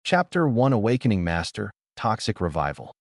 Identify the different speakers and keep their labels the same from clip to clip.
Speaker 1: Chapter 1 Awakening Master Toxic Revival.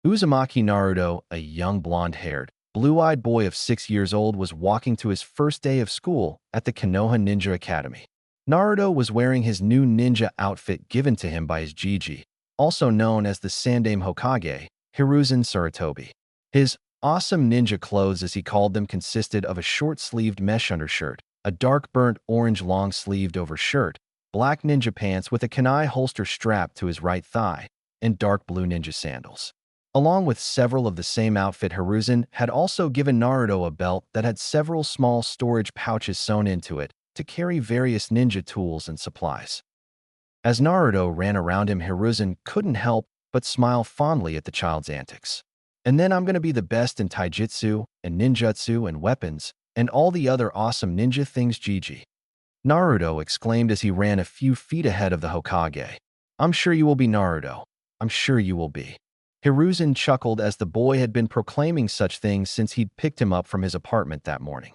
Speaker 1: Uzumaki Naruto, a young blonde-haired, blue-eyed boy of 6 years old, was walking to his first day of school at the Konoha Ninja Academy. Naruto was wearing his new ninja outfit given to him by his Jiji, also known as the Sandaime Hokage, Hiruzen Sarutobi. His awesome ninja clothes, as he called them, consisted of a short-sleeved mesh undershirt, a dark burnt orange long-sleeved overshirt, black ninja pants with a kunai holster strapped to his right thigh, and dark blue ninja sandals. Along with several of the same outfit, Hiruzen had also given Naruto a belt that had several small storage pouches sewn into it to carry various ninja tools and supplies. As Naruto ran around him, Hiruzen couldn't help but smile fondly at the child's antics. And then I'm going to be the best in taijutsu and ninjutsu and weapons and all the other awesome ninja things, Jiji. Naruto exclaimed as he ran a few feet ahead of the Hokage. I'm sure you will be, Naruto. I'm sure you will be. Hiruzen chuckled as the boy had been proclaiming such things since he'd picked him up from his apartment that morning.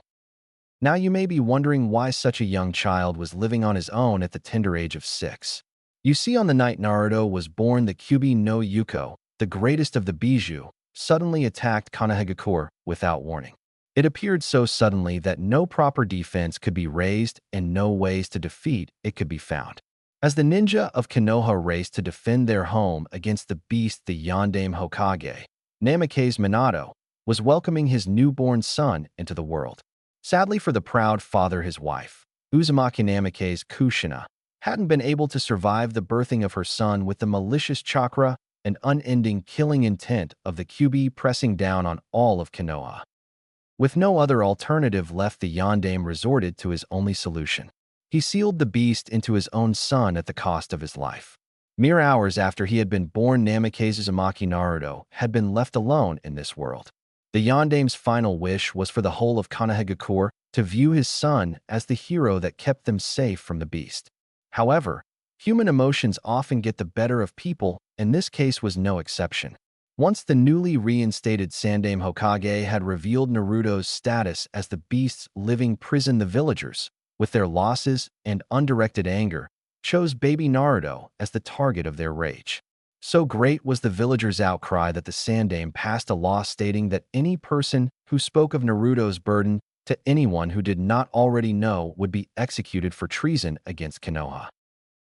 Speaker 1: Now you may be wondering why such a young child was living on his own at the tender age of 6. You see, on the night Naruto was born, the Kyuubi no Yuko, the greatest of the Bijou, suddenly attacked Konohagakure without warning. It appeared so suddenly that no proper defense could be raised and no ways to defeat it could be found. As the ninja of Konoha raced to defend their home against the beast, the Yondaime Hokage, Namikaze Minato, was welcoming his newborn son into the world. Sadly for the proud father, his wife, Uzumaki Namikaze Kushina, hadn't been able to survive the birthing of her son, with the malicious chakra and unending killing intent of the Kyuubi pressing down on all of Konoha. With no other alternative left, the Yondaime resorted to his only solution. He sealed the beast into his own son at the cost of his life. Mere hours after he had been born, Namikaze Uzumaki Naruto had been left alone in this world. The Yondaime's final wish was for the whole of Konohagakure to view his son as the hero that kept them safe from the beast. However, human emotions often get the better of people, and this case was no exception. Once the newly reinstated Sandaime Hokage had revealed Naruto's status as the beast's living prison, the villagers, with their losses and undirected anger, chose baby Naruto as the target of their rage. So great was the villagers' outcry that the Sandaime passed a law stating that any person who spoke of Naruto's burden to anyone who did not already know would be executed for treason against Konoha.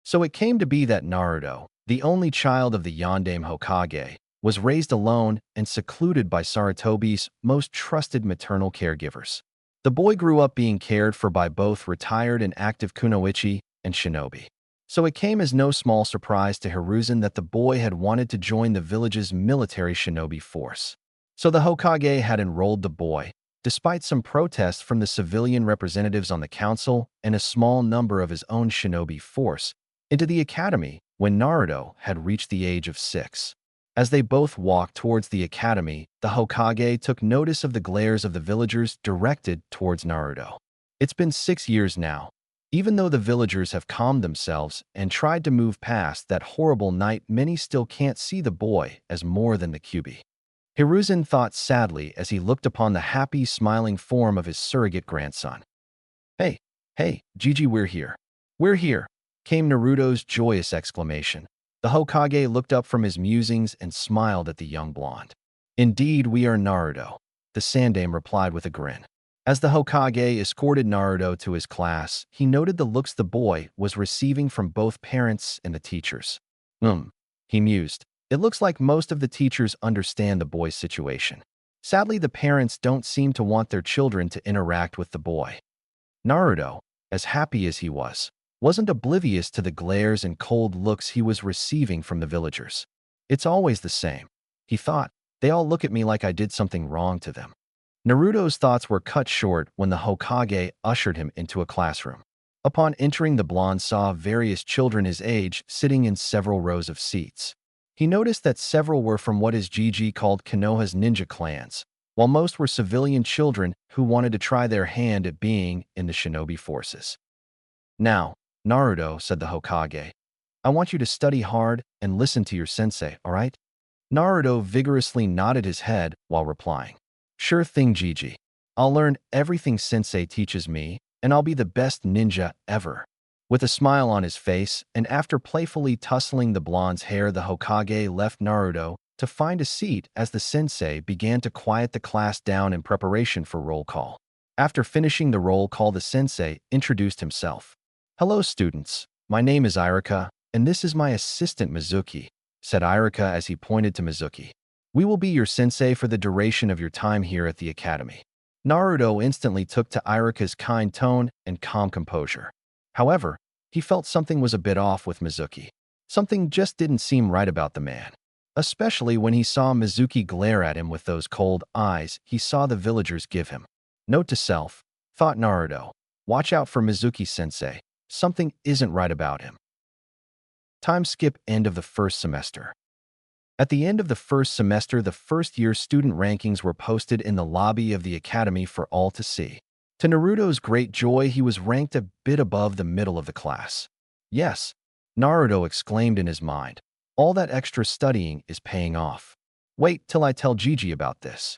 Speaker 1: So it came to be that Naruto, the only child of the Yondaime Hokage, was raised alone and secluded by Sarutobi's most trusted maternal caregivers. The boy grew up being cared for by both retired and active kunoichi and shinobi. So it came as no small surprise to Hiruzen that the boy had wanted to join the village's military shinobi force. So the Hokage had enrolled the boy, despite some protests from the civilian representatives on the council and a small number of his own shinobi force, into the academy when Naruto had reached the age of 6. As they both walked towards the academy, the Hokage took notice of the glares of the villagers directed towards Naruto. It's been 6 years now. Even though the villagers have calmed themselves and tried to move past that horrible night, many still can't see the boy as more than the Kyuubi. Hiruzen thought sadly as he looked upon the happy, smiling form of his surrogate grandson. Hey, Jiji, we're here. We're here, came Naruto's joyous exclamation. The Hokage looked up from his musings and smiled at the young blonde. Indeed, we are, Naruto, the Sandaime replied with a grin. As the Hokage escorted Naruto to his class, he noted the looks the boy was receiving from both parents and the teachers. He mused. It looks like most of the teachers understand the boy's situation. Sadly, the parents don't seem to want their children to interact with the boy. Naruto, as happy as he was, wasn't oblivious to the glares and cold looks he was receiving from the villagers. It's always the same, he thought. They all look at me like I did something wrong to them. Naruto's thoughts were cut short when the Hokage ushered him into a classroom. Upon entering, the blonde saw various children his age sitting in several rows of seats. He noticed that several were from what his Jiji called Konoha's ninja clans, while most were civilian children who wanted to try their hand at being in the shinobi forces. Now, Naruto, said the Hokage, I want you to study hard and listen to your sensei, all right? Naruto vigorously nodded his head while replying. Sure thing, Jiji. I'll learn everything sensei teaches me, and I'll be the best ninja ever. With a smile on his face, and after playfully tussling the blonde's hair, the Hokage left Naruto to find a seat as the sensei began to quiet the class down in preparation for roll call. After finishing the roll call, the sensei introduced himself. "Hello, students. My name is Irika, and this is my assistant Mizuki," said Irika as he pointed to Mizuki. "We will be your sensei for the duration of your time here at the academy." Naruto instantly took to Irika's kind tone and calm composure. However, he felt something was a bit off with Mizuki. Something just didn't seem right about the man. Especially when he saw Mizuki glare at him with those cold eyes he saw the villagers give him. Note to self, thought Naruto. Watch out for Mizuki-sensei. Something isn't right about him. Time skip end of the first semester. At the end of the first semester, the first-year student rankings were posted in the lobby of the academy for all to see. To Naruto's great joy, he was ranked a bit above the middle of the class. Yes, Naruto exclaimed in his mind. All that extra studying is paying off. Wait till I tell Gigi about this.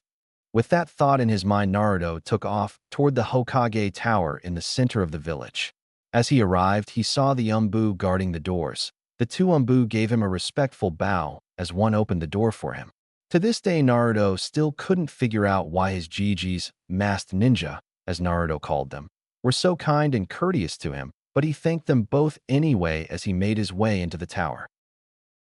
Speaker 1: With that thought in his mind, Naruto took off toward the Hokage Tower in the center of the village. As he arrived, he saw the Umbu guarding the doors. The two Umbu gave him a respectful bow as one opened the door for him. To this day, Naruto still couldn't figure out why his Gigi's masked ninja, as Naruto called them, were so kind and courteous to him, but he thanked them both anyway as he made his way into the tower.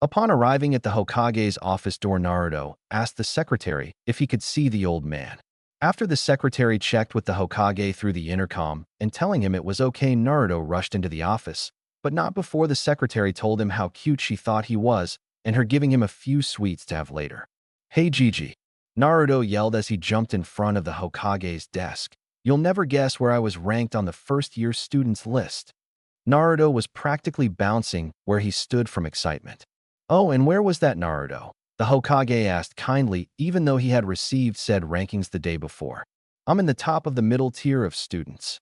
Speaker 1: Upon arriving at the Hokage's office door, Naruto asked the secretary if he could see the old man. After the secretary checked with the Hokage through the intercom and telling him it was okay, Naruto rushed into the office, but not before the secretary told him how cute she thought he was and her giving him a few sweets to have later. "Hey Gigi," Naruto yelled as he jumped in front of the Hokage's desk. "You'll never guess where I was ranked on the first-year students list." Naruto was practically bouncing where he stood from excitement. "Oh, and where was that, Naruto?" the Hokage asked kindly, even though he had received said rankings the day before. "I'm in the top of the middle tier of students,"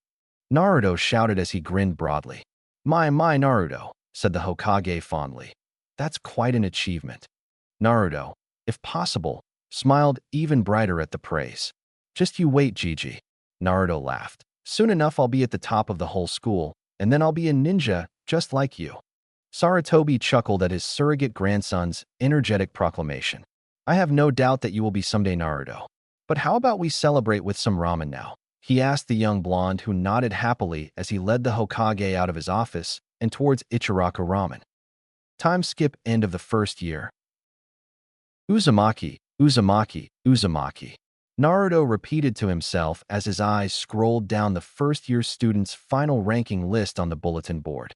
Speaker 1: Naruto shouted as he grinned broadly. My, Naruto," said the Hokage fondly. "That's quite an achievement." Naruto, if possible, smiled even brighter at the praise. "Just you wait, Gigi." Naruto laughed. "Soon enough I'll be at the top of the whole school, and then I'll be a ninja just like you." Sarutobi chuckled at his surrogate grandson's energetic proclamation. "I have no doubt that you will be someday, Naruto. But how about we celebrate with some ramen now?" he asked the young blonde, who nodded happily as he led the Hokage out of his office and towards Ichiraku Ramen. Time skip end of the first year. Uzumaki, Uzumaki, Uzumaki. Naruto repeated to himself as his eyes scrolled down the first-year students' final ranking list on the bulletin board.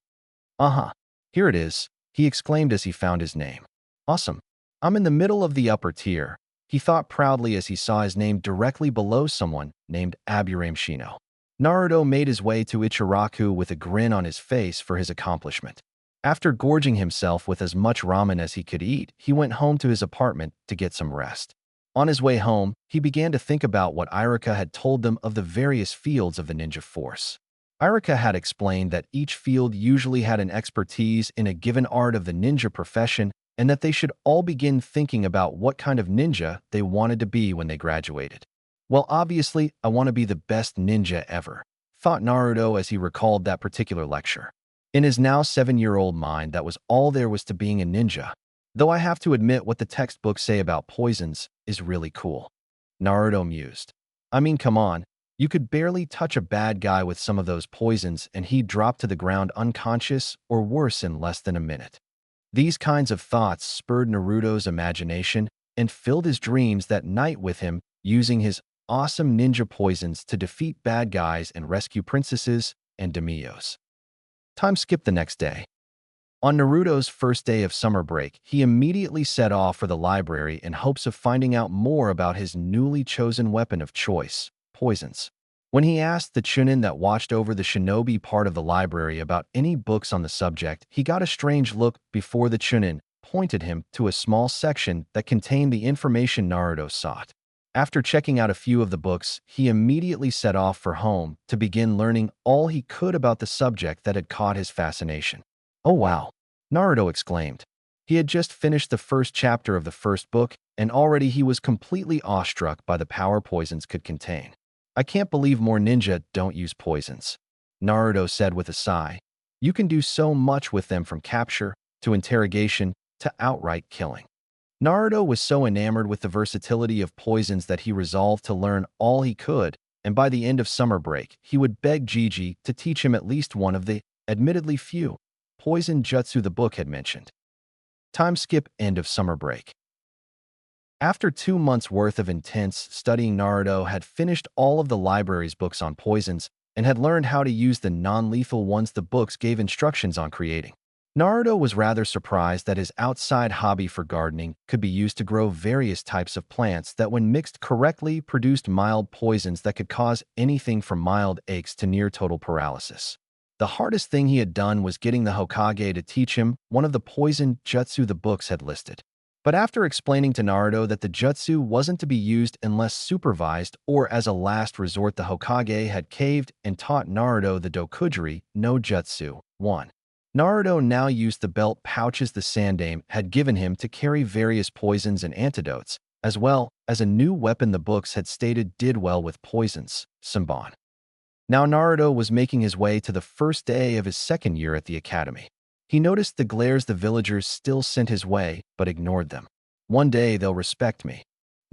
Speaker 1: Here it is, he exclaimed as he found his name. "Awesome. I'm in the middle of the upper tier," he thought proudly as he saw his name directly below someone named Aburame Shino. Naruto made his way to Ichiraku with a grin on his face for his accomplishment. After gorging himself with as much ramen as he could eat, he went home to his apartment to get some rest. On his way home, he began to think about what Irika had told them of the various fields of the ninja force. Irika had explained that each field usually had an expertise in a given art of the ninja profession and that they should all begin thinking about what kind of ninja they wanted to be when they graduated. "Well, obviously, I want to be the best ninja ever," thought Naruto as he recalled that particular lecture. In his now 7-year-old mind, that was all there was to being a ninja. Though I have to admit, what the textbooks say about poisons is really cool. Naruto mused. I mean, come on. You could barely touch a bad guy with some of those poisons and he'd drop to the ground unconscious or worse in less than a minute. These kinds of thoughts spurred Naruto's imagination and filled his dreams that night with him using his awesome ninja poisons to defeat bad guys and rescue princesses and daimyos. Time skip the next day. On Naruto's first day of summer break, he immediately set off for the library in hopes of finding out more about his newly chosen weapon of choice, poisons. When he asked the chunin that watched over the shinobi part of the library about any books on the subject, he got a strange look before the chunin pointed him to a small section that contained the information Naruto sought. After checking out a few of the books, he immediately set off for home to begin learning all he could about the subject that had caught his fascination. "Oh wow," Naruto exclaimed. He had just finished the first chapter of the first book, and already he was completely awestruck by the power poisons could contain. "I can't believe more ninja don't use poisons," Naruto said with a sigh. You can do so much with them, from capture to interrogation to outright killing. Naruto was so enamored with the versatility of poisons that he resolved to learn all he could, and by the end of summer break, he would beg Gigi to teach him at least one of the, admittedly few, poison jutsu the book had mentioned. Time skip end of summer break. After 2 months' worth of intense studying, Naruto had finished all of the library's books on poisons and had learned how to use the non-lethal ones the books gave instructions on creating. Naruto was rather surprised that his outside hobby for gardening could be used to grow various types of plants that, when mixed correctly, produced mild poisons that could cause anything from mild aches to near total paralysis. The hardest thing he had done was getting the Hokage to teach him one of the poison jutsu the books had listed. But after explaining to Naruto that the jutsu wasn't to be used unless supervised or as a last resort, the Hokage had caved and taught Naruto the Dokujiri no Jutsu 1. Naruto now used the belt pouches the Sandaime had given him to carry various poisons and antidotes, as well as a new weapon the books had stated did well with poisons, Sanbon. Now Naruto was making his way to the first day of his second year at the academy. He noticed the glares the villagers still sent his way, but ignored them. One day they'll respect me,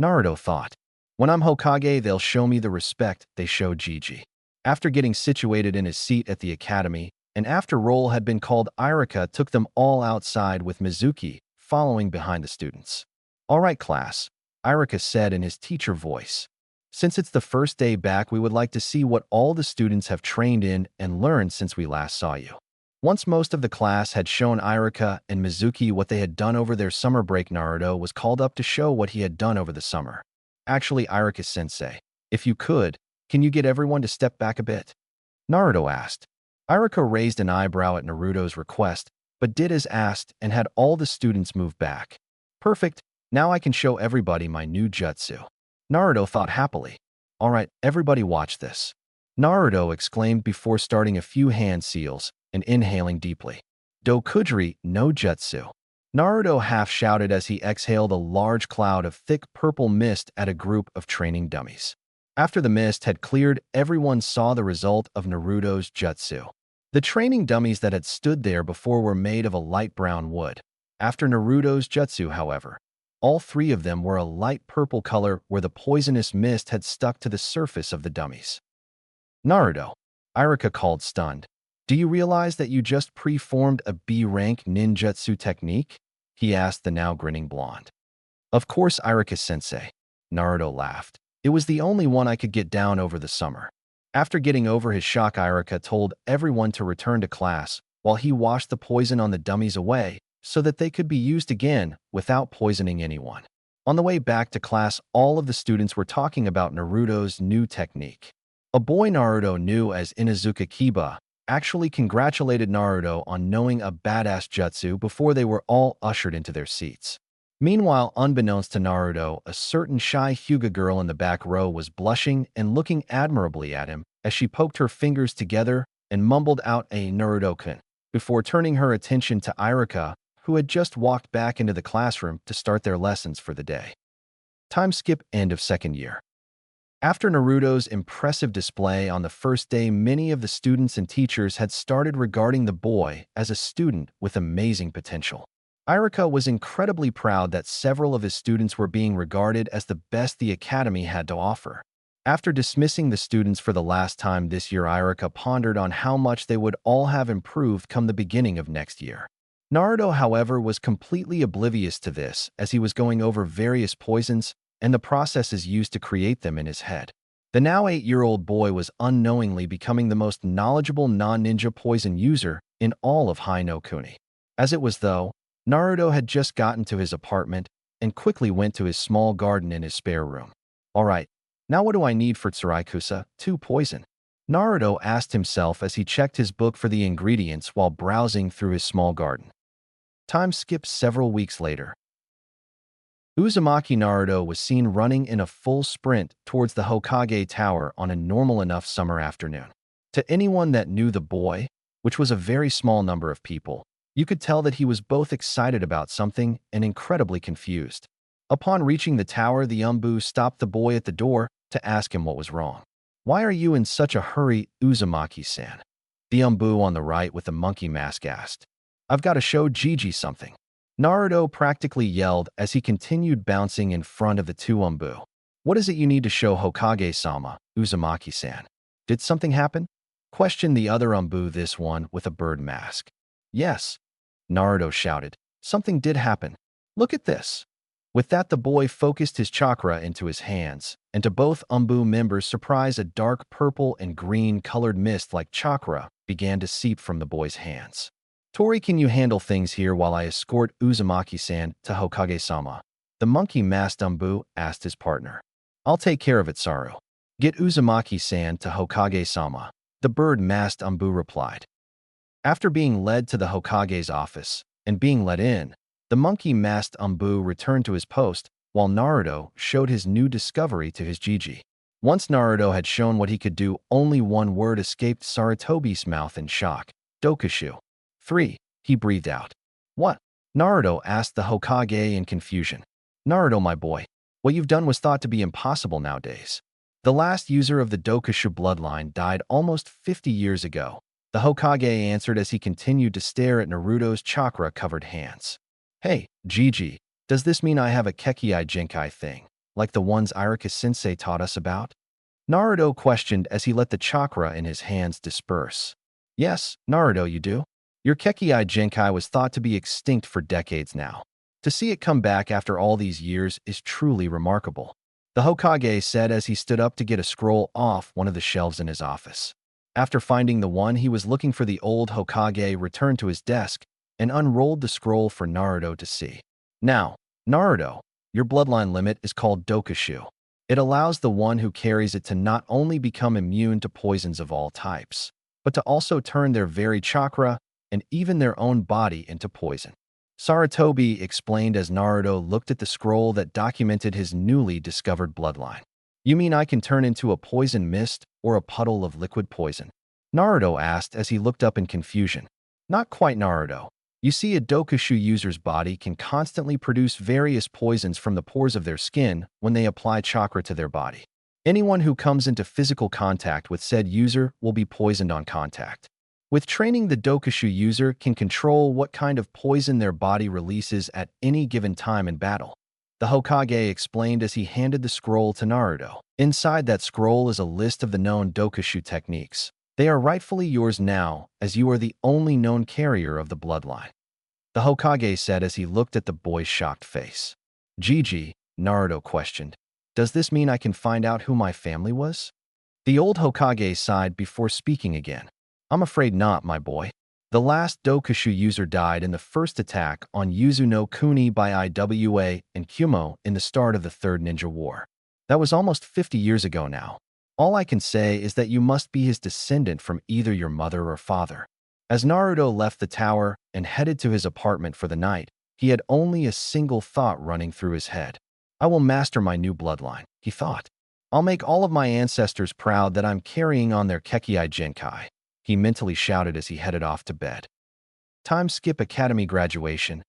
Speaker 1: Naruto thought. When I'm Hokage, they'll show me the respect they showed Gigi. After getting situated in his seat at the academy, and after roll had been called, Irika took them all outside with Mizuki following behind the students. "All right, class," Irika said in his teacher voice. "Since it's the first day back, we would like to see what all the students have trained in and learned since we last saw you." Once most of the class had shown Irika and Mizuki what they had done over their summer break, Naruto was called up to show what he had done over the summer. "Actually, Irika-sensei, if you could, can you get everyone to step back a bit?" Naruto asked. Irika raised an eyebrow at Naruto's request, but did as asked and had all the students move back. "Perfect, now I can show everybody my new jutsu," Naruto thought happily. "All right, everybody watch this," Naruto exclaimed before starting a few hand seals and inhaling deeply. "Dokujiri no Jutsu," Naruto half shouted as he exhaled a large cloud of thick purple mist at a group of training dummies. After the mist had cleared, everyone saw the result of Naruto's jutsu. The training dummies that had stood there before were made of a light brown wood. After Naruto's jutsu, however, all three of them were a light purple color where the poisonous mist had stuck to the surface of the dummies. "Naruto," Irika called, stunned. "Do you realize that you just pre-formed a B-rank ninjutsu technique?" he asked the now grinning blonde. "Of course, Irika-sensei," Naruto laughed. "It was the only one I could get down over the summer." After getting over his shock, Irika told everyone to return to class while he washed the poison on the dummies away so that they could be used again without poisoning anyone. On the way back to class, all of the students were talking about Naruto's new technique. A boy Naruto knew as Inuzuka Kiba actually congratulated Naruto on knowing a badass jutsu before they were all ushered into their seats. Meanwhile, unbeknownst to Naruto, a certain shy Hyuga girl in the back row was blushing and looking admirably at him as she poked her fingers together and mumbled out a Naruto-kun before turning her attention to Irika, who had just walked back into the classroom to start their lessons for the day. Time skip end of second year. After Naruto's impressive display on the first day, many of the students and teachers had started regarding the boy as a student with amazing potential. Irika was incredibly proud that several of his students were being regarded as the best the academy had to offer. After dismissing the students for the last time this year, Irika pondered on how much they would all have improved come the beginning of next year. Naruto, however, was completely oblivious to this as he was going over various poisons and the processes used to create them in his head. The now 8-year-old boy was unknowingly becoming the most knowledgeable non-ninja poison user in all of Hai no Kuni. As it was though, Naruto had just gotten to his apartment and quickly went to his small garden in his spare room. "All right, now what do I need for Tsuraikusa 2 poison?" Naruto asked himself as he checked his book for the ingredients while browsing through his small garden. Time skips several weeks later. Uzumaki Naruto was seen running in a full sprint towards the Hokage Tower on a normal enough summer afternoon. To anyone that knew the boy, which was a very small number of people, you could tell that he was both excited about something and incredibly confused. Upon reaching the tower, the Umbu stopped the boy at the door to ask him what was wrong. "Why are you in such a hurry, Uzumaki-san?" The Umbu on the right with the monkey mask asked. I've got to show Gigi something. Naruto practically yelled as he continued bouncing in front of the two Umbu. What is it you need to show Hokage-sama, Uzumaki-san? Did something happen? Questioned the other Umbu, this one with a bird mask. Yes, Naruto shouted. Something did happen. Look at this. With that, the boy focused his chakra into his hands, and to both Umbu members' surprise, a dark purple and green colored mist like chakra began to seep from the boy's hands. Tori, can you handle things here while I escort Uzumaki-san to Hokage-sama? The monkey-masked Umbu asked his partner. I'll take care of it, Saru. Get Uzumaki-san to Hokage-sama, the bird-masked Umbu replied. After being led to the Hokage's office and being let in, the monkey-masked Umbu returned to his post while Naruto showed his new discovery to his Gigi. Once Naruto had shown what he could do, only one word escaped Sarutobi's mouth in shock. Dokushu. 3. He breathed out. What? Naruto asked the Hokage in confusion. Naruto, my boy, what you've done was thought to be impossible nowadays. The last user of the Dokushu bloodline died almost 50 years ago. The Hokage answered as he continued to stare at Naruto's chakra-covered hands. Hey, Gigi, does this mean I have a Kekkei Genkai thing, like the ones Iruka-sensei taught us about? Naruto questioned as he let the chakra in his hands disperse. Yes, Naruto, you do. Your Kekkei Genkai was thought to be extinct for decades now. To see it come back after all these years is truly remarkable, the Hokage said as he stood up to get a scroll off one of the shelves in his office. After finding the one he was looking for, the old Hokage returned to his desk and unrolled the scroll for Naruto to see. Now, Naruto, your bloodline limit is called Dokushu. It allows the one who carries it to not only become immune to poisons of all types, but to also turn their very chakra and even their own body into poison. Sarutobi explained as Naruto looked at the scroll that documented his newly discovered bloodline. You mean I can turn into a poison mist or a puddle of liquid poison? Naruto asked as he looked up in confusion. Not quite, Naruto. You see, a Dokushu user's body can constantly produce various poisons from the pores of their skin when they apply chakra to their body. Anyone who comes into physical contact with said user will be poisoned on contact. With training, the Dokushu user can control what kind of poison their body releases at any given time in battle. The Hokage explained as he handed the scroll to Naruto. Inside that scroll is a list of the known Dokushu techniques. They are rightfully yours now, as you are the only known carrier of the bloodline, the Hokage said as he looked at the boy's shocked face. Gigi, Naruto questioned. Does this mean I can find out who my family was? The old Hokage sighed before speaking again. I'm afraid not, my boy. The last Dokushu user died in the first attack on Yuzu no Kuni by Iwa and Kumo in the start of the Third Ninja War. That was almost 50 years ago now. All I can say is that you must be his descendant from either your mother or father. As Naruto left the tower and headed to his apartment for the night, he had only a single thought running through his head. I will master my new bloodline, he thought. I'll make all of my ancestors proud that I'm carrying on their Kekkei Genkai, he mentally shouted as he headed off to bed. Time skip academy graduation.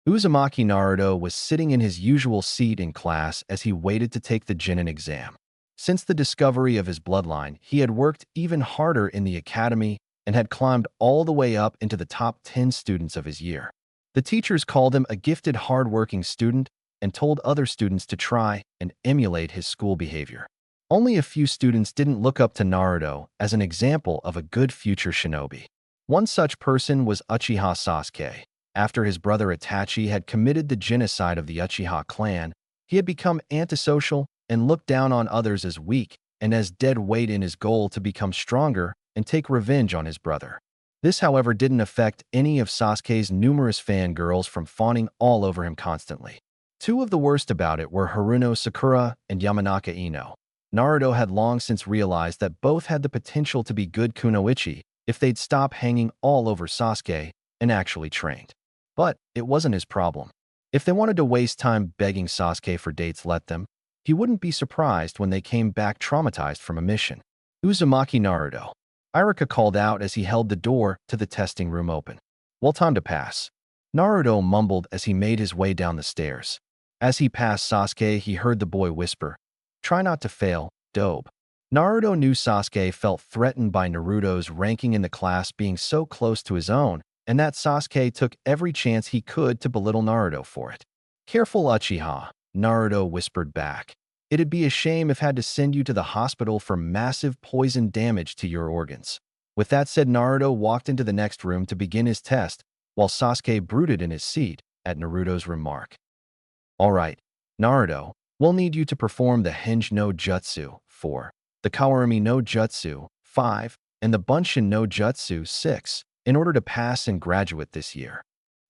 Speaker 1: Uzumaki Naruto was sitting in his usual seat in class as he waited to take the Genin exam. Since the discovery of his bloodline, he had worked even harder in the academy and had climbed all the way up into the top 10 students of his year. The teachers called him a gifted, hard-working student and told other students to try and emulate his school behavior. Only a few students didn't look up to Naruto as an example of a good future shinobi. One such person was Uchiha Sasuke. After his brother Itachi had committed the genocide of the Uchiha clan, he had become antisocial and looked down on others as weak and as dead weight in his goal to become stronger and take revenge on his brother. This, however, didn't affect any of Sasuke's numerous fangirls from fawning all over him constantly. Two of the worst about it were Haruno Sakura and Yamanaka Ino. Naruto had long since realized that both had the potential to be good kunoichi if they'd stop hanging all over Sasuke and actually trained. But it wasn't his problem. If they wanted to waste time begging Sasuke for dates, let them. He wouldn't be surprised when they came back traumatized from a mission. Uzumaki Naruto. Iruka called out as he held the door to the testing room open. Well, time to pass. Naruto mumbled as he made his way down the stairs. As he passed Sasuke, he heard the boy whisper, Try not to fail, dope. Naruto knew Sasuke felt threatened by Naruto's ranking in the class being so close to his own, and that Sasuke took every chance he could to belittle Naruto for it. "Careful, Uchiha," Naruto whispered back. "It'd be a shame if had to send you to the hospital for massive poison damage to your organs." With that said, Naruto walked into the next room to begin his test, while Sasuke brooded in his seat at Naruto's remark. "All right, Naruto, we'll need you to perform the Henge no Jutsu 4, the Kawarami no Jutsu 5, and the Bunshin no Jutsu 6 in order to pass and graduate this year,"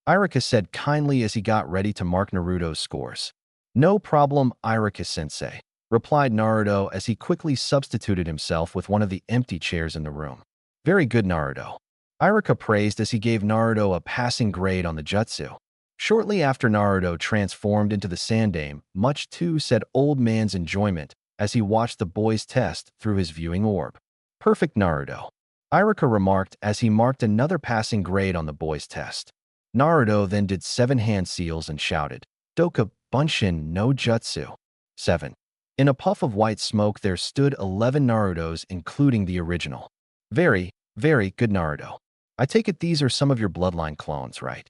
Speaker 1: Iruka said kindly as he got ready to mark Naruto's scores. "No problem, Iruka-sensei," replied Naruto as he quickly substituted himself with one of the empty chairs in the room. "Very good, Naruto," Iruka praised as he gave Naruto a passing grade on the jutsu. Shortly after Naruto transformed into the Sandame, much too said old man's enjoyment as he watched the boy's test through his viewing orb. "Perfect, Naruto," Iruka remarked as he marked another passing grade on the boy's test. Naruto then did 7 hand seals and shouted, "Doka Bunshin no Jutsu 7. In a puff of white smoke there stood 11 Narutos including the original. Very, very good, Naruto. I take it these are some of your bloodline clones, right?"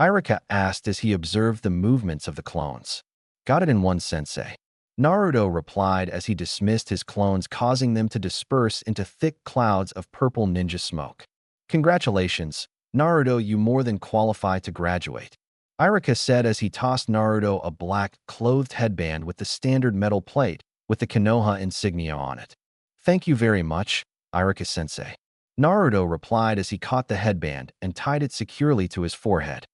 Speaker 1: Iruka asked as he observed the movements of the clones. "Got it in one, sensei," Naruto replied as he dismissed his clones, causing them to disperse into thick clouds of purple ninja smoke. "Congratulations, Naruto, you more than qualify to graduate," Iruka said as he tossed Naruto a black, clothed headband with the standard metal plate with the Konoha insignia on it. "Thank you very much, Iruka-sensei," Naruto replied as he caught the headband and tied it securely to his forehead.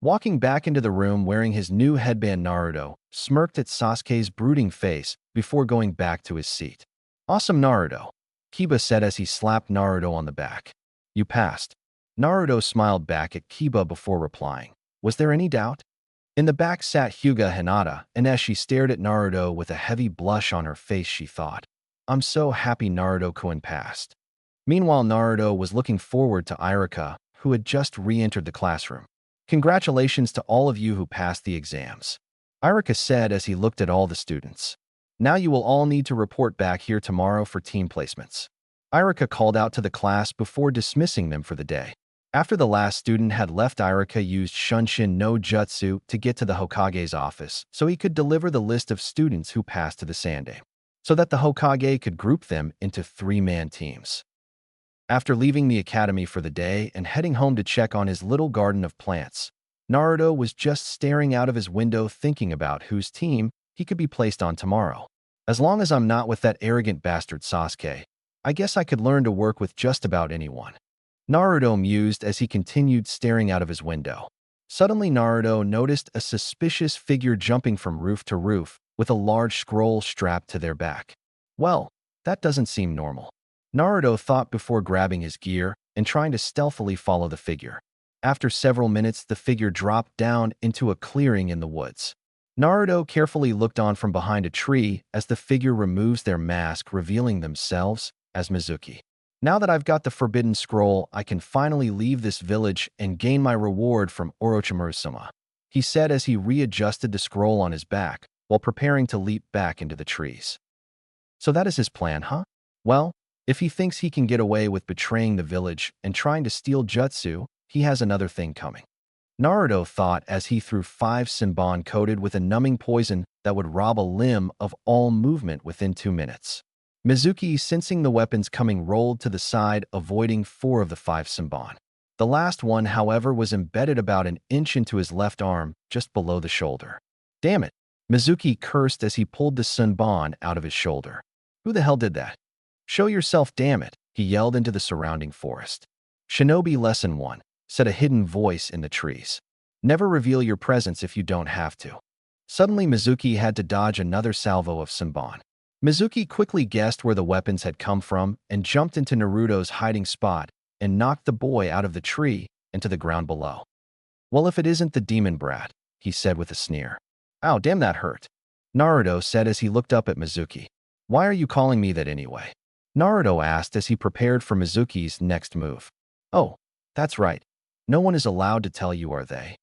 Speaker 1: Walking back into the room wearing his new headband, Naruto smirked at Sasuke's brooding face before going back to his seat. "Awesome, Naruto," Kiba said as he slapped Naruto on the back. "You passed." Naruto smiled back at Kiba before replying. Was there any doubt? In the back sat Hyuga Hinata, and as she stared at Naruto with a heavy blush on her face, she thought, "I'm so happy Naruto-kun passed." Meanwhile, Naruto was looking forward to Iruka, who had just re-entered the classroom. "Congratulations to all of you who passed the exams," Iruka said as he looked at all the students. "Now you will all need to report back here tomorrow for team placements." Iruka called out to the class before dismissing them for the day. After the last student had left, Iruka used Shunshin no Jutsu to get to the Hokage's office so he could deliver the list of students who passed to the Sandame, so that the Hokage could group them into 3-man teams. After leaving the academy for the day and heading home to check on his little garden of plants, Naruto was just staring out of his window thinking about whose team he could be placed on tomorrow. "As long as I'm not with that arrogant bastard Sasuke, I guess I could learn to work with just about anyone," Naruto mused as he continued staring out of his window. Suddenly, Naruto noticed a suspicious figure jumping from roof to roof with a large scroll strapped to their back. "Well, that doesn't seem normal," Naruto thought before grabbing his gear and trying to stealthily follow the figure. After several minutes, the figure dropped down into a clearing in the woods. Naruto carefully looked on from behind a tree as the figure removes their mask, revealing themselves as Mizuki. "Now that I've got the forbidden scroll, I can finally leave this village and gain my reward from Orochimaru-sama," he said as he readjusted the scroll on his back while preparing to leap back into the trees. So that is his plan, huh? Well, if he thinks he can get away with betraying the village and trying to steal jutsu, he has another thing coming, Naruto thought as he threw 5 Senbon coated with a numbing poison that would rob a limb of all movement within 2 minutes. Mizuki, sensing the weapons coming, rolled to the side, avoiding 4 of the 5 Senbon. The last one, however, was embedded about an inch into his left arm, just below the shoulder. "Damn it," Mizuki cursed as he pulled the Senbon out of his shoulder. "Who the hell did that? Show yourself, damn it," he yelled into the surrounding forest. "Shinobi Lesson 1, said a hidden voice in the trees. "Never reveal your presence if you don't have to." Suddenly, Mizuki had to dodge another salvo of Senbon. Mizuki quickly guessed where the weapons had come from and jumped into Naruto's hiding spot and knocked the boy out of the tree and to the ground below. "Well, if it isn't the demon brat," he said with a sneer. "Ow, damn, that hurt," Naruto said as he looked up at Mizuki. "Why are you calling me that anyway?" Naruto asked as he prepared for Mizuki's next move. "Oh, that's right. No one is allowed to tell you, are they?"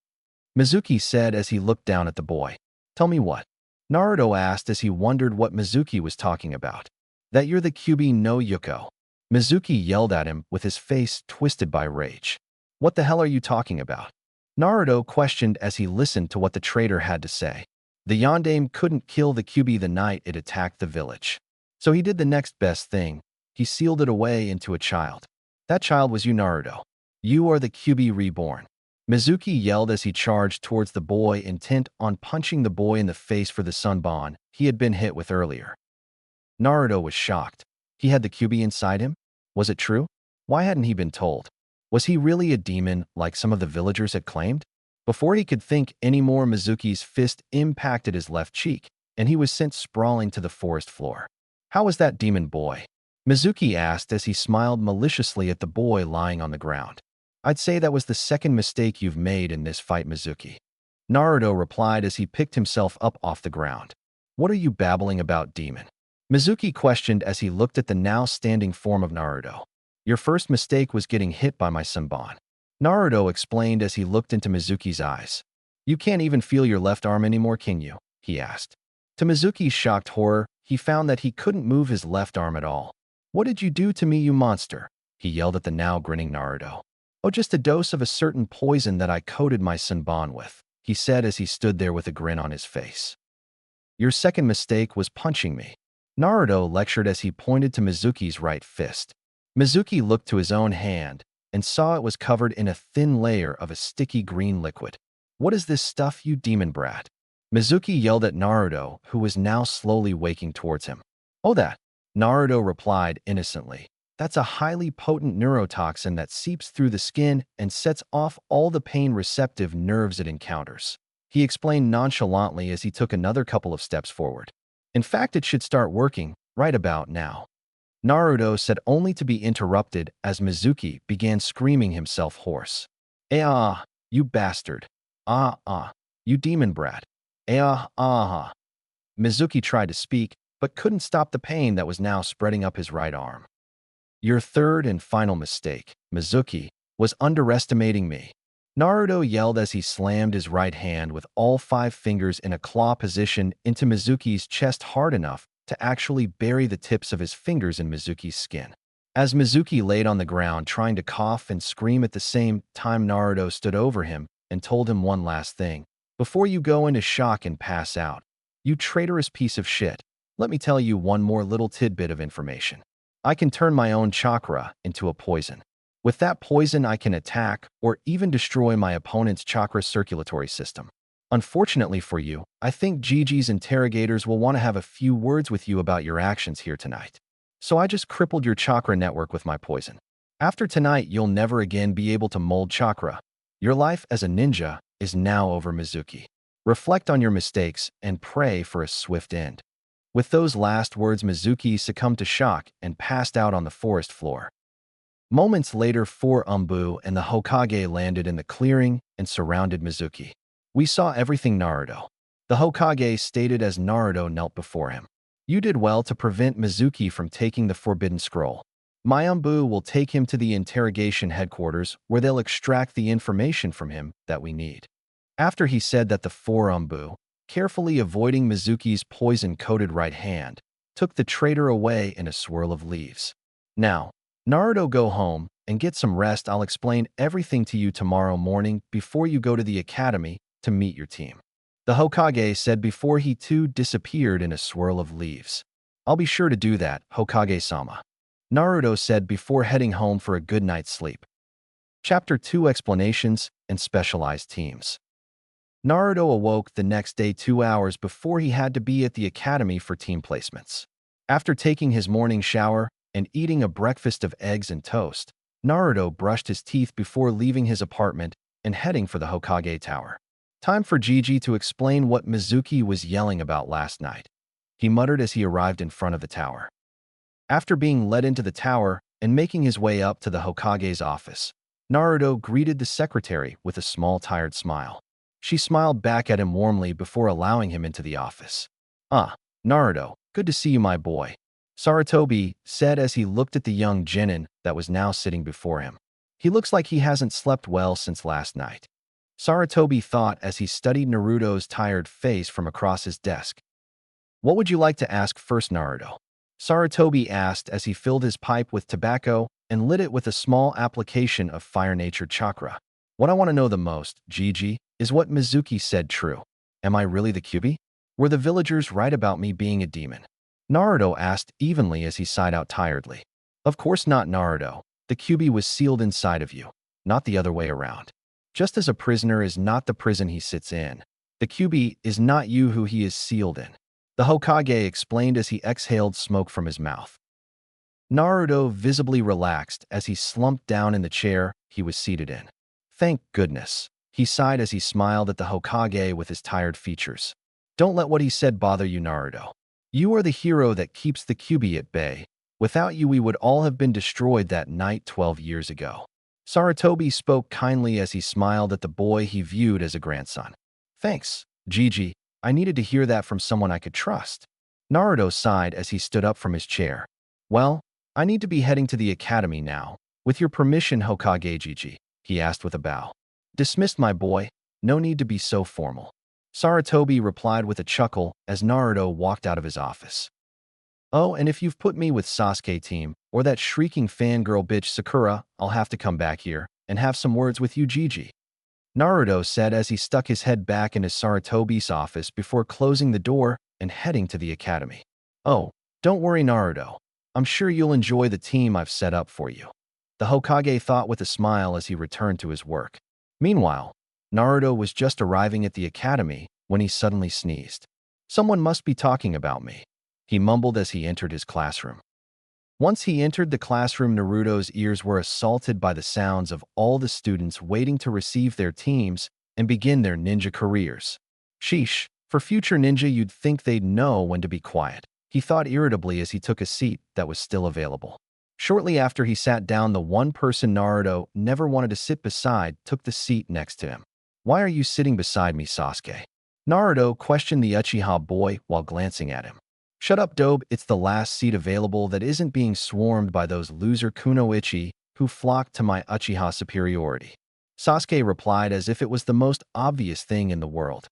Speaker 1: Mizuki said as he looked down at the boy. "Tell me what?" Naruto asked as he wondered what Mizuki was talking about. That you're the Kyuubi no Yuko. Mizuki yelled at him with his face twisted by rage. What the hell are you talking about? Naruto questioned as he listened to what the traitor had to say. The Yondaime couldn't kill the Kyuubi the night it attacked the village. So he did the next best thing. He sealed it away into a child. That child was you, Naruto. You are the Kyuubi reborn. Mizuki yelled as he charged towards the boy, intent on punching the boy in the face for the sunbon he had been hit with earlier. Naruto was shocked. He had the Kyuubi inside him? Was it true? Why hadn't he been told? Was he really a demon like some of the villagers had claimed? Before he could think any more, Mizuki's fist impacted his left cheek, and he was sent sprawling to the forest floor. How was that demon boy? Mizuki asked as he smiled maliciously at the boy lying on the ground. I'd say that was the second mistake you've made in this fight, Mizuki. Naruto replied as he picked himself up off the ground. What are you babbling about, demon? Mizuki questioned as he looked at the now standing form of Naruto. Your first mistake was getting hit by my sunbon. Naruto explained as he looked into Mizuki's eyes. You can't even feel your left arm anymore, can you? He asked. To Mizuki's shocked horror, he found that he couldn't move his left arm at all. What did you do to me, you monster? He yelled at the now grinning Naruto. Oh, just a dose of a certain poison that I coated my sunbon with, he said as he stood there with a grin on his face. Your second mistake was punching me. Naruto lectured as he pointed to Mizuki's right fist. Mizuki looked to his own hand and saw it was covered in a thin layer of a sticky green liquid. What is this stuff, you demon brat? Mizuki yelled at Naruto, who was now slowly waking towards him. Oh, that. Naruto replied innocently. That's a highly potent neurotoxin that seeps through the skin and sets off all the pain-receptive nerves it encounters. He explained nonchalantly as he took another couple of steps forward. In fact, it should start working right about now. Naruto said, only to be interrupted as Mizuki began screaming himself hoarse. You bastard. You demon brat. Mizuki tried to speak, but couldn't stop the pain that was now spreading up his right arm. Your third and final mistake, Mizuki, was underestimating me. Naruto yelled as he slammed his right hand with all 5 fingers in a claw position into Mizuki's chest hard enough to actually bury the tips of his fingers in Mizuki's skin. As Mizuki laid on the ground trying to cough and scream at the same time, Naruto stood over him and told him one last thing. Before you go into shock and pass out, you traitorous piece of shit, let me tell you one more little tidbit of information. I can turn my own chakra into a poison. With that poison, I can attack or even destroy my opponent's chakra circulatory system. Unfortunately for you, I think Gigi's interrogators will want to have a few words with you about your actions here tonight. So I just crippled your chakra network with my poison. After tonight, you'll never again be able to mold chakra. Your life as a ninja is now over, Mizuki. Reflect on your mistakes and pray for a swift end. With those last words, Mizuki succumbed to shock and passed out on the forest floor. Moments later, 4 Umbu and the Hokage landed in the clearing and surrounded Mizuki. We saw everything, Naruto. The Hokage stated as Naruto knelt before him. You did well to prevent Mizuki from taking the Forbidden Scroll. My Umbu will take him to the interrogation headquarters where they'll extract the information from him that we need. After he said that, the 4 Umbu, carefully avoiding Mizuki's poison-coated right hand, took the traitor away in a swirl of leaves. Now, Naruto, go home and get some rest. I'll explain everything to you tomorrow morning before you go to the academy to meet your team. The Hokage said before he too disappeared in a swirl of leaves. I'll be sure to do that, Hokage-sama. Naruto said before heading home for a good night's sleep. Chapter 2: Explanations and Specialized Teams. Naruto awoke the next day 2 hours before he had to be at the academy for team placements. After taking his morning shower and eating a breakfast of eggs and toast, Naruto brushed his teeth before leaving his apartment and heading for the Hokage Tower. Time for Gigi to explain what Mizuki was yelling about last night, he muttered as he arrived in front of the tower. After being led into the tower and making his way up to the Hokage's office, Naruto greeted the secretary with a small, tired smile. She smiled back at him warmly before allowing him into the office. Naruto, good to see you, my boy, Sarutobi said as he looked at the young genin that was now sitting before him. He looks like he hasn't slept well since last night, Sarutobi thought as he studied Naruto's tired face from across his desk. What would you like to ask first, Naruto? Saratobi asked as he filled his pipe with tobacco and lit it with a small application of fire nature chakra. What I want to know the most, Gigi, is what Mizuki said true. Am I really the Kyuubi? Were the villagers right about me being a demon? Naruto asked evenly as he sighed out tiredly. Of course not, Naruto. The Kyuubi was sealed inside of you, not the other way around. Just as a prisoner is not the prison he sits in, the Kyuubi is not you who he is sealed in. The Hokage explained as he exhaled smoke from his mouth. Naruto visibly relaxed as he slumped down in the chair he was seated in. Thank goodness. He sighed as he smiled at the Hokage with his tired features. Don't let what he said bother you, Naruto. You are the hero that keeps the Kyuubi at bay. Without you, we would all have been destroyed that night 12 years ago. Saratobi spoke kindly as he smiled at the boy he viewed as a grandson. Thanks, Gigi. I needed to hear that from someone I could trust. Naruto sighed as he stood up from his chair. Well, I need to be heading to the academy now. With your permission, Hokage Gigi, he asked with a bow. Dismissed, my boy. No need to be so formal. Saratobi replied with a chuckle as Naruto walked out of his office. Oh, and if you've put me with Sasuke team, or that shrieking fangirl bitch Sakura, I'll have to come back here and have some words with you, Gigi. Naruto said as he stuck his head back in his Saratobi's office before closing the door and heading to the academy. Oh, don't worry, Naruto. I'm sure you'll enjoy the team I've set up for you. The Hokage thought with a smile as he returned to his work. Meanwhile, Naruto was just arriving at the academy when he suddenly sneezed. Someone must be talking about me, he mumbled as he entered his classroom. Once he entered the classroom, Naruto's ears were assaulted by the sounds of all the students waiting to receive their teams and begin their ninja careers. Sheesh, for future ninja you'd think they'd know when to be quiet, he thought irritably as he took a seat that was still available. Shortly after he sat down, the one person Naruto never wanted to sit beside took the seat next to him. Why are you sitting beside me, Sasuke? Naruto questioned the Uchiha boy while glancing at him. Shut up, Dobe. It's the last seat available that isn't being swarmed by those loser kunoichi who flocked to my Uchiha superiority. Sasuke replied as if it was the most obvious thing in the world.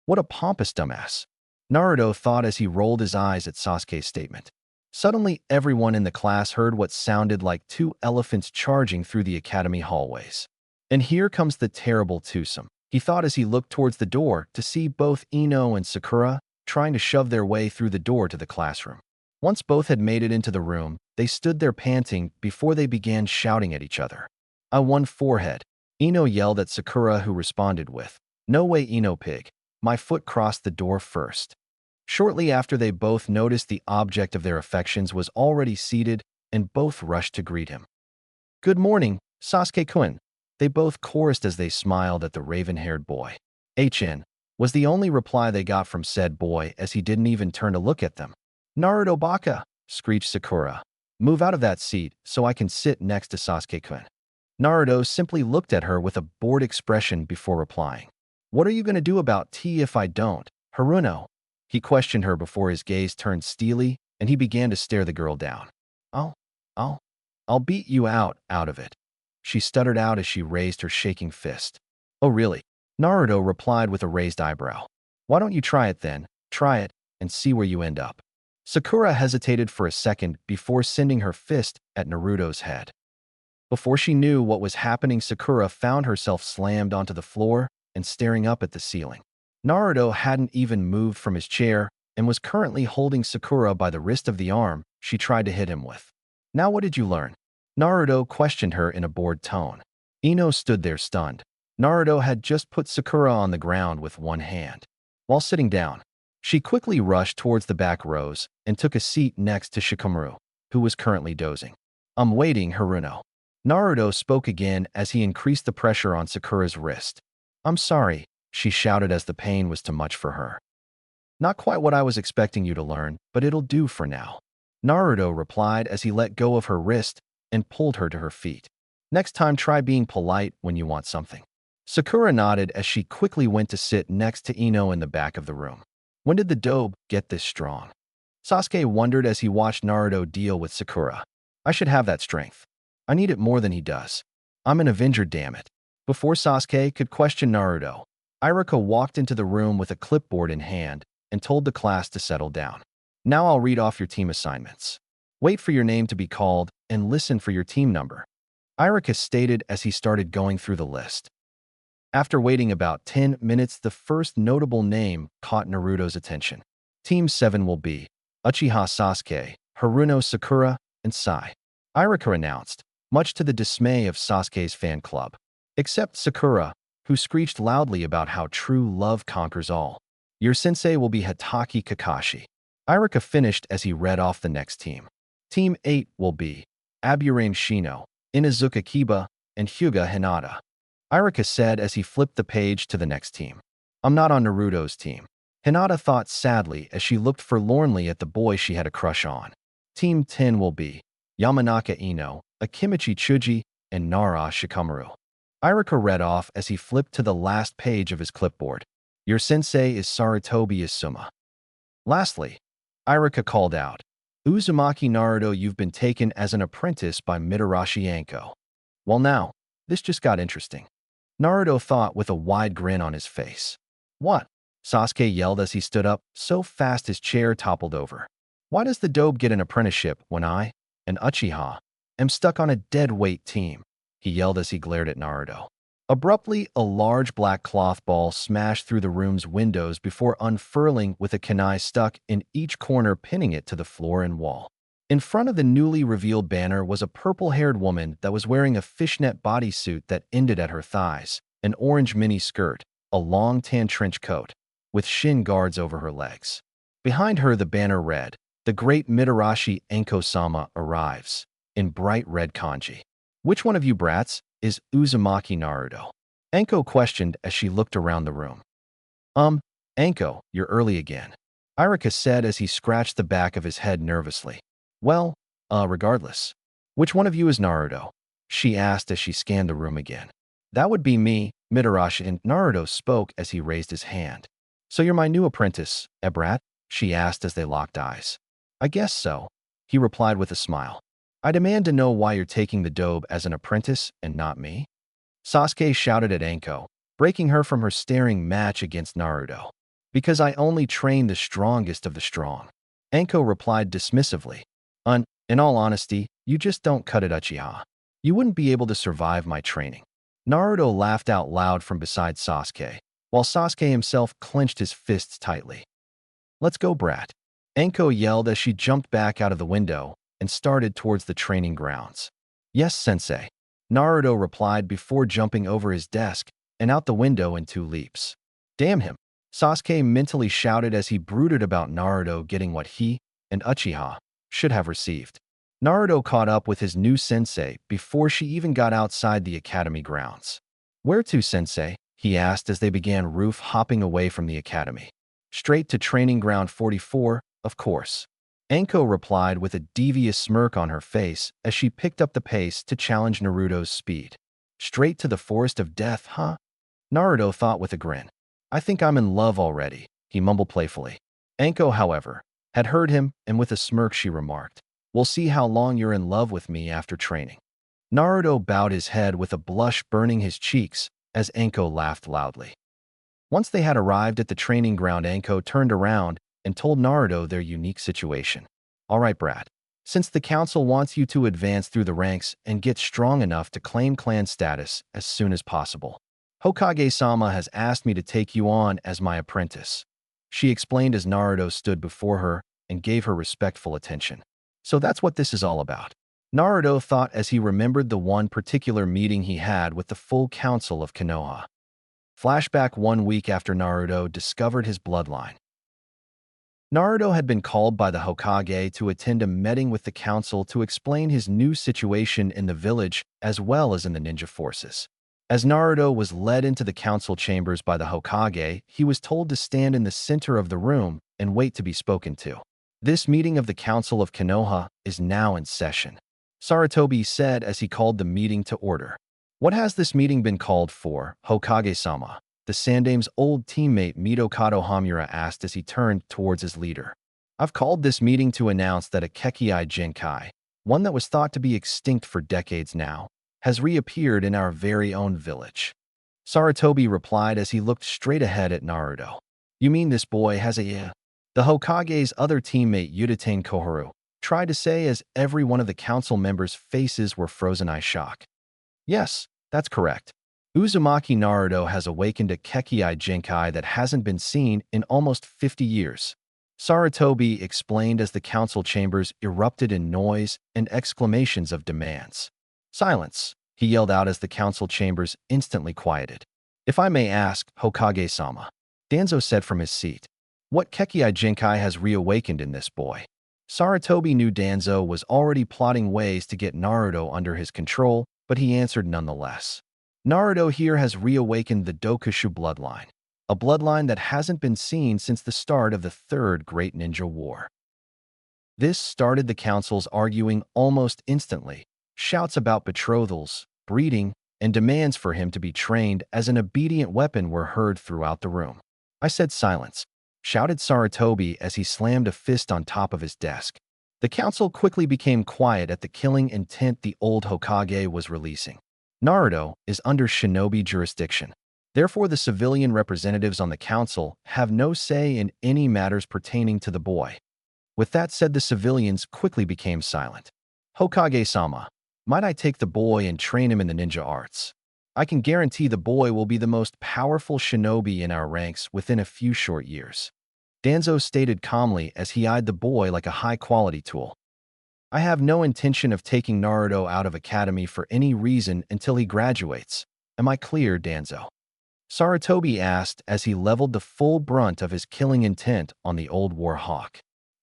Speaker 1: What a pompous dumbass, Naruto thought as he rolled his eyes at Sasuke's statement. Suddenly, everyone in the class heard what sounded like two elephants charging through the academy hallways. And here comes the terrible twosome, he thought as he looked towards the door to see both Ino and Sakura trying to shove their way through the door to the classroom. Once both had made it into the room, they stood there panting before they began shouting at each other. I won forehead, Ino yelled at Sakura, who responded with, No way, Ino pig. My foot crossed the door first. Shortly after, they both noticed the object of their affections was already seated and both rushed to greet him. Good morning, Sasuke-kun. They both chorused as they smiled at the raven-haired boy. HN was the only reply they got from said boy as he didn't even turn to look at them. Naruto baka, screeched Sakura. Move out of that seat so I can sit next to Sasuke-kun. Naruto simply looked at her with a bored expression before replying. What are you going to do about tea if I don't, Haruno? He questioned her before his gaze turned steely and he began to stare the girl down. I'll beat you out of it, she stuttered out as she raised her shaking fist. Oh really? Naruto replied with a raised eyebrow. Why don't you try it then? Try it and see where you end up. Sakura hesitated for a second before sending her fist at Naruto's head. Before she knew what was happening, Sakura found herself slammed onto the floor and staring up at the ceiling. Naruto hadn't even moved from his chair and was currently holding Sakura by the wrist of the arm she tried to hit him with. Now what did you learn? Naruto questioned her in a bored tone. Ino stood there stunned. Naruto had just put Sakura on the ground with one hand. While sitting down, she quickly rushed towards the back rows and took a seat next to Shikamaru, who was currently dozing. I'm waiting, Haruno. Naruto spoke again as he increased the pressure on Sakura's wrist. I'm sorry, she shouted as the pain was too much for her. Not quite what I was expecting you to learn, but it'll do for now, Naruto replied as he let go of her wrist and pulled her to her feet. Next time, try being polite when you want something. Sakura nodded as she quickly went to sit next to Ino in the back of the room. When did the dobe get this strong? Sasuke wondered as he watched Naruto deal with Sakura. I should have that strength. I need it more than he does. I'm an Avenger, damn it. Before Sasuke could question Naruto, Iruka walked into the room with a clipboard in hand and told the class to settle down. Now I'll read off your team assignments. Wait for your name to be called and listen for your team number, Irika stated as he started going through the list. After waiting about 10 minutes, the first notable name caught Naruto's attention. Team 7 will be Uchiha Sasuke, Haruno Sakura, and Sai, Irika announced, much to the dismay of Sasuke's fan club. Except Sakura, who screeched loudly about how true love conquers all. Your sensei will be Hitaki Kakashi, Irika finished as he read off the next team. Team 8 will be Aburame Shino, Inazuka Kiba, and Hyuga Hinata, Irika said as he flipped the page to the next team. I'm not on Naruto's team, Hinata thought sadly as she looked forlornly at the boy she had a crush on. Team 10 will be Yamanaka Ino, Akimichi Chuji, and Nara Shikamaru, Irika read off as he flipped to the last page of his clipboard. Your sensei is Sarutobi Asuma. Lastly, Irika called out, Uzumaki Naruto, you've been taken as an apprentice by Mitarashi Anko. Well now, this just got interesting, Naruto thought with a wide grin on his face. What? Sasuke yelled as he stood up, so fast his chair toppled over. Why does the dope get an apprenticeship when I, an Uchiha, am stuck on a dead-weight team? He yelled as he glared at Naruto. Abruptly, a large black cloth ball smashed through the room's windows before unfurling with a kunai stuck in each corner, pinning it to the floor and wall. In front of the newly revealed banner was a purple-haired woman that was wearing a fishnet bodysuit that ended at her thighs, an orange mini-skirt, a long tan trench coat, with shin guards over her legs. Behind her the banner read, The Great Mitarashi Anko-sama arrives, in bright red kanji. Which one of you brats is Uzumaki Naruto? Anko questioned as she looked around the room. Anko, you're early again, Irika said as he scratched the back of his head nervously. Well, regardless. Which one of you is Naruto? She asked as she scanned the room again. That would be me, Mitarashi, and Naruto spoke as he raised his hand. So you're my new apprentice, brat? She asked as they locked eyes. I guess so, he replied with a smile. I demand to know why you're taking the dobe as an apprentice and not me? Sasuke shouted at Anko, breaking her from her staring match against Naruto. Because I only train the strongest of the strong, Anko replied dismissively. In all honesty, you just don't cut it, Uchiha. You wouldn't be able to survive my training. Naruto laughed out loud from beside Sasuke, while Sasuke himself clenched his fists tightly. Let's go, brat, Anko yelled as she jumped back out of the window and started towards the training grounds. Yes, sensei, Naruto replied before jumping over his desk and out the window in 2 leaps. Damn him, Sasuke mentally shouted as he brooded about Naruto getting what he and Uchiha should have received. Naruto caught up with his new sensei before she even got outside the academy grounds. Where to, sensei? He asked as they began roof hopping away from the academy. Straight to training ground 44, of course, Anko replied with a devious smirk on her face as she picked up the pace to challenge Naruto's speed. Straight to the forest of death, huh? Naruto thought with a grin. I think I'm in love already, he mumbled playfully. Anko, however, had heard him, and with a smirk she remarked, We'll see how long you're in love with me after training. Naruto bowed his head with a blush burning his cheeks as Anko laughed loudly. Once they had arrived at the training ground, Anko turned around and told Naruto their unique situation. All right, brat. Since the council wants you to advance through the ranks and get strong enough to claim clan status as soon as possible, Hokage-sama has asked me to take you on as my apprentice, she explained as Naruto stood before her and gave her respectful attention. So that's what this is all about, Naruto thought as he remembered the one particular meeting he had with the full council of Konoha. Flashback 1 week after Naruto discovered his bloodline. Naruto had been called by the Hokage to attend a meeting with the council to explain his new situation in the village as well as in the ninja forces. As Naruto was led into the council chambers by the Hokage, he was told to stand in the center of the room and wait to be spoken to. This meeting of the Council of Konoha is now in session, Sarutobi said as he called the meeting to order. What has this meeting been called for, Hokage-sama? The Sandame's old teammate Mitokado Hamura asked as he turned towards his leader. I've called this meeting to announce that a Kekkei Genkai, one that was thought to be extinct for decades now, has reappeared in our very own village. Sarutobi replied as he looked straight ahead at Naruto. You mean this boy has a The Hokage's other teammate Udatane Koharu tried to say as every one of the council members' faces were frozen in shock. Yes, that's correct. Uzumaki Naruto has awakened a Kekkei Genkai that hasn't been seen in almost 50 years. Sarutobi explained as the council chambers erupted in noise and exclamations of demands. Silence, he yelled out as the council chambers instantly quieted. If I may ask, Hokage-sama, Danzo said from his seat, what Kekkei Genkai has reawakened in this boy? Sarutobi knew Danzo was already plotting ways to get Naruto under his control, but he answered nonetheless. Naruto here has reawakened the Dokushu bloodline, a bloodline that hasn't been seen since the start of the Third Great Ninja War. This started the councils arguing almost instantly. Shouts about betrothals, breeding, and demands for him to be trained as an obedient weapon were heard throughout the room. I said silence, shouted Sarutobi as he slammed a fist on top of his desk. The council quickly became quiet at the killing intent the old Hokage was releasing. Naruto is under shinobi jurisdiction. Therefore, the civilian representatives on the council have no say in any matters pertaining to the boy. With that said, the civilians quickly became silent. Hokage-sama, might I take the boy and train him in the ninja arts? I can guarantee the boy will be the most powerful shinobi in our ranks within a few short years. Danzo stated calmly as he eyed the boy like a high-quality tool. I have no intention of taking Naruto out of academy for any reason until he graduates. Am I clear, Danzo? Sarutobi asked as he leveled the full brunt of his killing intent on the old war hawk.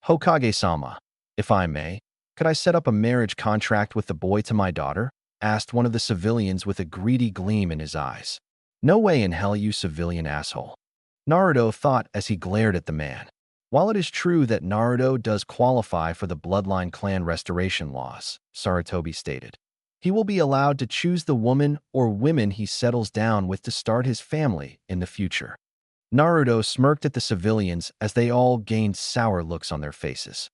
Speaker 1: Hokage-sama, if I may, could I set up a marriage contract with the boy to my daughter? Asked one of the civilians with a greedy gleam in his eyes. No way in hell, you civilian asshole. Naruto thought as he glared at the man. While it is true that Naruto does qualify for the bloodline clan restoration laws, Sarutobi stated, he will be allowed to choose the woman or women he settles down with to start his family in the future. Naruto smirked at the civilians as they all gained sour looks on their faces.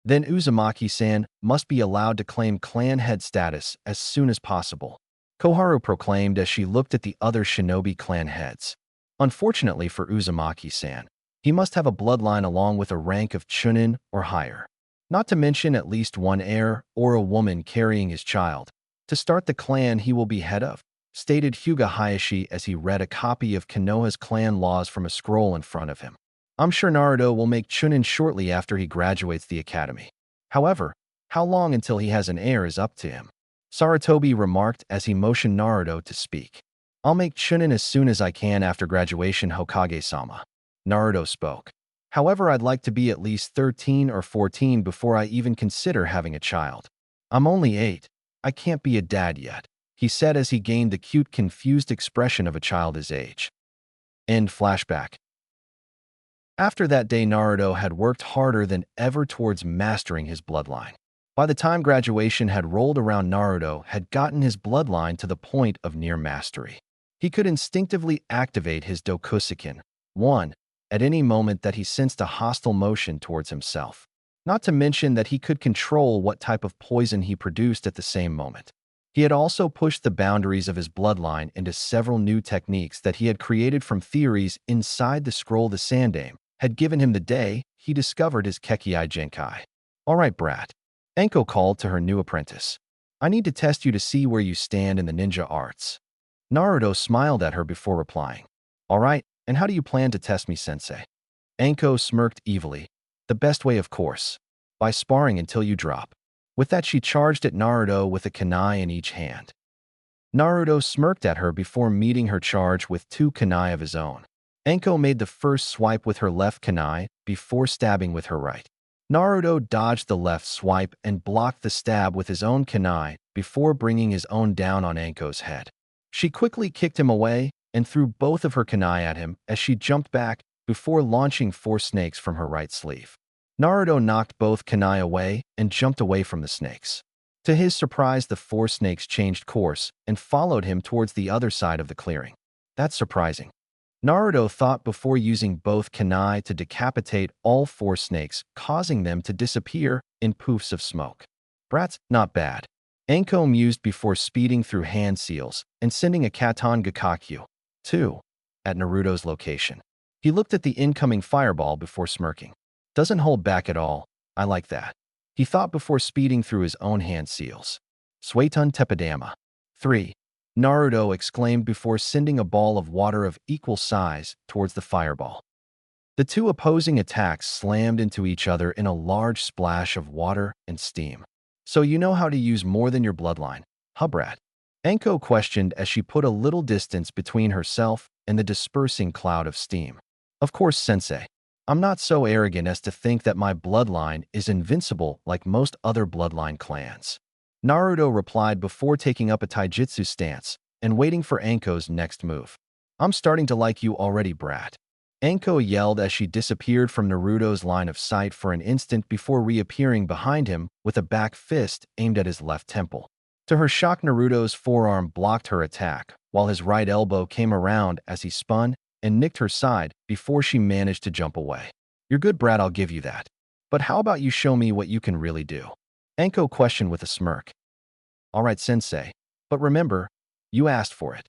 Speaker 1: Then Uzumaki-san must be allowed to claim clan head status as soon as possible, Koharu proclaimed as she looked at the other shinobi clan heads. Unfortunately for Uzumaki-san, he must have a bloodline along with a rank of chunin or higher. Not to mention at least one heir or a woman carrying his child. To start the clan he will be head of, stated Hyuga Hayashi as he read a copy of Konoha's clan laws from a scroll in front of him. I'm sure Naruto will make chunin shortly after he graduates the academy. However, how long until he has an heir is up to him. Sarutobi remarked as he motioned Naruto to speak. I'll make chunin as soon as I can after graduation, Hokage-sama. Naruto spoke. However, I'd like to be at least 13 or 14 before I even consider having a child. I'm only 8. I can't be a dad yet, he said as he gained the cute, confused expression of a child his age. End flashback. After that day, Naruto had worked harder than ever towards mastering his bloodline. By the time graduation had rolled around, Naruto had gotten his bloodline to the point of near mastery. He could instinctively activate his Dokusuken, one, at any moment that he sensed a hostile motion towards himself. Not to mention that he could control what type of poison he produced at the same moment. He had also pushed the boundaries of his bloodline into several new techniques that he had created from theories inside the scroll the Sandaime had given him the day he discovered his Kekkei Genkai. All right, brat. Anko called to her new apprentice. I need to test you to see where you stand in the ninja arts. Naruto smiled at her before replying. All right, and how do you plan to test me, sensei? Anko smirked evilly. The best way, of course. By sparring until you drop. With that, she charged at Naruto with a kunai in each hand. Naruto smirked at her before meeting her charge with 2 kunai of his own. Anko made the first swipe with her left kunai before stabbing with her right. Naruto dodged the left swipe and blocked the stab with his own kunai before bringing his own down on Anko's head. She quickly kicked him away and threw both of her kunai at him as she jumped back before launching 4 snakes from her right sleeve. Naruto knocked both kunai away and jumped away from the snakes. To his surprise, the 4 snakes changed course and followed him towards the other side of the clearing. That's surprising. Naruto thought before using both kunai to decapitate all 4 snakes, causing them to disappear in poofs of smoke. Brats, not bad. Anko mused before speeding through hand seals and sending a Katon Gakakyu, 2, at Naruto's location. He looked at the incoming fireball before smirking. Doesn't hold back at all. I like that. He thought before speeding through his own hand seals. Suetun Tepidama. 3. Naruto exclaimed before sending a ball of water of equal size towards the fireball. The two opposing attacks slammed into each other in a large splash of water and steam. So you know how to use more than your bloodline, huh, brat? Anko questioned as she put a little distance between herself and the dispersing cloud of steam. Of course, sensei. I'm not so arrogant as to think that my bloodline is invincible like most other bloodline clans. Naruto replied before taking up a taijutsu stance and waiting for Anko's next move. I'm starting to like you already, brat. Anko yelled as she disappeared from Naruto's line of sight for an instant before reappearing behind him with a back fist aimed at his left temple. To her shock, Naruto's forearm blocked her attack, while his right elbow came around as he spun and nicked her side before she managed to jump away. You're good, brat, I'll give you that. But how about you show me what you can really do? Anko questioned with a smirk. All right, sensei. But remember, you asked for it.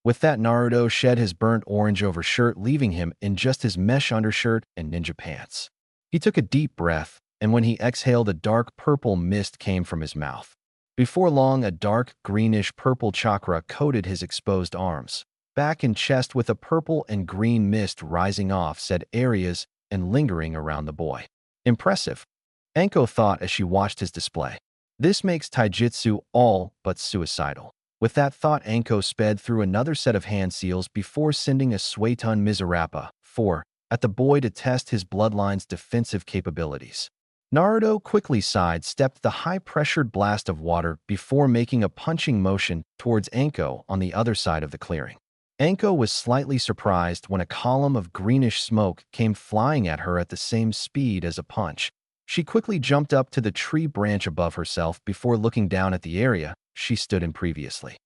Speaker 1: With that, Naruto shed his burnt orange overshirt, leaving him in just his mesh undershirt and ninja pants. He took a deep breath, and when he exhaled, a dark purple mist came from his mouth. Before long, a dark greenish-purple chakra coated his exposed arms, back and chest, with a purple and green mist rising off said areas and lingering around the boy. Impressive, Anko thought as she watched his display. This makes taijutsu all but suicidal. With that thought, Anko sped through another set of hand seals before sending a Suetun Mizurappa 4 at the boy to test his bloodline's defensive capabilities. Naruto quickly sidestepped the high-pressured blast of water before making a punching motion towards Anko on the other side of the clearing. Anko was slightly surprised when a column of greenish smoke came flying at her at the same speed as a punch. She quickly jumped up to the tree branch above herself before looking down at the area she stood in previously.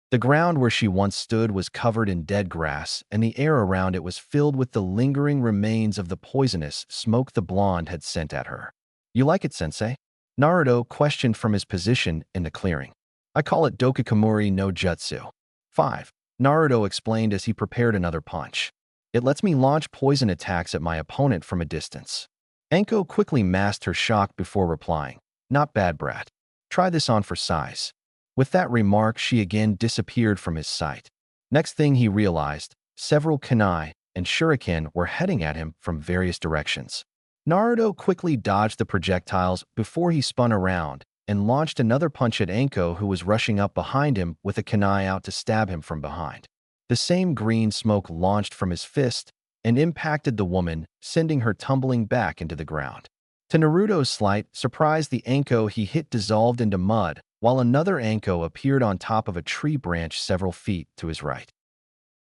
Speaker 1: The ground where she once stood was covered in dead grass, and the air around it was filled with the lingering remains of the poisonous smoke the blonde had sent at her. You like it, sensei? Naruto questioned from his position in the clearing. I call it Dokikamori no Jutsu. 5. Naruto explained as he prepared another punch. It lets me launch poison attacks at my opponent from a distance. Anko quickly masked her shock before replying. Not bad, brat. Try this on for size. With that remark, she again disappeared from his sight. Next thing he realized, several kunai and shuriken were heading at him from various directions. Naruto quickly dodged the projectiles before he spun around and launched another punch at Anko, who was rushing up behind him with a kunai out to stab him from behind. The same green smoke launched from his fist and impacted the woman, sending her tumbling back into the ground. To Naruto's slight surprise, the Anko he hit dissolved into mud, while another Anko appeared on top of a tree branch several feet to his right.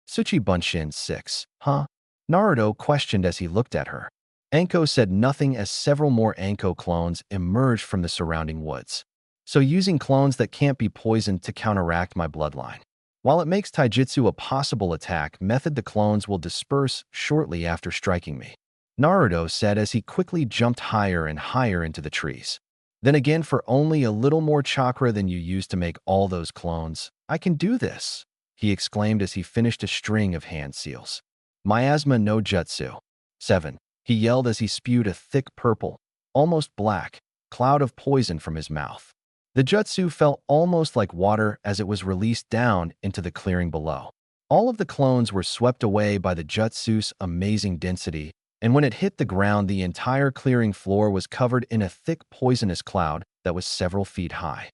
Speaker 1: Tsuchi Bunshin 6, huh? Naruto questioned as he looked at her. Anko said nothing as several more Anko clones emerged from the surrounding woods. So using clones that can't be poisoned to counteract my bloodline. While it makes taijutsu a possible attack method, the clones will disperse shortly after striking me, Naruto said as he quickly jumped higher and higher into the trees. Then again, for only a little more chakra than you used to make all those clones, I can do this, he exclaimed as he finished a string of hand seals. Miasma no Jutsu. 7. He yelled as he spewed a thick purple, almost black, cloud of poison from his mouth. The jutsu felt almost like water as it was released down into the clearing below. All of the clones were swept away by the jutsu's amazing density, and when it hit the ground, the entire clearing floor was covered in a thick poisonous cloud that was several feet high.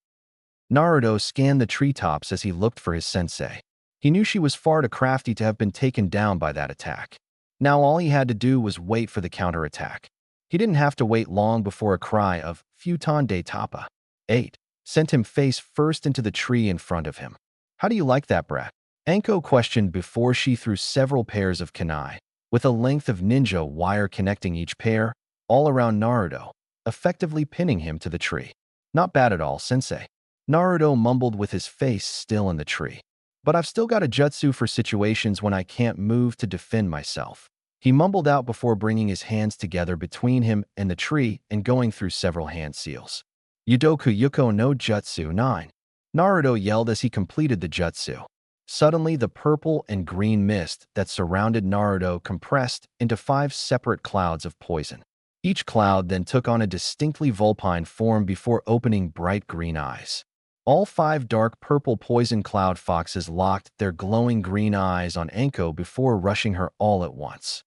Speaker 1: Naruto scanned the treetops as he looked for his sensei. He knew she was far too crafty to have been taken down by that attack. Now all he had to do was wait for the counterattack. He didn't have to wait long before a cry of Futon de Tapa 8 sent him face first into the tree in front of him. How do you like that, brat? Anko questioned before she threw several pairs of kunai, with a length of ninja wire connecting each pair, all around Naruto, effectively pinning him to the tree. Not bad at all, sensei. Naruto mumbled with his face still in the tree. But I've still got a jutsu for situations when I can't move to defend myself. He mumbled out before bringing his hands together between him and the tree and going through several hand seals. Yudoku Yuko no Jutsu 9. Naruto yelled as he completed the jutsu. Suddenly, the purple and green mist that surrounded Naruto compressed into 5 separate clouds of poison. Each cloud then took on a distinctly vulpine form before opening bright green eyes. All 5 dark purple poison cloud foxes locked their glowing green eyes on Anko before rushing her all at once.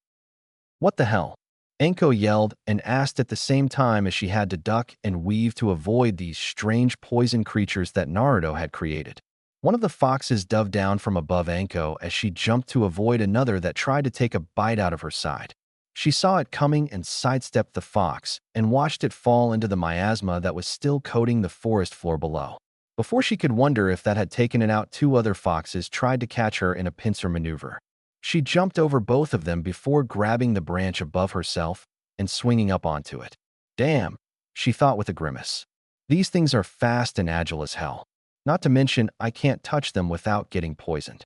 Speaker 1: What the hell? Anko yelled and asked at the same time as she had to duck and weave to avoid these strange poison creatures that Naruto had created. One of the foxes dove down from above Anko as she jumped to avoid another that tried to take a bite out of her side. She saw it coming and sidestepped the fox and watched it fall into the miasma that was still coating the forest floor below. Before she could wonder if that had taken it out, 2 other foxes tried to catch her in a pincer maneuver. She jumped over both of them before grabbing the branch above herself and swinging up onto it. Damn, she thought with a grimace. These things are fast and agile as hell. Not to mention, I can't touch them without getting poisoned.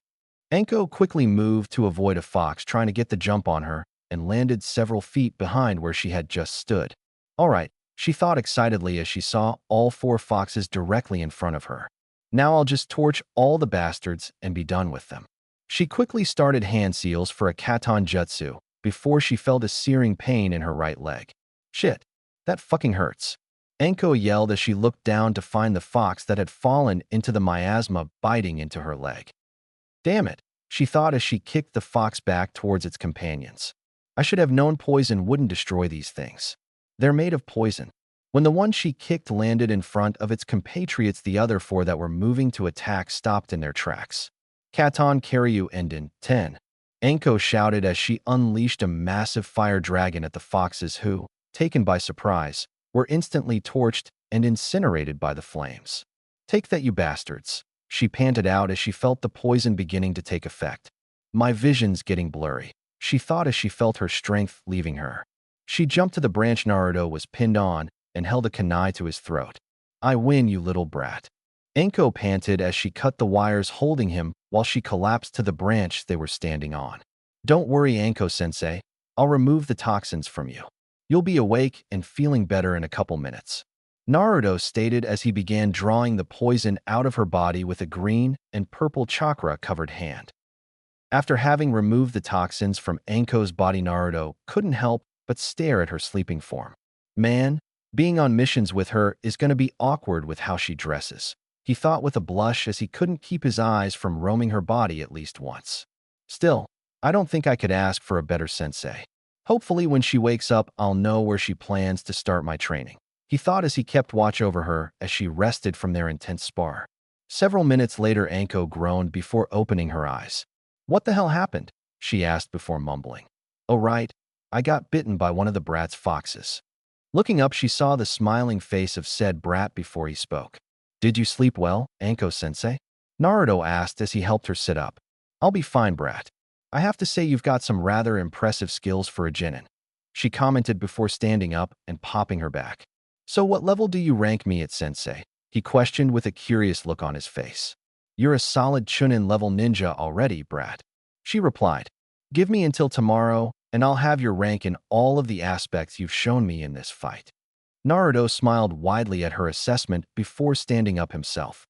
Speaker 1: Anko quickly moved to avoid a fox trying to get the jump on her and landed several feet behind where she had just stood. All right, she thought excitedly as she saw all 4 foxes directly in front of her. Now I'll just torch all the bastards and be done with them. She quickly started hand seals for a Katon Jutsu before she felt a searing pain in her right leg. Shit, that fucking hurts. Anko yelled as she looked down to find the fox that had fallen into the miasma biting into her leg. Damn it, she thought as she kicked the fox back towards its companions. I should have known poison wouldn't destroy these things. They're made of poison. When the one she kicked landed in front of its compatriots, the other 4 that were moving to attack stopped in their tracks. Katon Karyu Enden 10. Anko shouted as she unleashed a massive fire dragon at the foxes who, taken by surprise, were instantly torched and incinerated by the flames. Take that, you bastards, she panted out as she felt the poison beginning to take effect. My vision's getting blurry, she thought as she felt her strength leaving her. She jumped to the branch Naruto was pinned on and held a kunai to his throat. I win, you little brat. Anko panted as she cut the wires holding him while she collapsed to the branch they were standing on. Don't worry, Anko-sensei. I'll remove the toxins from you. You'll be awake and feeling better in a couple minutes. Naruto stated as he began drawing the poison out of her body with a green and purple chakra-covered hand. After having removed the toxins from Anko's body, Naruto couldn't help but stare at her sleeping form. Man, being on missions with her is going to be awkward with how she dresses, he thought with a blush as he couldn't keep his eyes from roaming her body at least once. Still, I don't think I could ask for a better sensei. Hopefully when she wakes up, I'll know where she plans to start my training, he thought as he kept watch over her as she rested from their intense spar. Several minutes later, Anko groaned before opening her eyes. What the hell happened? She asked before mumbling. Oh right, I got bitten by one of the brat's foxes. Looking up, she saw the smiling face of said brat before he spoke. Did you sleep well, Anko-sensei? Naruto asked as he helped her sit up. I'll be fine, brat. I have to say you've got some rather impressive skills for a genin, she commented before standing up and popping her back. So what level do you rank me at, sensei? He questioned with a curious look on his face. You're a solid Chunin level ninja already, brat, she replied. Give me until tomorrow and I'll have your rank in all of the aspects you've shown me in this fight. Naruto smiled widely at her assessment before standing up himself.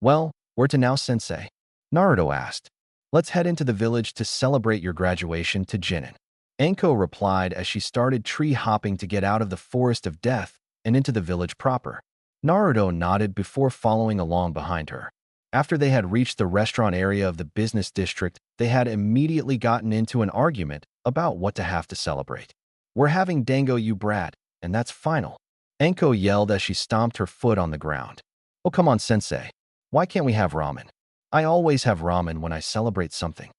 Speaker 1: Well, where to now, sensei? Naruto asked. Let's head into the village to celebrate your graduation to genin, Anko replied as she started tree hopping to get out of the forest of death and into the village proper. Naruto nodded before following along behind her. After they had reached the restaurant area of the business district, they had immediately gotten into an argument about what to have to celebrate. We're having dango, you brat, and that's final, Anko yelled as she stomped her foot on the ground. Oh, come on, sensei. Why can't we have ramen? I always have ramen when I celebrate something,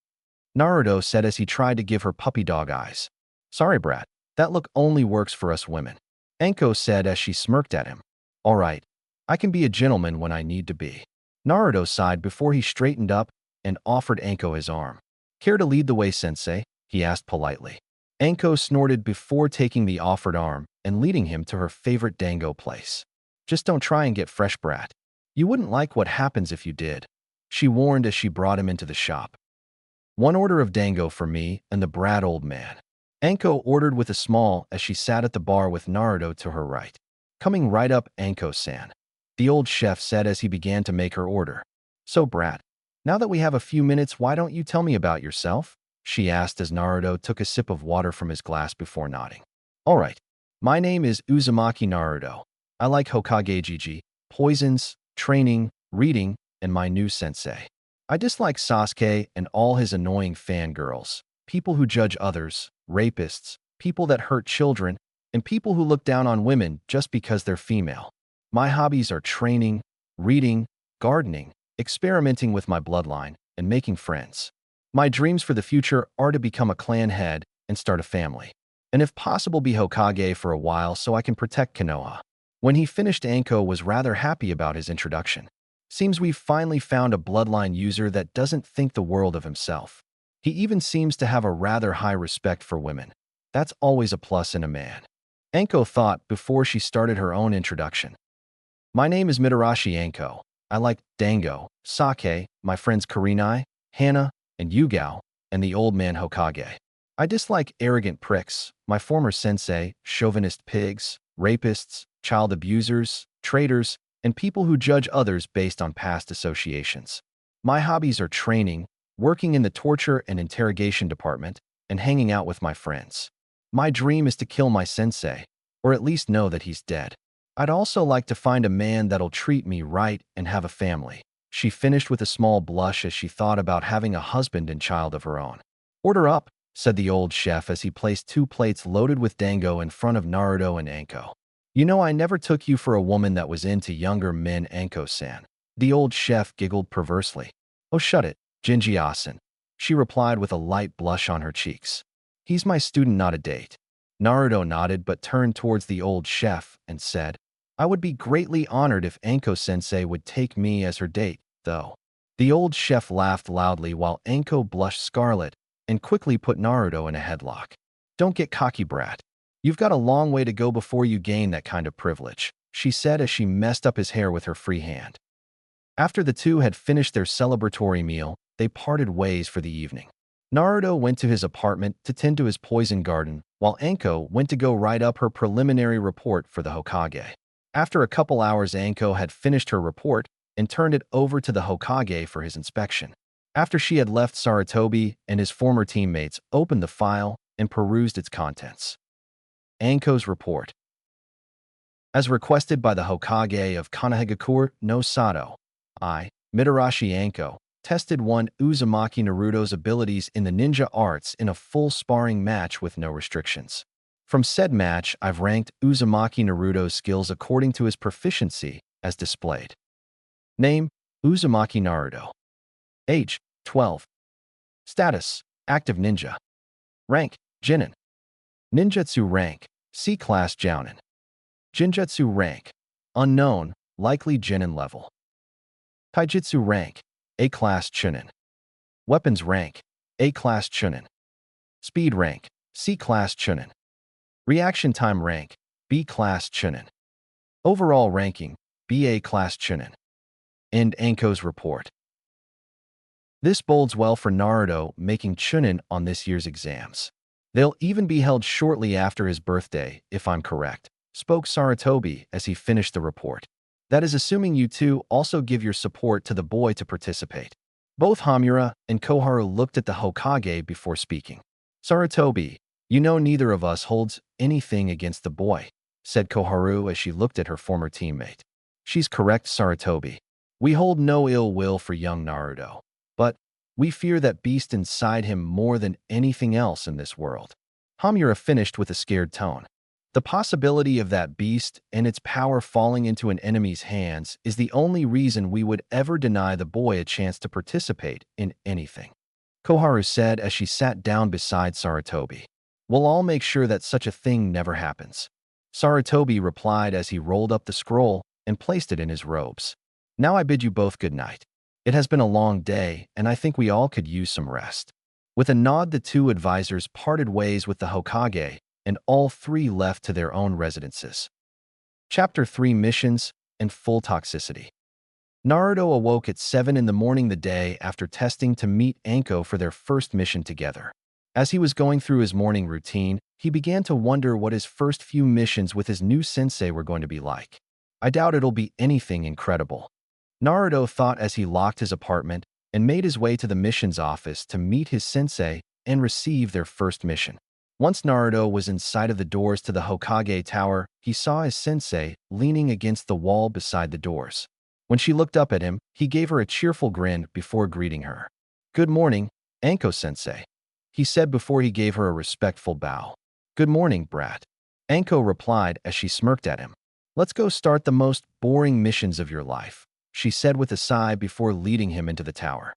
Speaker 1: Naruto said as he tried to give her puppy dog eyes. Sorry, brat. That look only works for us women, Anko said as she smirked at him. All right, I can be a gentleman when I need to be. Naruto sighed before he straightened up and offered Anko his arm. Care to lead the way, sensei? He asked politely. Anko snorted before taking the offered arm and leading him to her favorite dango place. Just don't try and get fresh, brat. You wouldn't like what happens if you did, she warned as she brought him into the shop. One order of dango for me and the brat, old man, Anko ordered with a smile as she sat at the bar with Naruto to her right. Coming right up, Anko-san, the old chef said as he began to make her order. So, brat, Now that we have a few minutes, why don't you tell me about yourself? She asked as Naruto took a sip of water from his glass before nodding. All right. My name is Uzumaki Naruto. I like Hokage Gigi, poisons, training, reading, and my new sensei. I dislike Sasuke and all his annoying fangirls, people who judge others, rapists, people that hurt children, and people who look down on women just because they're female. My hobbies are training, reading, gardening, experimenting with my bloodline, and making friends. My dreams for the future are to become a clan head and start a family. And if possible, be Hokage for a while so I can protect Konoha. When he finished, Anko was rather happy about his introduction. Seems we've finally found a bloodline user that doesn't think the world of himself. He even seems to have a rather high respect for women. That's always a plus in a man. Anko thought before she started her own introduction. My name is Mitarashi Anko. I like Dango, Sake, my friends Kurenai, Hana, and Yugao, and the old man Hokage. I dislike arrogant pricks, my former sensei, chauvinist pigs, rapists, child abusers, traitors, and people who judge others based on past associations. My hobbies are training, working in the torture and interrogation department, and hanging out with my friends. My dream is to kill my sensei, or at least know that he's dead. I'd also like to find a man that'll treat me right and have a family. She finished with a small blush as she thought about having a husband and child of her own. Order up, said the old chef as he placed 2 plates loaded with dango in front of Naruto and Anko. You know, I never took you for a woman that was into younger men, Anko-san. The old chef giggled perversely. Oh, shut it, Jinji-asen. She replied with a light blush on her cheeks. He's my student, not a date. Naruto nodded but turned towards the old chef and said, I would be greatly honored if Anko-sensei would take me as her date, though. The old chef laughed loudly while Anko blushed scarlet and quickly put Naruto in a headlock. Don't get cocky, brat. You've got a long way to go before you gain that kind of privilege, she said as she messed up his hair with her free hand. After the two had finished their celebratory meal, they parted ways for the evening. Naruto went to his apartment to tend to his poison garden, while Anko went to go write up her preliminary report for the Hokage. After a couple hours, Anko had finished her report and turned it over to the Hokage for his inspection. After she had left, Sarutobi and his former teammates opened the file and perused its contents. Anko's report. As requested by the Hokage of Konohagakure no Sato, I, Mitarashi Anko, tested one Uzumaki Naruto's abilities in the ninja arts in a full sparring match with no restrictions. From said match, I've ranked Uzumaki Naruto's skills according to his proficiency as displayed. Name, Uzumaki Naruto. Age, 12. Status, active ninja. Rank, Jinin. Ninjutsu rank, C-class Jounin. Jinjutsu rank, unknown, likely Jinin level. Taijutsu rank, A-class Chunin. Weapons rank, A-class Chunin. Speed rank, C-class Chunin. Reaction time rank, B-class Chunin. Overall ranking, BA-class Chunin. End Anko's report. This bodes well for Naruto making Chunin on this year's exams. They'll even be held shortly after his birthday, if I'm correct, spoke Sarutobi as he finished the report. That is assuming you two also give your support to the boy to participate. Both Hamura and Koharu looked at the Hokage before speaking. Sarutobi, you know neither of us holds anything against the boy, said Koharu as she looked at her former teammate. She's correct, Sarutobi. We hold no ill will for young Naruto, but we fear that beast inside him more than anything else in this world. Hamura finished with a scared tone. The possibility of that beast and its power falling into an enemy's hands is the only reason we would ever deny the boy a chance to participate in anything, Koharu said as she sat down beside Sarutobi. We'll all make sure that such a thing never happens, Sarutobi replied as he rolled up the scroll and placed it in his robes. Now I bid you both good night. It has been a long day, and I think we all could use some rest. With a nod, the two advisors parted ways with the Hokage, and all three left to their own residences. Chapter 3 Missions and Full Toxicity. Naruto awoke at 7 in the morning the day after testing to meet Anko for their first mission together. As he was going through his morning routine, he began to wonder what his first few missions with his new sensei were going to be like. I doubt it'll be anything incredible, Naruto thought as he locked his apartment and made his way to the mission's office to meet his sensei and receive their first mission. Once Naruto was inside of the doors to the Hokage Tower, he saw his sensei leaning against the wall beside the doors. When she looked up at him, he gave her a cheerful grin before greeting her. "Good morning, Anko-sensei," he said before he gave her a respectful bow. "Good morning, brat," Anko replied as she smirked at him. "Let's go start the most boring missions of your life," she said with a sigh before leading him into the tower.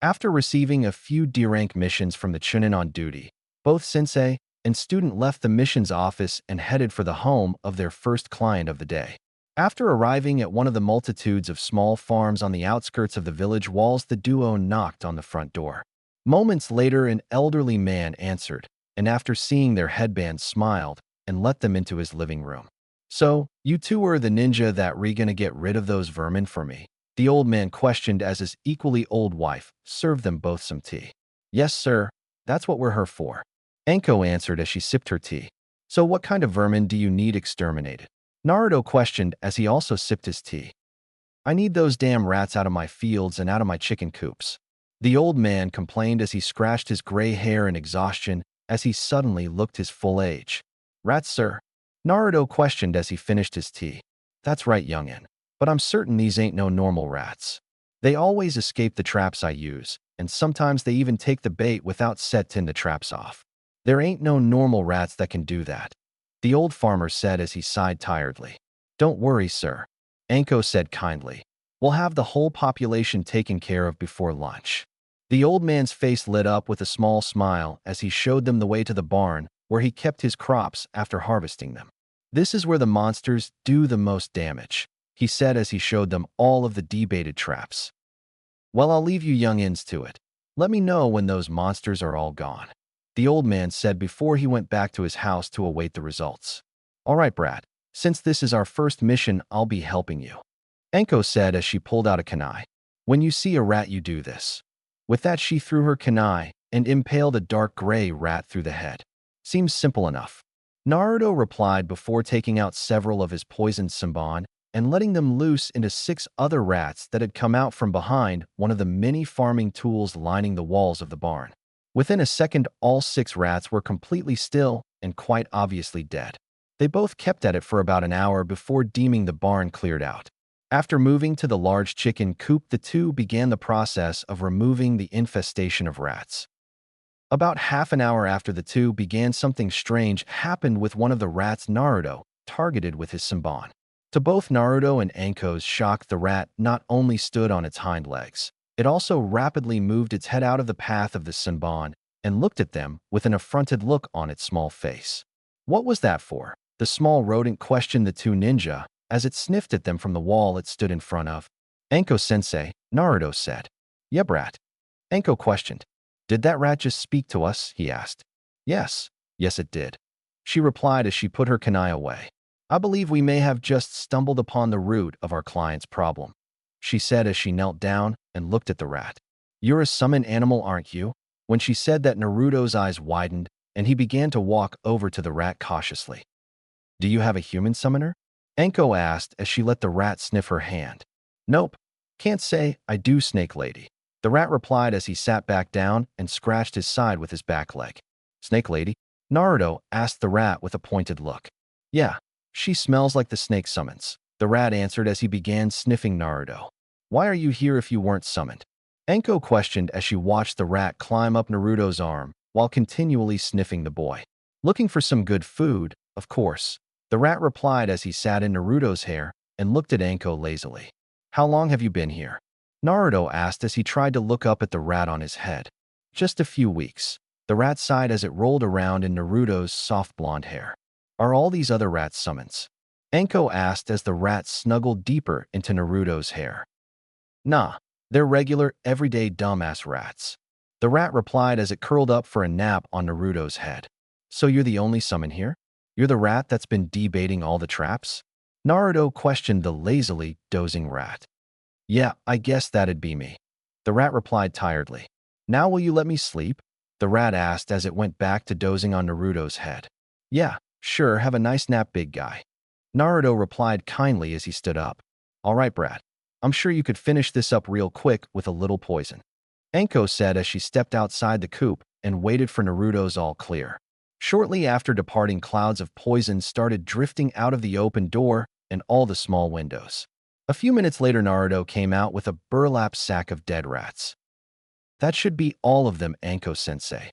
Speaker 1: After receiving a few D-rank missions from the Chunin on duty, both sensei and student left the mission's office and headed for the home of their first client of the day. After arriving at one of the multitudes of small farms on the outskirts of the village walls, the duo knocked on the front door. Moments later, an elderly man answered, and after seeing their headbands, smiled and let them into his living room. "So, you two are the ninja that gonna get rid of those vermin for me?" the old man questioned as his equally old wife served them both some tea. "Yes, sir. That's what we're here for," Anko answered as she sipped her tea. "So what kind of vermin do you need exterminated?" Naruto questioned as he also sipped his tea. "I need those damn rats out of my fields and out of my chicken coops," the old man complained as he scratched his gray hair in exhaustion as he suddenly looked his full age. "Rats, sir?" Naruto questioned as he finished his tea. "That's right, youngin. But I'm certain these ain't no normal rats. They always escape the traps I use, and sometimes they even take the bait without setting the traps off. There ain't no normal rats that can do that," the old farmer said as he sighed tiredly. "Don't worry, sir," Anko said kindly. "We'll have the whole population taken care of before lunch." The old man's face lit up with a small smile as he showed them the way to the barn where he kept his crops after harvesting them. "This is where the monsters do the most damage," he said as he showed them all of the debated traps. "Well, I'll leave you youngins to it. Let me know when those monsters are all gone," the old man said before he went back to his house to await the results. "All right, brat. Since this is our first mission, I'll be helping you," Anko said as she pulled out a kunai. "When you see a rat, you do this." With that, she threw her kunai and impaled a dark gray rat through the head. "Seems simple enough," Naruto replied before taking out several of his poisoned senbon and letting them loose into 6 other rats that had come out from behind one of the many farming tools lining the walls of the barn. Within a second, all 6 rats were completely still and quite obviously dead. They both kept at it for about an hour before deeming the barn cleared out. After moving to the large chicken coop, the two began the process of removing the infestation of rats. About half an hour after the two began, something strange happened with one of the rats Naruto targeted with his senbon. To both Naruto and Anko's shock, the rat not only stood on its hind legs, it also rapidly moved its head out of the path of the senbon and looked at them with an affronted look on its small face. "What was that for?" the small rodent questioned the two ninja as it sniffed at them from the wall it stood in front of. "Anko-sensei," Naruto said. "Yeah, brat," Anko questioned. "Did that rat just speak to us?" he asked. Yes, it did," she replied as she put her kunai away. "I believe we may have just stumbled upon the root of our client's problem," she said as she knelt down and looked at the rat. "You're a summoned animal, aren't you?" When she said that, Naruto's eyes widened and he began to walk over to the rat cautiously. "Do you have a human summoner?" Anko asked as she let the rat sniff her hand. "Nope. Can't say I do, Snake Lady," the rat replied as he sat back down and scratched his side with his back leg. "Snake Lady?" Naruto asked the rat with a pointed look. "Yeah. She smells like the snake summons," the rat answered as he began sniffing Naruto. "Why are you here if you weren't summoned?" Anko questioned as she watched the rat climb up Naruto's arm while continually sniffing the boy. "Looking for some good food, of course," the rat replied as he sat in Naruto's hair and looked at Anko lazily. "How long have you been here?" Naruto asked as he tried to look up at the rat on his head. "Just a few weeks," the rat sighed as it rolled around in Naruto's soft blonde hair. "Are all these other rats summons?" Anko asked as the rat snuggled deeper into Naruto's hair. "Nah, they're regular, everyday dumbass rats," the rat replied as it curled up for a nap on Naruto's head. "So you're the only summon here? You're the rat that's been debating all the traps?" Naruto questioned the lazily dozing rat. "Yeah, I guess that'd be me," the rat replied tiredly. "Now will you let me sleep?" the rat asked as it went back to dozing on Naruto's head. "Yeah, sure, have a nice nap, big guy," Naruto replied kindly as he stood up. "All right, brat. I'm sure you could finish this up real quick with a little poison. Anko said as she stepped outside the coop and waited for Naruto's all clear. Shortly after departing, clouds of poison started drifting out of the open door and all the small windows. A few minutes later, Naruto came out with a burlap sack of dead rats. That should be all of them, Anko-sensei,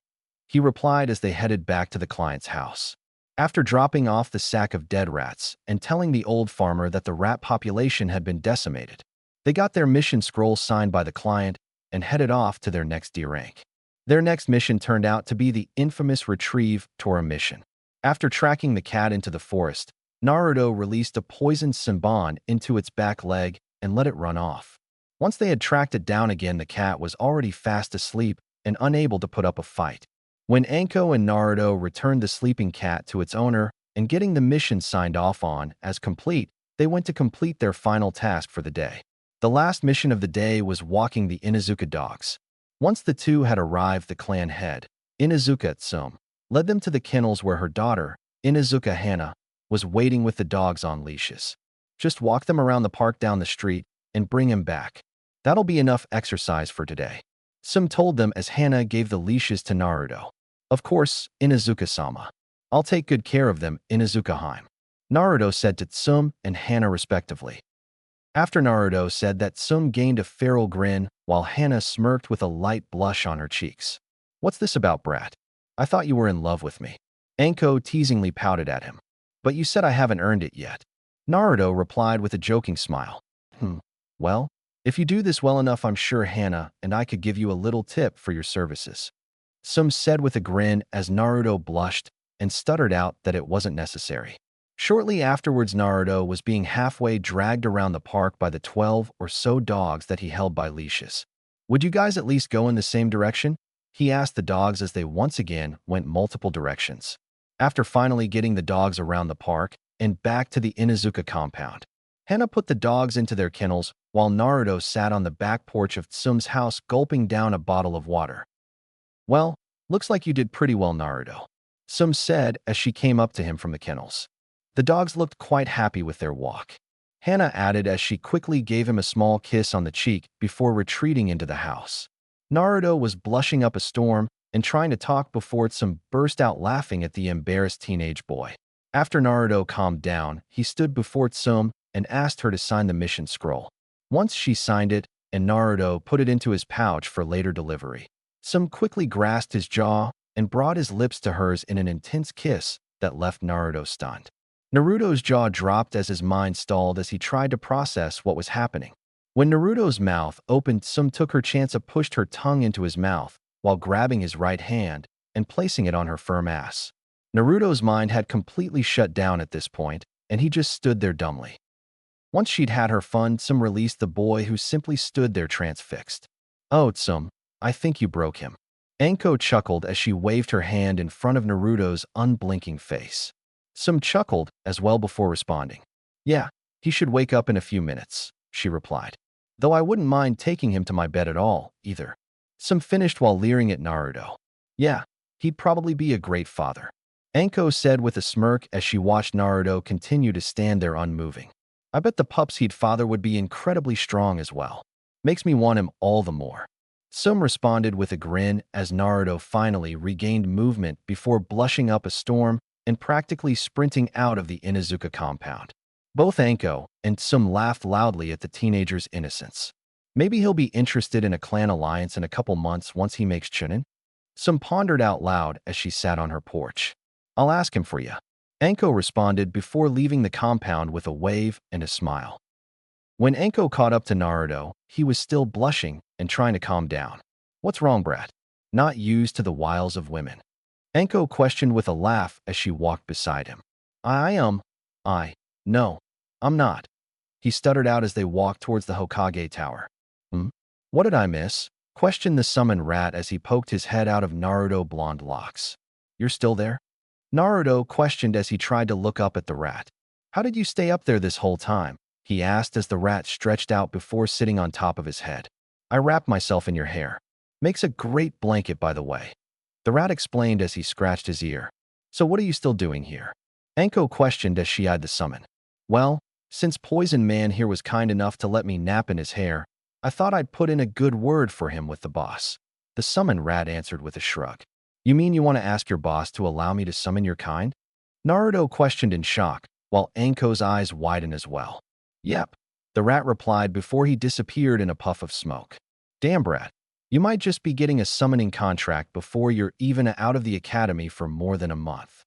Speaker 1: he replied as they headed back to the client's house. After dropping off the sack of dead rats and telling the old farmer that the rat population had been decimated, they got their mission scroll signed by the client and headed off to their next D rank. Their next mission turned out to be the infamous Retrieve Tora mission. After tracking the cat into the forest, Naruto released a poisoned Senbon into its back leg and let it run off. Once they had tracked it down again, the cat was already fast asleep and unable to put up a fight. When Anko and Naruto returned the sleeping cat to its owner and getting the mission signed off on as complete, they went to complete their final task for the day. The last mission of the day was walking the Inuzuka dogs. Once the two had arrived, the clan head, Inuzuka Tsum, led them to the kennels where her daughter, Inuzuka Hana, was waiting with the dogs on leashes. Just walk them around the park down the street and bring him back. That'll be enough exercise for today. Tsum told them as Hana gave the leashes to Naruto. Of course, Inuzuka-sama. I'll take good care of them, Inuzuka-heim, Naruto said to Tsum and Hana respectively. After Naruto said that, Tsum gained a feral grin while Hana smirked with a light blush on her cheeks. What's this about, brat? I thought you were in love with me. Anko teasingly pouted at him. But you said I haven't earned it yet. Naruto replied with a joking smile. Well, if you do this well enough, I'm sure Hana and I could give you a little tip for your services. Tsum said with a grin as Naruto blushed and stuttered out that it wasn't necessary. Shortly afterwards, Naruto was being halfway dragged around the park by the 12 or so dogs that he held by leashes. Would you guys at least go in the same direction? He asked the dogs as they once again went multiple directions. After finally getting the dogs around the park and back to the Inuzuka compound, Hana put the dogs into their kennels while Naruto sat on the back porch of Tsum's house gulping down a bottle of water. Well, looks like you did pretty well, Naruto, Tsum said as she came up to him from the kennels. The dogs looked quite happy with their walk. Hana added as she quickly gave him a small kiss on the cheek before retreating into the house. Naruto was blushing up a storm and trying to talk before Tsum burst out laughing at the embarrassed teenage boy. After Naruto calmed down, he stood before Tsum and asked her to sign the mission scroll. Once she signed it, and Naruto put it into his pouch for later delivery, Tsum quickly grasped his jaw and brought his lips to hers in an intense kiss that left Naruto stunned. Naruto's jaw dropped as his mind stalled as he tried to process what was happening. When Naruto's mouth opened, Tsum took her chance and pushed her tongue into his mouth while grabbing his right hand and placing it on her firm ass. Naruto's mind had completely shut down at this point, and he just stood there dumbly. Once she'd had her fun, Tsum released the boy who simply stood there transfixed. Oh, Tsum, I think you broke him. Anko chuckled as she waved her hand in front of Naruto's unblinking face. Tsum chuckled as well before responding. Yeah, he should wake up in a few minutes, she replied. Though I wouldn't mind taking him to my bed at all, either. Tsum finished while leering at Naruto. Yeah, he'd probably be a great father, Anko said with a smirk as she watched Naruto continue to stand there unmoving. I bet the pups he'd father would be incredibly strong as well. Makes me want him all the more. Tsum responded with a grin as Naruto finally regained movement before blushing up a storm and practically sprinting out of the Inuzuka compound. Both Anko and Tsum laughed loudly at the teenager's innocence. Maybe he'll be interested in a clan alliance in a couple months once he makes chunin. Tsum pondered out loud as she sat on her porch. I'll ask him for you, Anko responded before leaving the compound with a wave and a smile. When Anko caught up to Naruto, he was still blushing and trying to calm down. What's wrong, brat? Not used to the wiles of women? Anko questioned with a laugh as she walked beside him. No, I'm not. He stuttered out as they walked towards the Hokage tower. What did I miss? Questioned the summoned rat as he poked his head out of Naruto's blonde locks. You're still there? Naruto questioned as he tried to look up at the rat. How did you stay up there this whole time? He asked as the rat stretched out before sitting on top of his head. I wrapped myself in your hair. Makes a great blanket, by the way. The rat explained as he scratched his ear. So what are you still doing here? Anko questioned as she eyed the summon. Well, Since Poison Man here was kind enough to let me nap in his hair, I thought I'd put in a good word for him with the boss. The summoned rat answered with a shrug. You mean you want to ask your boss to allow me to summon your kind? Naruto questioned in shock, while Anko's eyes widened as well. Yep, the rat replied before he disappeared in a puff of smoke. Damn, brat. You might just be getting a summoning contract before you're even out of the academy for more than a month.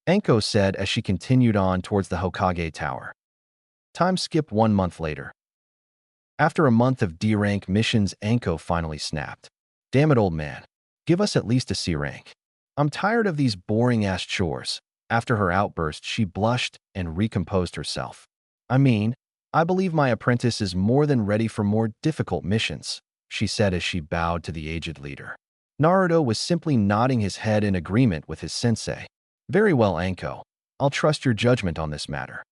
Speaker 1: Anko said as she continued on towards the Hokage Tower. Time skip 1 month later. After a month of D-rank missions, Anko finally snapped. Damn it, old man. Give us at least a C rank. I'm tired of these boring-ass chores. After her outburst, she blushed and recomposed herself. I mean, I believe my apprentice is more than ready for more difficult missions, she said as she bowed to the aged leader. Naruto was simply nodding his head in agreement with his sensei. Very well, Anko. I'll trust your judgment on this matter.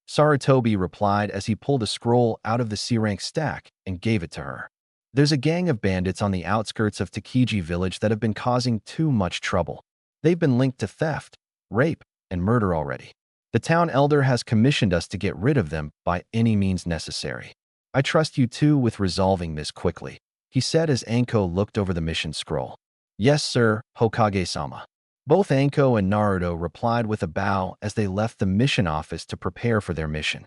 Speaker 1: Sarutobi replied as he pulled a scroll out of the C-rank stack and gave it to her. There's a gang of bandits on the outskirts of Kekkei village that have been causing too much trouble. They've been linked to theft, rape, and murder already. The town elder has commissioned us to get rid of them by any means necessary. I trust you too with resolving this quickly, he said as Anko looked over the mission scroll. Yes, sir, Hokage-sama. Both Anko and Naruto replied with a bow as they left the mission office to prepare for their mission.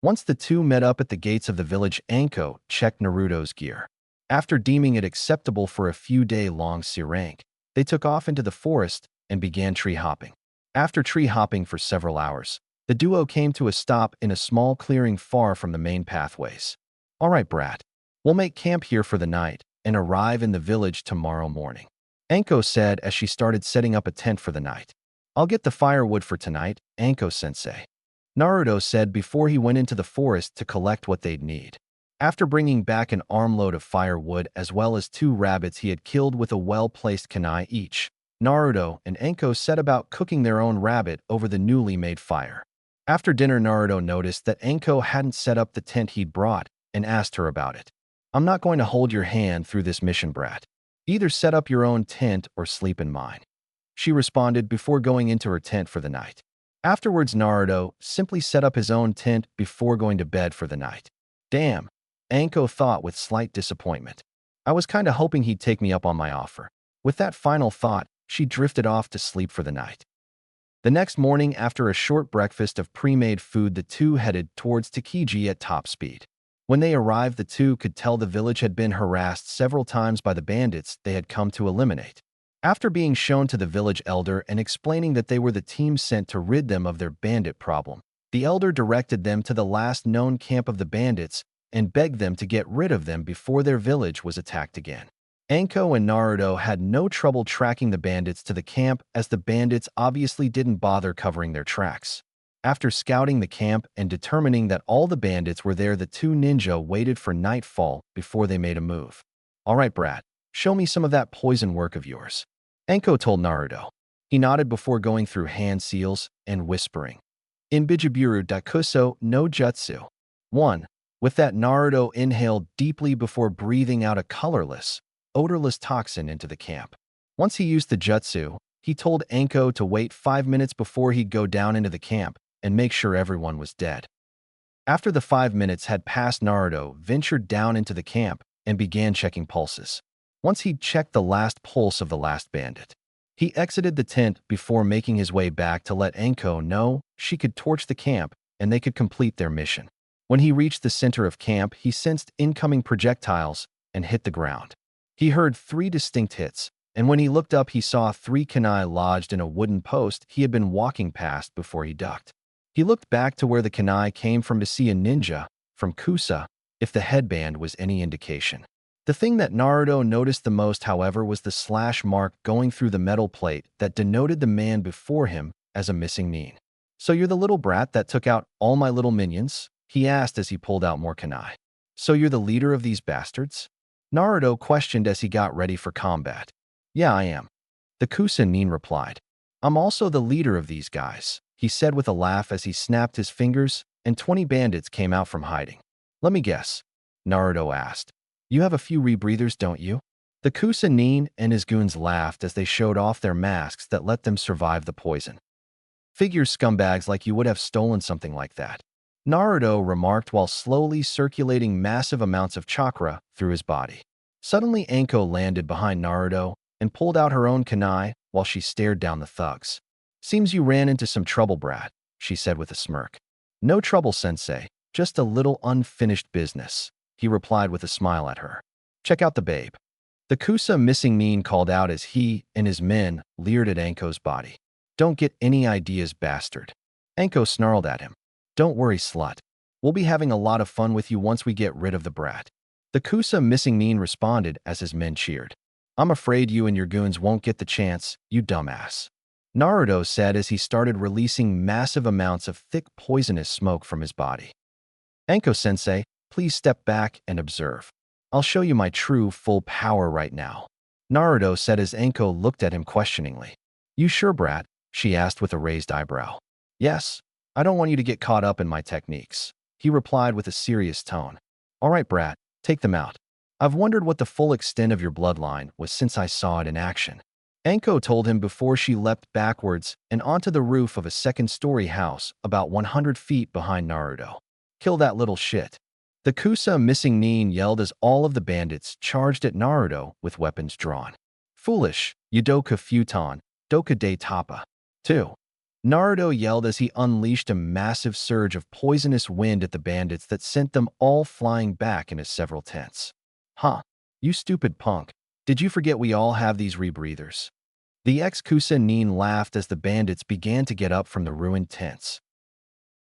Speaker 1: Once the two met up at the gates of the village, Anko checked Naruto's gear. After deeming it acceptable for a few-day-long C rank, they took off into the forest and began tree hopping. After tree hopping for several hours, the duo came to a stop in a small clearing far from the main pathways. All right, brat. We'll make camp here for the night and arrive in the village tomorrow morning, Anko said as she started setting up a tent for the night. I'll get the firewood for tonight, Anko-sensei, Naruto said before he went into the forest to collect what they'd need. After bringing back an armload of firewood as well as 2 rabbits he had killed with a well-placed kunai each, Naruto and Anko set about cooking their own rabbit over the newly made fire. After dinner, Naruto noticed that Anko hadn't set up the tent he'd brought and asked her about it. I'm not going to hold your hand through this mission, brat. Either set up your own tent or sleep in mine, she responded before going into her tent for the night. Afterwards, Naruto simply set up his own tent before going to bed for the night. Damn, Anko thought with slight disappointment. I was kinda hoping he'd take me up on my offer. With that final thought, she drifted off to sleep for the night. The next morning, after a short breakfast of pre-made food, the two headed towards Kekkei at top speed. When they arrived, the two could tell the village had been harassed several times by the bandits they had come to eliminate. After being shown to the village elder and explaining that they were the team sent to rid them of their bandit problem, the elder directed them to the last known camp of the bandits and begged them to get rid of them before their village was attacked again. Anko and Naruto had no trouble tracking the bandits to the camp as the bandits obviously didn't bother covering their tracks. After scouting the camp and determining that all the bandits were there, the two ninja waited for nightfall before they made a move. All right, brat, show me some of that poison work of yours, Anko told Naruto. He nodded before going through hand seals and whispering, In Bijiburu Dakuso no Jutsu. 1. With that, Naruto inhaled deeply before breathing out a colorless, odorless toxin into the camp. Once he used the jutsu, he told Anko to wait 5 minutes before he'd go down into the camp and make sure everyone was dead. After the 5 minutes had passed, Naruto ventured down into the camp and began checking pulses. Once he'd checked the last pulse of the last bandit, he exited the tent before making his way back to let Anko know she could torch the camp and they could complete their mission. When he reached the center of camp, he sensed incoming projectiles and hit the ground. He heard 3 distinct hits, and when he looked up, he saw 3 kunai lodged in a wooden post he had been walking past before he ducked. He looked back to where the kunai came from to see a ninja from Kusa, if the headband was any indication. The thing that Naruto noticed the most, however, was the slash mark going through the metal plate that denoted the man before him as a missing nin. So you're the little brat that took out all my little minions? He asked as he pulled out more kunai. So you're the leader of these bastards? Naruto questioned as he got ready for combat. Yeah, I am, the Kusa nin replied. I'm also the leader of these guys, he said with a laugh as he snapped his fingers and 20 bandits came out from hiding. Let me guess, Naruto asked. You have a few rebreathers, don't you? The Kusa nin and his goons laughed as they showed off their masks that let them survive the poison. Figures, scumbags like you would have stolen something like that. Naruto remarked while slowly circulating massive amounts of chakra through his body. Suddenly, Anko landed behind Naruto and pulled out her own kunai while she stared down the thugs. "Seems you ran into some trouble, brat," she said with a smirk. "No trouble, sensei, just a little unfinished business," he replied with a smile at her. "Check out the babe." The Kusa missing mean called out as he and his men leered at Anko's body. "Don't get any ideas, bastard." Anko snarled at him. "Don't worry, slut. We'll be having a lot of fun with you once we get rid of the brat." The Kusa missing mean responded as his men cheered. "I'm afraid you and your goons won't get the chance, you dumbass," Naruto said as he started releasing massive amounts of thick poisonous smoke from his body. "Anko-sensei, please step back and observe. I'll show you my true full power right now," Naruto said as Anko looked at him questioningly. "You sure, brat?" she asked with a raised eyebrow. "Yes. I don't want you to get caught up in my techniques," he replied with a serious tone. "All right, brat, take them out. I've wondered what the full extent of your bloodline was since I saw it in action," Anko told him before she leapt backwards and onto the roof of a second-story house about 100 feet behind Naruto. "Kill that little shit." The Kusa missing Nin yelled as all of the bandits charged at Naruto with weapons drawn. "Foolish, Yudoka Futon, Doka de Tapa." 2. Naruto yelled as he unleashed a massive surge of poisonous wind at the bandits that sent them all flying back into several tents. "Huh, you stupid punk. Did you forget we all have these rebreathers?" The ex-Kusa Nin laughed as the bandits began to get up from the ruined tents.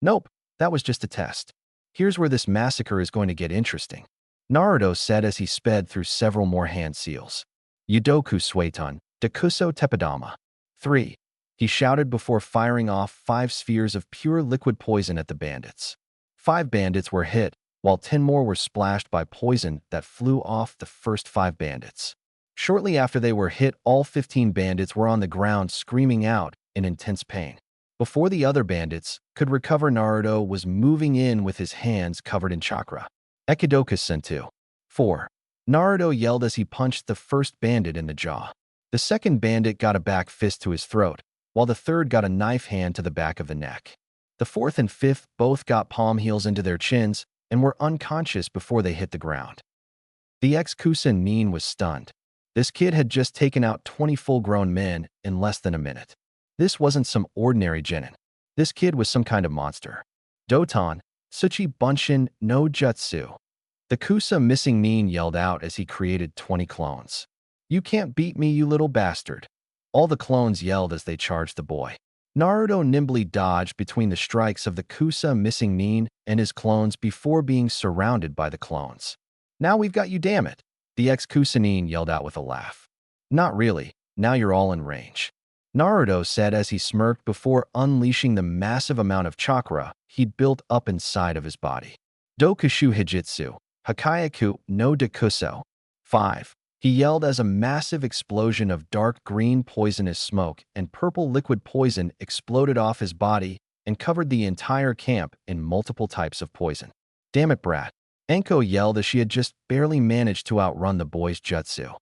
Speaker 1: "Nope, that was just a test. Here's where this massacre is going to get interesting," Naruto said as he sped through several more hand seals. "Yudoku Sueton, Dakuso Teppadama." 3. He shouted before firing off 5 spheres of pure liquid poison at the bandits. 5 bandits were hit, while 10 more were splashed by poison that flew off the first 5 bandits. Shortly after they were hit, all 15 bandits were on the ground screaming out in intense pain. Before the other bandits could recover, Naruto was moving in with his hands covered in chakra. "Ekidoka Sentu." 4. Naruto yelled as he punched the first bandit in the jaw. The second bandit got a back fist to his throat, while the third got a knife hand to the back of the neck. The fourth and fifth both got palm heels into their chins and were unconscious before they hit the ground. The ex-Kusa Nin was stunned. This kid had just taken out 20 full-grown men in less than a minute. This wasn't some ordinary genin. This kid was some kind of monster. "Doton, Tsuchi Bunshin no Jutsu." The Kusa missing Nin yelled out as he created 20 clones. "You can't beat me, you little bastard." All the clones yelled as they charged the boy. Naruto nimbly dodged between the strikes of the Kusa missing Nin and his clones before being surrounded by the clones. "Now we've got you, damn it," the ex-Kusa Nin yelled out with a laugh. "Not really, now you're all in range," Naruto said as he smirked before unleashing the massive amount of chakra he'd built up inside of his body. "Dokushu Hijitsu, Hakayaku no Dakuso." 5. He yelled as a massive explosion of dark green poisonous smoke and purple liquid poison exploded off his body and covered the entire camp in multiple types of poison. "Damn it, brat," Anko yelled as she had just barely managed to outrun the boy's jutsu.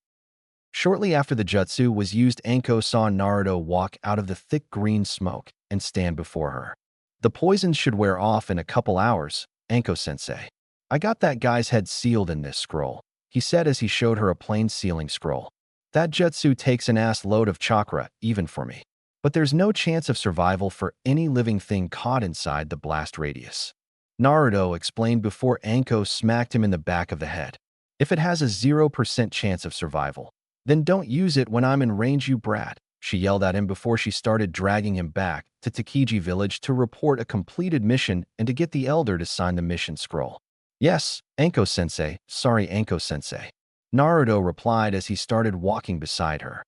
Speaker 1: Shortly after the jutsu was used, Anko saw Naruto walk out of the thick green smoke and stand before her. "The poisons should wear off in a couple hours, Anko-sensei. I got that guy's head sealed in this scroll," he said as he showed her a plain sealing scroll. "That jutsu takes an ass load of chakra, even for me. But there's no chance of survival for any living thing caught inside the blast radius," Naruto explained before Anko smacked him in the back of the head. "If it has a 0% chance of survival, then don't use it when I'm in range, you brat," she yelled at him before she started dragging him back to Takiji village to report a completed mission and to get the elder to sign the mission scroll. "Yes, Anko-sensei, sorry Anko-sensei," Naruto replied as he started walking beside her.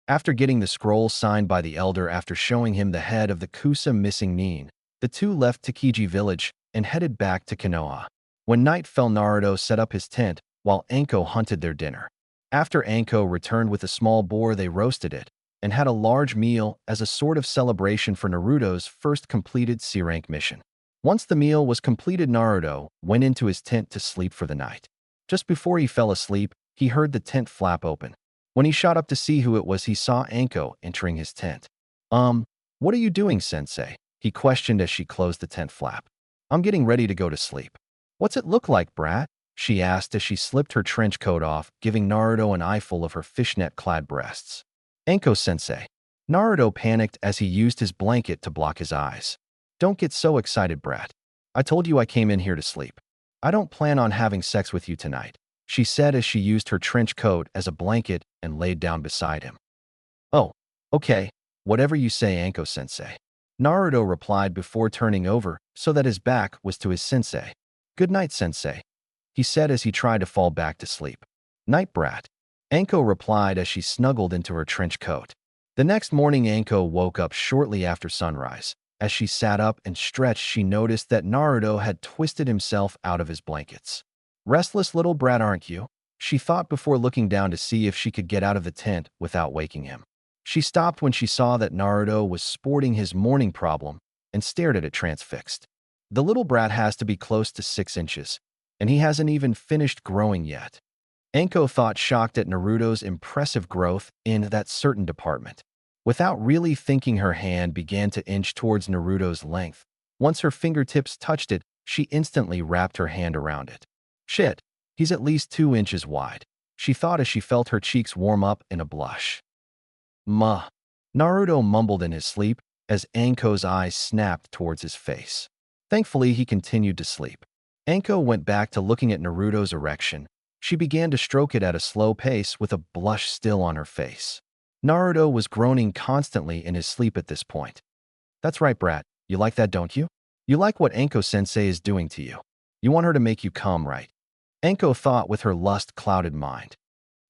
Speaker 1: After getting the scroll signed by the elder after showing him the head of the Kusa missing Nin, the two left Takiji village and headed back to Konoha. When night fell, Naruto set up his tent while Anko hunted their dinner. After Anko returned with a small boar, they roasted it and had a large meal as a sort of celebration for Naruto's first completed C-rank mission. Once the meal was completed, Naruto went into his tent to sleep for the night. Just before he fell asleep, he heard the tent flap open. When he shot up to see who it was, he saw Anko entering his tent. What are you doing, sensei?" he questioned as she closed the tent flap. I'm getting ready to go to sleep. What's it look like, brat? She asked as she slipped her trench coat off, giving Naruto an eyeful of her fishnet-clad breasts. Anko-sensei. Naruto panicked as he used his blanket to block his eyes. Don't get so excited, brat. I told you I came in here to sleep. I don't plan on having sex with you tonight, she said as she used her trench coat as a blanket and laid down beside him. Oh, okay, whatever you say, Anko-sensei. Naruto replied before turning over so that his back was to his sensei. Good night, sensei, he said as he tried to fall back to sleep. Night, brat. Anko replied as she snuggled into her trench coat. The next morning, Anko woke up shortly after sunrise. As she sat up and stretched, she noticed that Naruto had twisted himself out of his blankets. Restless little brat, aren't you? She thought before looking down to see if she could get out of the tent without waking him. She stopped when she saw that Naruto was sporting his morning problem and stared at it transfixed. The little brat has to be close to 6 inches, and he hasn't even finished growing yet. Anko thought, shocked at Naruto's impressive growth in that certain department. Without really thinking, her hand began to inch towards Naruto's length. Once her fingertips touched it, she instantly wrapped her hand around it. Shit, he's at least 2 inches wide, she thought as she felt her cheeks warm up in a blush. Muh. Naruto mumbled in his sleep as Anko's eyes snapped towards his face. Thankfully, he continued to sleep. Anko went back to looking at Naruto's erection. She began to stroke it at a slow pace with a blush still on her face. Naruto was groaning constantly in his sleep at this point. That's right, brat. You like that, don't you? You like what Anko-sensei is doing to you. You want her to make you come, right? Anko thought with her lust-clouded mind.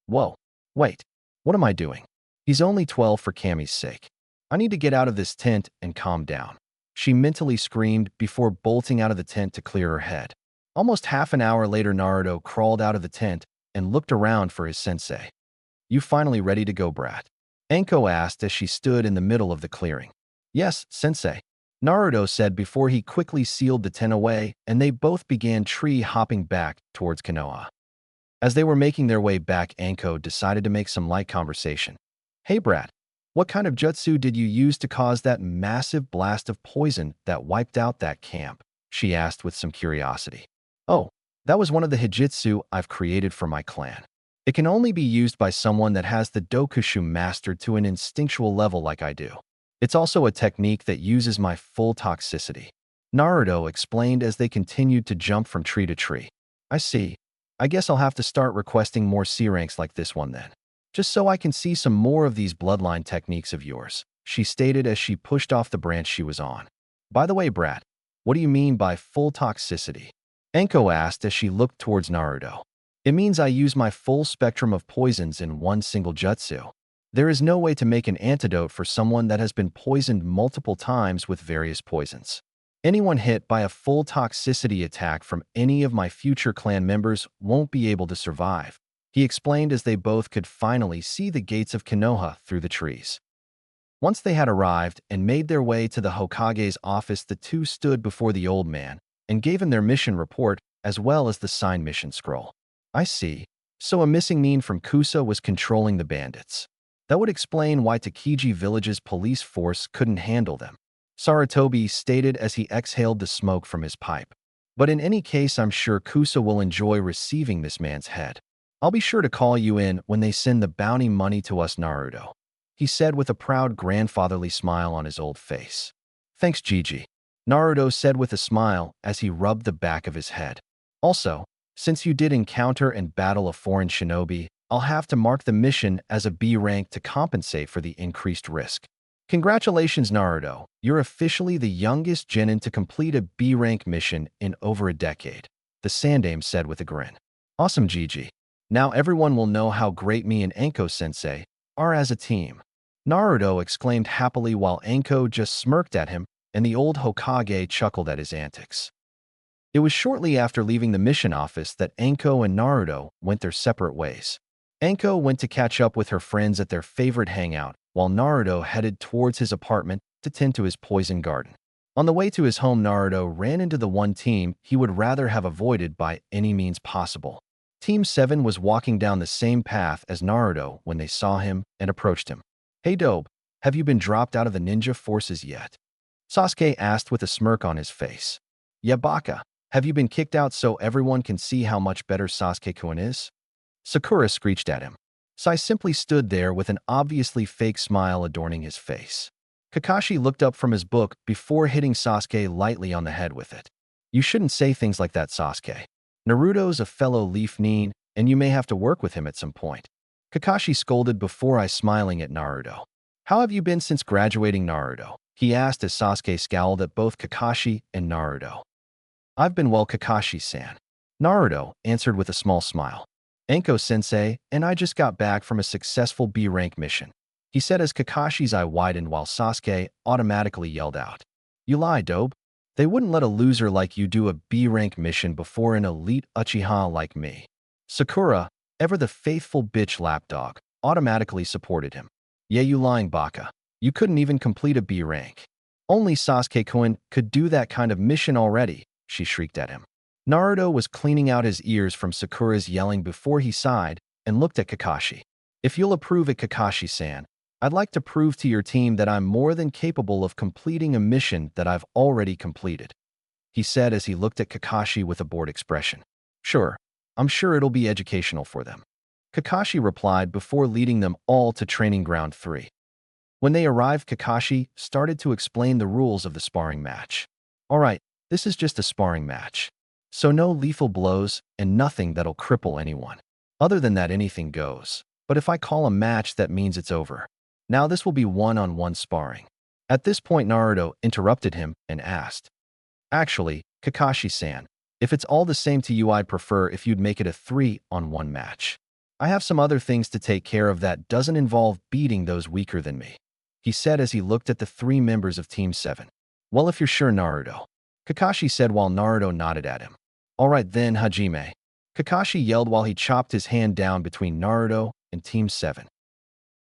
Speaker 1: Whoa. Wait. What am I doing? He's only 12 for Cammy's sake. I need to get out of this tent and calm down, she mentally screamed before bolting out of the tent to clear her head. Almost half an hour later, Naruto crawled out of the tent and looked around for his sensei. You finally ready to go, brat? Anko asked as she stood in the middle of the clearing. Yes, sensei, Naruto said before he quickly sealed the tent away, and they both began tree-hopping back towards Konoha. As they were making their way back, Anko decided to make some light conversation. Hey, brat, what kind of jutsu did you use to cause that massive blast of poison that wiped out that camp? She asked with some curiosity. Oh, that was one of the hijitsu I've created for my clan. It can only be used by someone that has the dokushu mastered to an instinctual level like I do. It's also a technique that uses my full toxicity, Naruto explained as they continued to jump from tree to tree. I see. I guess I'll have to start requesting more C ranks like this one then, just so I can see some more of these bloodline techniques of yours, she stated as she pushed off the branch she was on. By the way, brat, what do you mean by full toxicity? Anko asked as she looked towards Naruto. It means I use my full spectrum of poisons in one single jutsu. There is no way to make an antidote for someone that has been poisoned multiple times with various poisons. Anyone hit by a full toxicity attack from any of my future clan members won't be able to survive, he explained as they both could finally see the gates of Konoha through the trees. Once they had arrived and made their way to the Hokage's office, the two stood before the old man and gave him their mission report as well as the signed mission scroll. I see. So a missing mean from Kusa was controlling the bandits. That would explain why Takiji Village's police force couldn't handle them, Sarutobi stated as he exhaled the smoke from his pipe. But in any case, I'm sure Kusa will enjoy receiving this man's head. I'll be sure to call you in when they send the bounty money to us, Naruto, he said with a proud grandfatherly smile on his old face. Thanks, Gigi, Naruto said with a smile as he rubbed the back of his head. Also, since you did encounter and battle a foreign shinobi, I'll have to mark the mission as a B rank to compensate for the increased risk. Congratulations, Naruto. You're officially the youngest genin to complete a B rank mission in over a decade, the Sandaime said with a grin. Awesome, Gigi. Now everyone will know how great me and Anko-sensei are as a team, Naruto exclaimed happily while Anko just smirked at him and the old Hokage chuckled at his antics. It was shortly after leaving the mission office that Anko and Naruto went their separate ways. Anko went to catch up with her friends at their favorite hangout, while Naruto headed towards his apartment to tend to his poison garden. On the way to his home, Naruto ran into the one team he would rather have avoided by any means possible. Team 7 was walking down the same path as Naruto when they saw him and approached him. Hey Dobe, have you been dropped out of the ninja forces yet? Sasuke asked with a smirk on his face. Yeah, Baka, have you been kicked out so everyone can see how much better Sasuke-kun is? Sakura screeched at him. Sai simply stood there with an obviously fake smile adorning his face. Kakashi looked up from his book before hitting Sasuke lightly on the head with it. You shouldn't say things like that, Sasuke. Naruto's a fellow Leaf Nin, and you may have to work with him at some point. Kakashi scolded before I smiling at Naruto. How have you been since graduating, Naruto? He asked as Sasuke scowled at both Kakashi and Naruto. I've been well, Kakashi-san. Naruto answered with a small smile. Enko-sensei, and I just got back from a successful B-rank mission, he said as Kakashi's eye widened while Sasuke automatically yelled out. You lie, dope. They wouldn't let a loser like you do a B-rank mission before an elite Uchiha like me. Sakura, ever the faithful bitch lapdog, automatically supported him. Yeah, you lying, Baka. You couldn't even complete a B rank. Only Sasuke-kun could do that kind of mission already, she shrieked at him. Naruto was cleaning out his ears from Sakura's yelling before he sighed and looked at Kakashi. If you'll approve it, Kakashi-san, I'd like to prove to your team that I'm more than capable of completing a mission that I've already completed, he said as he looked at Kakashi with a bored expression. Sure, I'm sure it'll be educational for them, Kakashi replied before leading them all to Training Ground 3. When they arrived, Kakashi started to explain the rules of the sparring match. All right, this is just a sparring match, so no lethal blows and nothing that'll cripple anyone. Other than that, anything goes. But if I call a match, that means it's over. Now this will be one-on-one sparring. At this point, Naruto interrupted him and asked, Actually, Kakashi-san, if it's all the same to you, I'd prefer if you'd make it a 3-on-1 match. I have some other things to take care of that doesn't involve beating those weaker than me, he said as he looked at the 3 members of Team 7. Well, if you're sure, Naruto, Kakashi said while Naruto nodded at him. All right then, Hajime, Kakashi yelled while he chopped his hand down between Naruto and Team 7.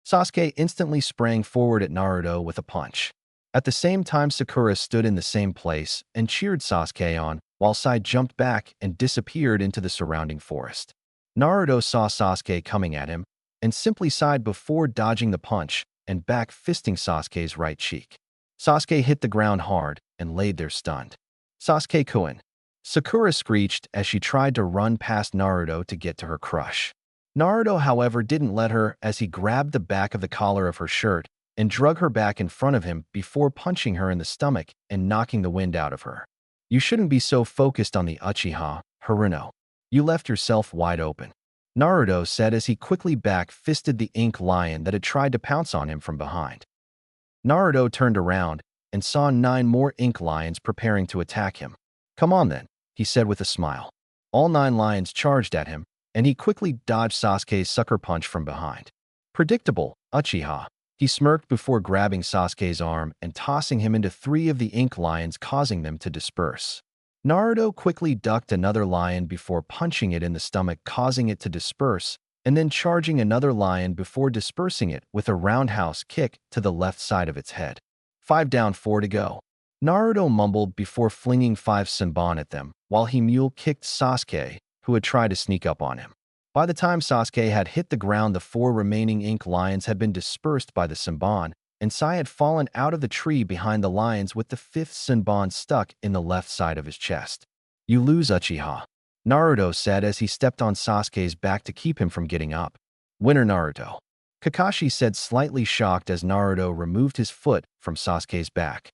Speaker 1: Sasuke instantly sprang forward at Naruto with a punch. At the same time, Sakura stood in the same place and cheered Sasuke on, while Sai jumped back and disappeared into the surrounding forest. Naruto saw Sasuke coming at him and simply sighed before dodging the punch and back fisting Sasuke's right cheek. Sasuke hit the ground hard and laid there stunned. Sasuke-kun, Sakura screeched as she tried to run past Naruto to get to her crush. Naruto, however, didn't let her as he grabbed the back of the collar of her shirt and drug her back in front of him before punching her in the stomach and knocking the wind out of her. You shouldn't be so focused on the Uchiha, Haruno. You left yourself wide open, Naruto said as he quickly back-fisted the ink lion that had tried to pounce on him from behind. Naruto turned around and saw 9 more ink lions preparing to attack him. Come on then, he said with a smile. All 9 lions charged at him, and he quickly dodged Sasuke's sucker punch from behind. Predictable, Uchiha, he smirked before grabbing Sasuke's arm and tossing him into 3 of the ink lions, causing them to disperse. Naruto quickly ducked another lion before punching it in the stomach, causing it to disperse, and then charging another lion before dispersing it with a roundhouse kick to the left side of its head. 5 down, 4 to go, Naruto mumbled before flinging 5 Senbon at them, while he mule-kicked Sasuke, who had tried to sneak up on him. By the time Sasuke had hit the ground, the 4 remaining ink lions had been dispersed by the Senbon, and Sai had fallen out of the tree behind the lions with the 5th Senbon stuck in the left side of his chest. You lose, Uchiha, Naruto said as he stepped on Sasuke's back to keep him from getting up. Winner, Naruto, Kakashi said, slightly shocked as Naruto removed his foot from Sasuke's back.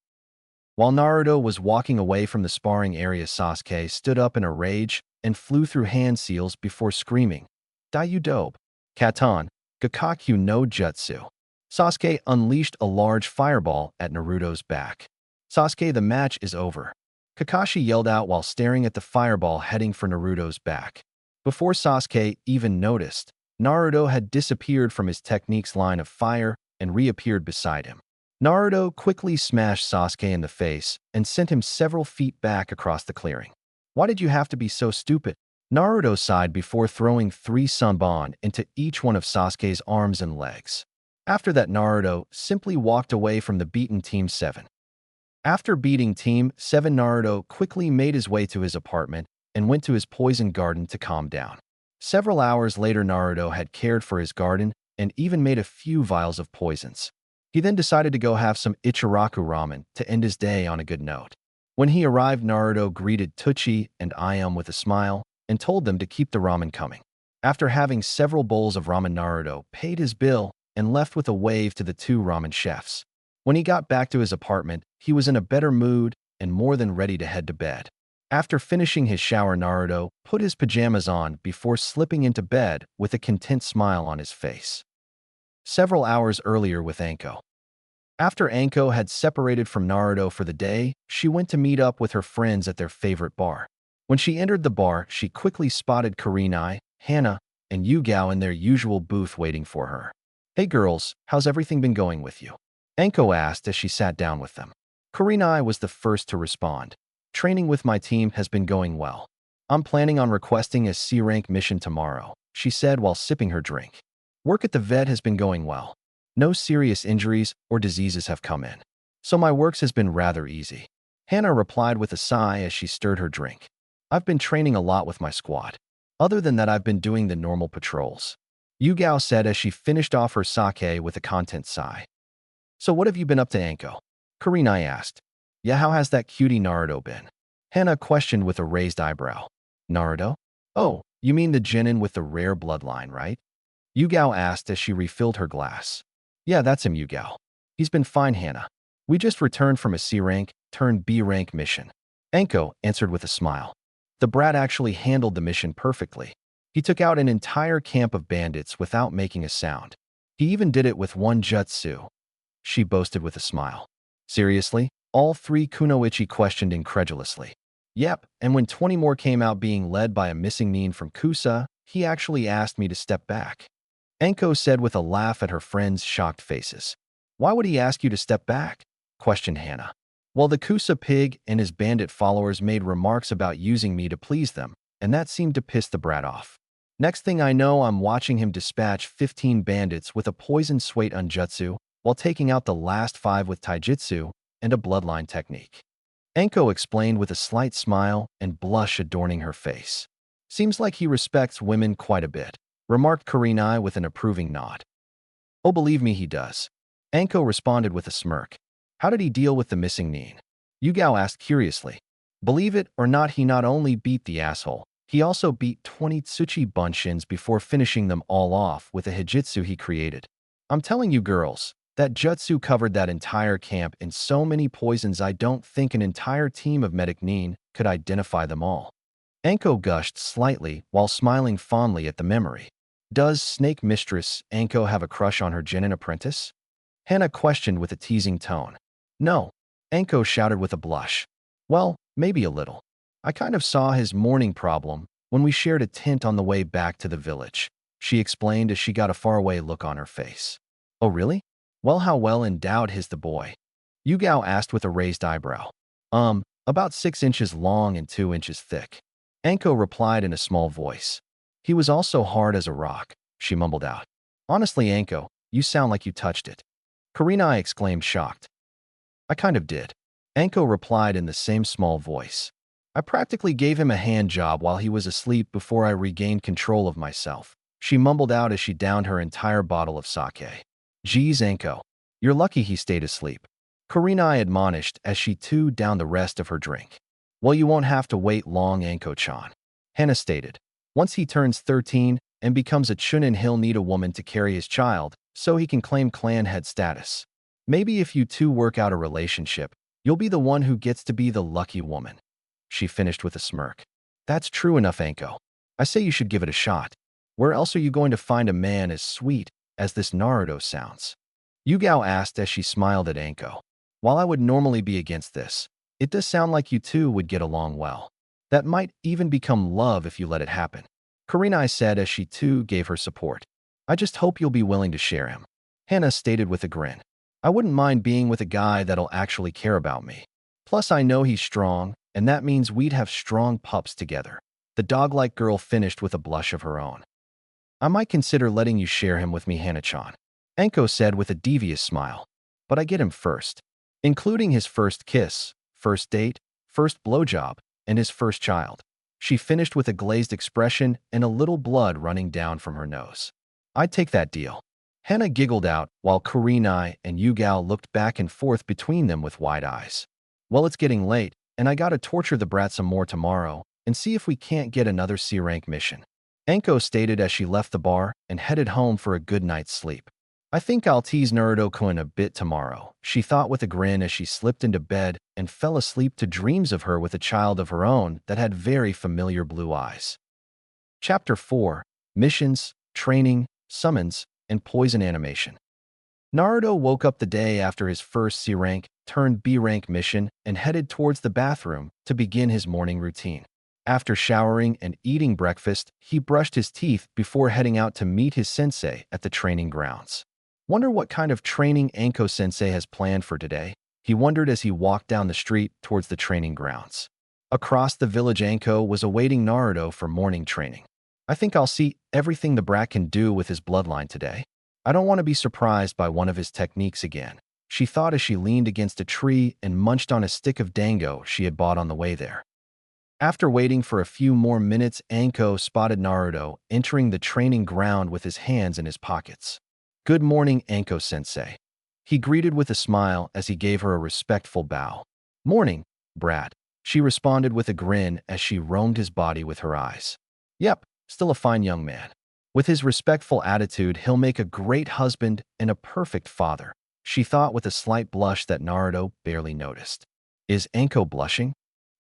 Speaker 1: While Naruto was walking away from the sparring area, Sasuke stood up in a rage and flew through hand seals before screaming, Daiyu dope, Katan, Gakakyu no Jutsu. Sasuke unleashed a large fireball at Naruto's back. Sasuke, the match is over, Kakashi yelled out while staring at the fireball heading for Naruto's back. Before Sasuke even noticed, Naruto had disappeared from his technique's line of fire and reappeared beside him. Naruto quickly smashed Sasuke in the face and sent him several feet back across the clearing. Why did you have to be so stupid? Naruto sighed before throwing 3 Senbon into each one of Sasuke's arms and legs. After that, Naruto simply walked away from the beaten Team 7. After beating Team 7, Naruto quickly made his way to his apartment and went to his poison garden to calm down. Several hours later, Naruto had cared for his garden and even made a few vials of poisons. He then decided to go have some Ichiraku ramen to end his day on a good note. When he arrived, Naruto greeted Tucci and Ayam with a smile and told them to keep the ramen coming. After having several bowls of ramen, Naruto paid his bill and left with a wave to the two ramen chefs. When he got back to his apartment, he was in a better mood and more than ready to head to bed. After finishing his shower, Naruto put his pajamas on before slipping into bed with a content smile on his face. Several hours earlier with Anko. After Anko had separated from Naruto for the day, she went to meet up with her friends at their favorite bar. When she entered the bar, she quickly spotted Kurenai, Hana, and Yugao in their usual booth waiting for her. "Hey girls, how's everything been going with you?" Anko asked as she sat down with them. Kurenai was the first to respond. "Training with my team has been going well. I'm planning on requesting a C-rank mission tomorrow," she said while sipping her drink. "Work at the vet has been going well. No serious injuries or diseases have come in, so my works has been rather easy." Hana replied with a sigh as she stirred her drink. "I've been training a lot with my squad. Other than that, I've been doing the normal patrols," Yugao said as she finished off her sake with a content sigh. "So what have you been up to, Anko?" Kurenai asked. "Yeah, how has that cutie Naruto been?" Hana questioned with a raised eyebrow. "Naruto? Oh, you mean the genin with the rare bloodline, right?" Yugao asked as she refilled her glass. "Yeah, that's him, Yugao. He's been fine, Hana. We just returned from a C-rank turned B-rank mission." Anko answered with a smile. The brat actually handled the mission perfectly. He took out an entire camp of bandits without making a sound. He even did it with one jutsu, she boasted with a smile. "Seriously?" All three Kunoichi questioned incredulously. "Yep, and when 20 more came out being led by a missing nin from Kusa, he actually asked me to step back," Anko said with a laugh at her friends' shocked faces. "Why would he ask you to step back?" questioned Hana. "Well, the Kusa pig and his bandit followers made remarks about using me to please them, and that seemed to piss the brat off. Next thing I know, I'm watching him dispatch 15 bandits with a poison swait unjutsu while taking out the last 5 with taijutsu and a bloodline technique." Anko explained with a slight smile and blush adorning her face. "Seems like he respects women quite a bit," remarked Kurenai with an approving nod. "Oh, believe me, he does," Anko responded with a smirk. "How did he deal with the missing nin?" Yugao asked curiously. "Believe it or not, he not only beat the asshole, he also beat 20 Tsuchi Bunshins before finishing them all off with a hijitsu he created. I'm telling you girls, that jutsu covered that entire camp in so many poisons I don't think an entire team of medic nin could identify them all." Anko gushed slightly while smiling fondly at the memory. "Does Snake Mistress Anko have a crush on her genin apprentice?" Hana questioned with a teasing tone. "No," Anko shouted with a blush. "Well, maybe a little. I kind of saw his morning problem when we shared a tent on the way back to the village," she explained as she got a faraway look on her face. "Oh, really? Well, how well endowed is the boy?" Yugao asked with a raised eyebrow. About 6 inches long and 2 inches thick," Anko replied in a small voice. "He was also hard as a rock," she mumbled out. "Honestly, Anko, you sound like you touched it." Kurenai exclaimed shocked. "I kind of did," Anko replied in the same small voice. "I practically gave him a hand job while he was asleep before I regained control of myself," she mumbled out as she downed her entire bottle of sake. "Geez, Anko, you're lucky he stayed asleep," Kurenai admonished as she too downed the rest of her drink. "Well, you won't have to wait long, Anko-chan," Hana stated. "Once he turns 13 and becomes a chunin, he'll need a woman to carry his child so he can claim clan head status. Maybe if you two work out a relationship, you'll be the one who gets to be the lucky woman," she finished with a smirk. "That's true enough, Anko. I say you should give it a shot. Where else are you going to find a man as sweet as this Naruto sounds?" Yugao asked as she smiled at Anko. "While I would normally be against this, it does sound like you two would get along well. That might even become love if you let it happen," Kurenai said as she too gave her support. "I just hope you'll be willing to share him," Hana stated with a grin. "I wouldn't mind being with a guy that'll actually care about me. Plus, I know he's strong, and that means we'd have strong pups together." The dog-like girl finished with a blush of her own. "I might consider letting you share him with me, Hana-chan," Anko said with a devious smile. "But I get him first, including his first kiss, first date, first blowjob, and his first child." She finished with a glazed expression and a little blood running down from her nose. "I'd take that deal." Hana giggled out while Kurenai and Yugao looked back and forth between them with wide eyes. "Well, it's getting late. and I gotta torture the brat some more tomorrow and see if we can't get another C-rank mission," Anko stated as she left the bar and headed home for a good night's sleep. "I think I'll tease Naruto-kun a bit tomorrow," she thought with a grin as she slipped into bed and fell asleep to dreams of her with a child of her own that had very familiar blue eyes. Chapter 4: Missions, Training, Summons, and Poison Animation. Naruto woke up the day after his first C-rank turned B-rank mission and headed towards the bathroom to begin his morning routine. After showering and eating breakfast, he brushed his teeth before heading out to meet his sensei at the training grounds. Wonder what kind of training Anko-sensei has planned for today, he wondered as he walked down the street towards the training grounds. Across the village, Anko was awaiting Naruto for morning training. "I think I'll see everything the brat can do with his bloodline today. I don't want to be surprised by one of his techniques again," she thought as she leaned against a tree and munched on a stick of dango she had bought on the way there. After waiting for a few more minutes, Anko spotted Naruto entering the training ground with his hands in his pockets. "Good morning, Anko-sensei," he greeted with a smile as he gave her a respectful bow. "Morning, brat," she responded with a grin as she roamed his body with her eyes. "Yep, still a fine young man. With his respectful attitude, he'll make a great husband and a perfect father," she thought with a slight blush that Naruto barely noticed. Is Anko blushing?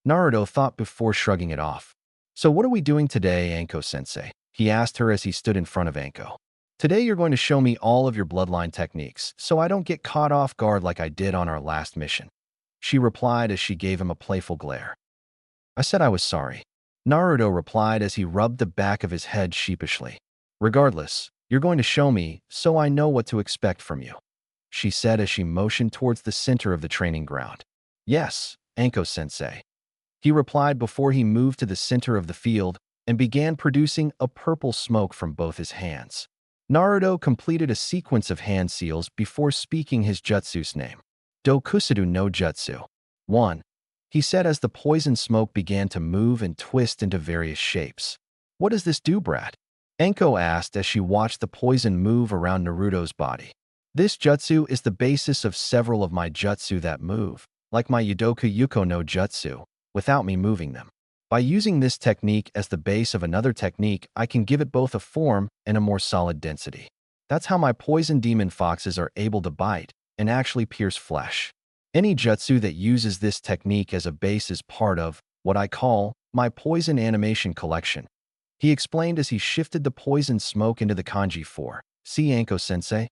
Speaker 1: Naruto thought before shrugging it off. "So what are we doing today, Anko-sensei?" he asked her as he stood in front of Anko. "Today you're going to show me all of your bloodline techniques, so I don't get caught off guard like I did on our last mission," she replied as she gave him a playful glare. "I said I was sorry," Naruto replied as he rubbed the back of his head sheepishly. "Regardless, you're going to show me, so I know what to expect from you," she said as she motioned towards the center of the training ground. "Yes, Anko-sensei," he replied before he moved to the center of the field and began producing a purple smoke from both his hands. Naruto completed a sequence of hand seals before speaking his jutsu's name. "Dokusudu no Jutsu 1," he said as the poison smoke began to move and twist into various shapes. "What does this do, brat?" Anko asked as she watched the poison move around Naruto's body. "This jutsu is the basis of several of my jutsu that move, like my Yudoku Yuko no Jutsu, without me moving them. By using this technique as the base of another technique, I can give it both a form and a more solid density. That's how my poison demon foxes are able to bite and actually pierce flesh. Any jutsu that uses this technique as a base is part of what I call my poison animation collection," he explained as he shifted the poison smoke into the kanji 4. "See, Anko-sensei?"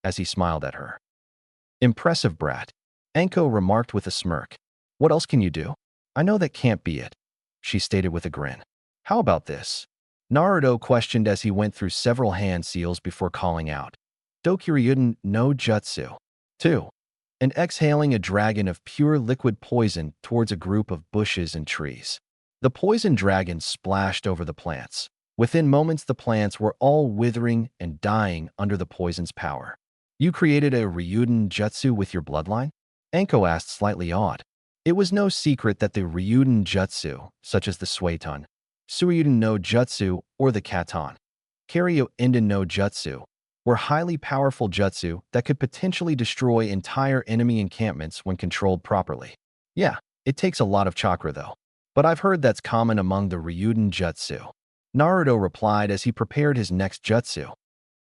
Speaker 1: as he smiled at her. "Impressive, brat," Anko remarked with a smirk. "What else can you do?" "I know that can't be it," she stated with a grin. "How about this?" Naruto questioned as he went through several hand seals before calling out, "Dokuryuden no Jutsu 2," and exhaling a dragon of pure liquid poison towards a group of bushes and trees. The poison dragon splashed over the plants. Within moments, the plants were all withering and dying under the poison's power. "You created a Ryuden Jutsu with your bloodline?" Anko asked, slightly awed. It was no secret that the Ryuden Jutsu, such as the Suiton, Suryuden no Jutsu, or the Katon, Karyo Inden no Jutsu, were highly powerful jutsu that could potentially destroy entire enemy encampments when controlled properly. "Yeah, it takes a lot of chakra though. But I've heard that's common among the Ryuden Jutsu," Naruto replied as he prepared his next jutsu.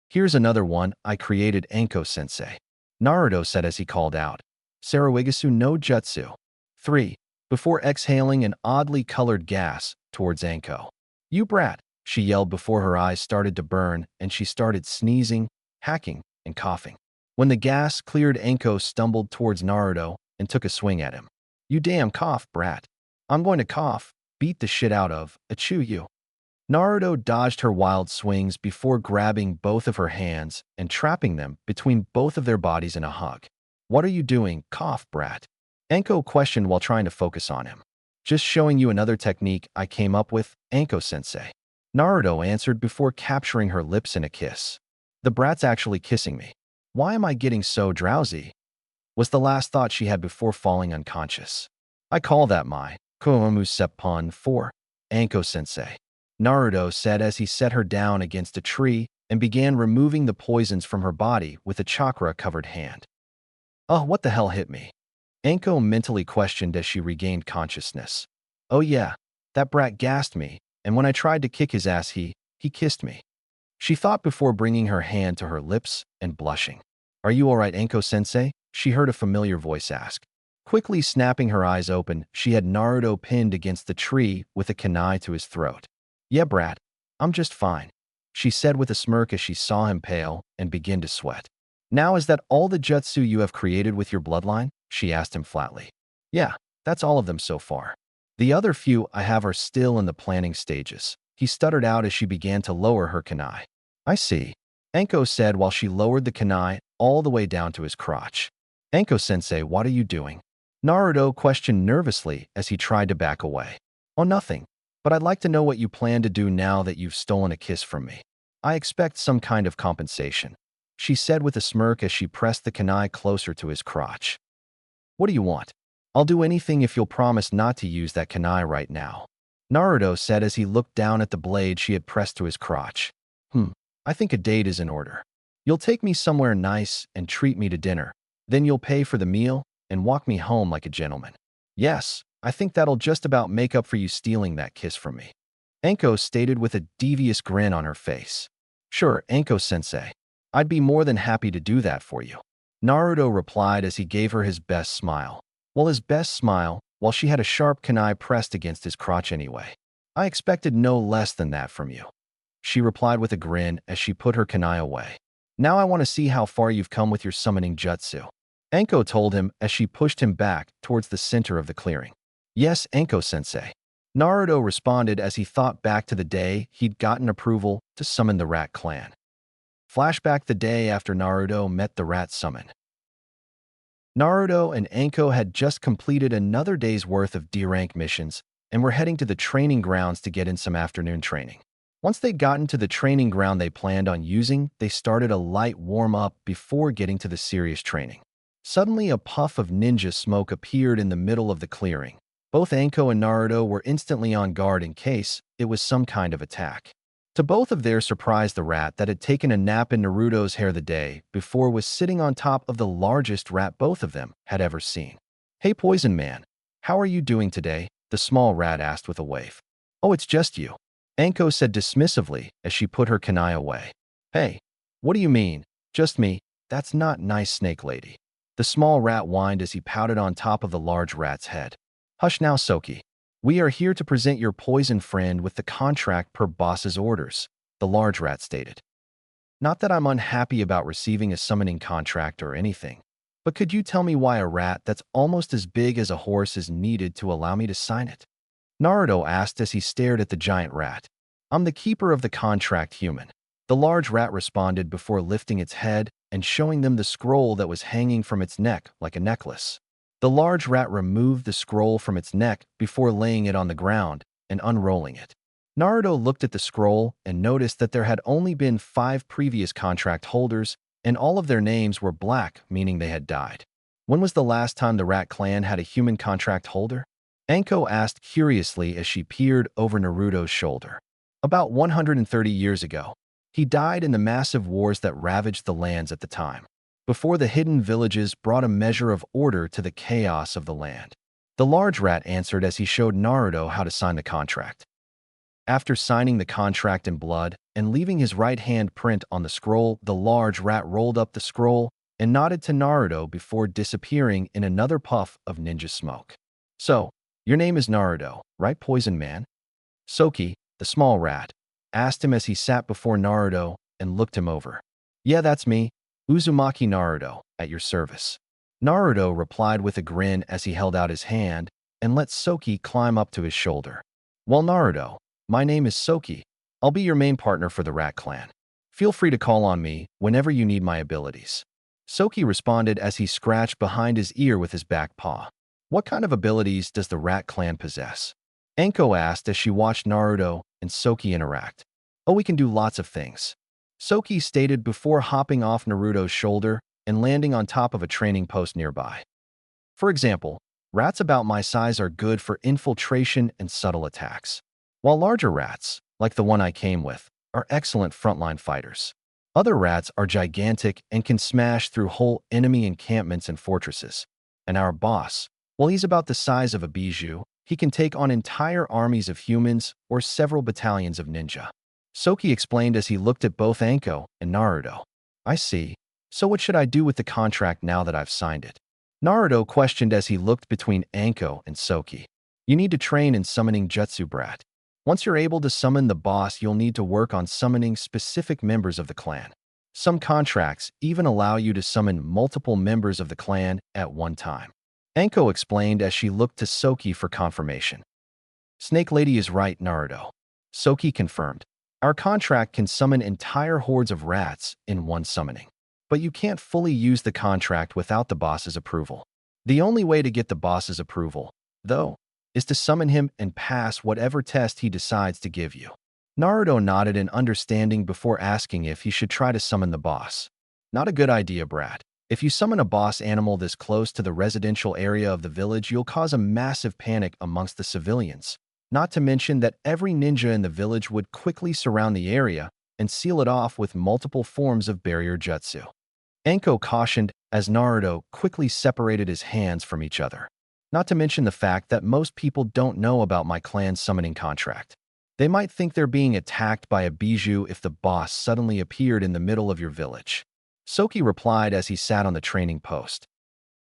Speaker 1: "Here's another one I created, Anko-sensei," Naruto said as he called out, "Sarawigasu no Jutsu 3, before exhaling an oddly colored gas towards Anko. "You brat," she yelled before her eyes started to burn and she started sneezing, hacking, and coughing. When the gas cleared, Anko stumbled towards Naruto and took a swing at him. "You damn cough, brat. I'm going to cough, beat the shit out of, achoo you." Naruto dodged her wild swings before grabbing both of her hands and trapping them between both of their bodies in a hug. "What are you doing, cough, brat?" Anko questioned while trying to focus on him. "Just showing you another technique I came up with, Anko-sensei," Naruto answered before capturing her lips in a kiss. "The brat's actually kissing me. Why am I getting so drowsy?" was the last thought she had before falling unconscious. "I call that my Komu Seppon 4, Anko-sensei," Naruto said as he set her down against a tree and began removing the poisons from her body with a chakra-covered hand. "Oh, what the hell hit me?" Anko mentally questioned as she regained consciousness. Oh yeah, that brat gassed me, and when I tried to kick his ass he kissed me. She thought before bringing her hand to her lips and blushing. Are you alright, Anko-sensei? She heard a familiar voice ask. Quickly snapping her eyes open, she had Naruto pinned against the tree with a kunai to his throat. Yeah, brat, I'm just fine, she said with a smirk as she saw him pale and begin to sweat. Now is that all the jutsu you have created with your bloodline? She asked him flatly. Yeah, that's all of them so far. The other few I have are still in the planning stages, he stuttered out as she began to lower her kunai. I see, Anko said while she lowered the kunai all the way down to his crotch. Anko-sensei, what are you doing? Naruto questioned nervously as he tried to back away. Oh, nothing, but I'd like to know what you plan to do now that you've stolen a kiss from me. I expect some kind of compensation, she said with a smirk as she pressed the kunai closer to his crotch. What do you want? I'll do anything if you'll promise not to use that kunai right now, Naruto said as he looked down at the blade she had pressed to his crotch. I think a date is in order. You'll take me somewhere nice and treat me to dinner. Then you'll pay for the meal and walk me home like a gentleman. Yes, I think that'll just about make up for you stealing that kiss from me, Anko stated with a devious grin on her face. Sure, Anko-sensei. I'd be more than happy to do that for you, Naruto replied as he gave her his best smile. Well, his best smile, while she had a sharp kunai pressed against his crotch anyway. I expected no less than that from you, she replied with a grin as she put her kunai away. Now I want to see how far you've come with your summoning jutsu, Anko told him as she pushed him back towards the center of the clearing. Yes, Anko-sensei, Naruto responded as he thought back to the day he'd gotten approval to summon the Rat Clan. Flashback the day after Naruto met the Rat Summon. Naruto and Anko had just completed another day's worth of D-rank missions and were heading to the training grounds to get in some afternoon training. Once they'd gotten to the training ground they planned on using, they started a light warm-up before getting to the serious training. Suddenly, a puff of ninja smoke appeared in the middle of the clearing. Both Anko and Naruto were instantly on guard in case it was some kind of attack. To both of their surprise, the rat that had taken a nap in Naruto's hair the day before was sitting on top of the largest rat both of them had ever seen. Hey, Poison Man, how are you doing today? The small rat asked with a wave. Oh, it's just you, Anko said dismissively as she put her kunai away. Hey, what do you mean, just me? That's not nice, Snake Lady. The small rat whined as he pouted on top of the large rat's head. Hush now, Soki. We are here to present your poison friend with the contract per boss's orders, the large rat stated. Not that I'm unhappy about receiving a summoning contract or anything, but could you tell me why a rat that's almost as big as a horse is needed to allow me to sign it? Naruto asked as he stared at the giant rat. I'm the keeper of the contract, human, the large rat responded before lifting its head and showing them the scroll that was hanging from its neck like a necklace. The large rat removed the scroll from its neck before laying it on the ground and unrolling it. Naruto looked at the scroll and noticed that there had only been 5 previous contract holders, and all of their names were black, meaning they had died. When was the last time the Rat Clan had a human contract holder? Anko asked curiously as she peered over Naruto's shoulder. About 130 years ago. He died in the massive wars that ravaged the lands at the time, before the hidden villages brought a measure of order to the chaos of the land. The large rat answered as he showed Naruto how to sign the contract. After signing the contract in blood and leaving his right hand print on the scroll, the large rat rolled up the scroll and nodded to Naruto before disappearing in another puff of ninja smoke. So, your name is Naruto, right, Poison Man? Soki, the small rat, asked him as he sat before Naruto and looked him over. Yeah, that's me, Uzumaki Naruto, at your service. Naruto replied with a grin as he held out his hand and let Soki climb up to his shoulder. Well, Naruto, my name is Soki. I'll be your main partner for the Rat Clan. Feel free to call on me whenever you need my abilities. Soki responded as he scratched behind his ear with his back paw. What kind of abilities does the Rat Clan possess? Anko asked as she watched Naruto and Soki interact. Oh, we can do lots of things, Soki stated before hopping off Naruto's shoulder and landing on top of a training post nearby. For example, rats about my size are good for infiltration and subtle attacks, while larger rats, like the one I came with, are excellent frontline fighters. Other rats are gigantic and can smash through whole enemy encampments and fortresses. and our boss, well, he's about the size of a bijou. He can take on entire armies of humans or several battalions of ninja. Soki explained as he looked at both Anko and Naruto. I see. So what should I do with the contract now that I've signed it? Naruto questioned as he looked between Anko and Soki. You need to train in summoning jutsu, brat. Once you're able to summon the boss, you'll need to work on summoning specific members of the clan. Some contracts even allow you to summon multiple members of the clan at one time. Anko explained as she looked to Soki for confirmation. Snake Lady is right, Naruto. Soki confirmed. Our contract can summon entire hordes of rats in one summoning. But you can't fully use the contract without the boss's approval. The only way to get the boss's approval, though, is to summon him and pass whatever test he decides to give you. Naruto nodded in understanding before asking if he should try to summon the boss. Not a good idea, brat. If you summon a boss animal this close to the residential area of the village, you'll cause a massive panic amongst the civilians. Not to mention that every ninja in the village would quickly surround the area and seal it off with multiple forms of barrier jutsu. Anko cautioned as Naruto quickly separated his hands from each other. Not to mention the fact that most people don't know about my clan's summoning contract. They might think they're being attacked by a bijou if the boss suddenly appeared in the middle of your village. Soki replied as he sat on the training post.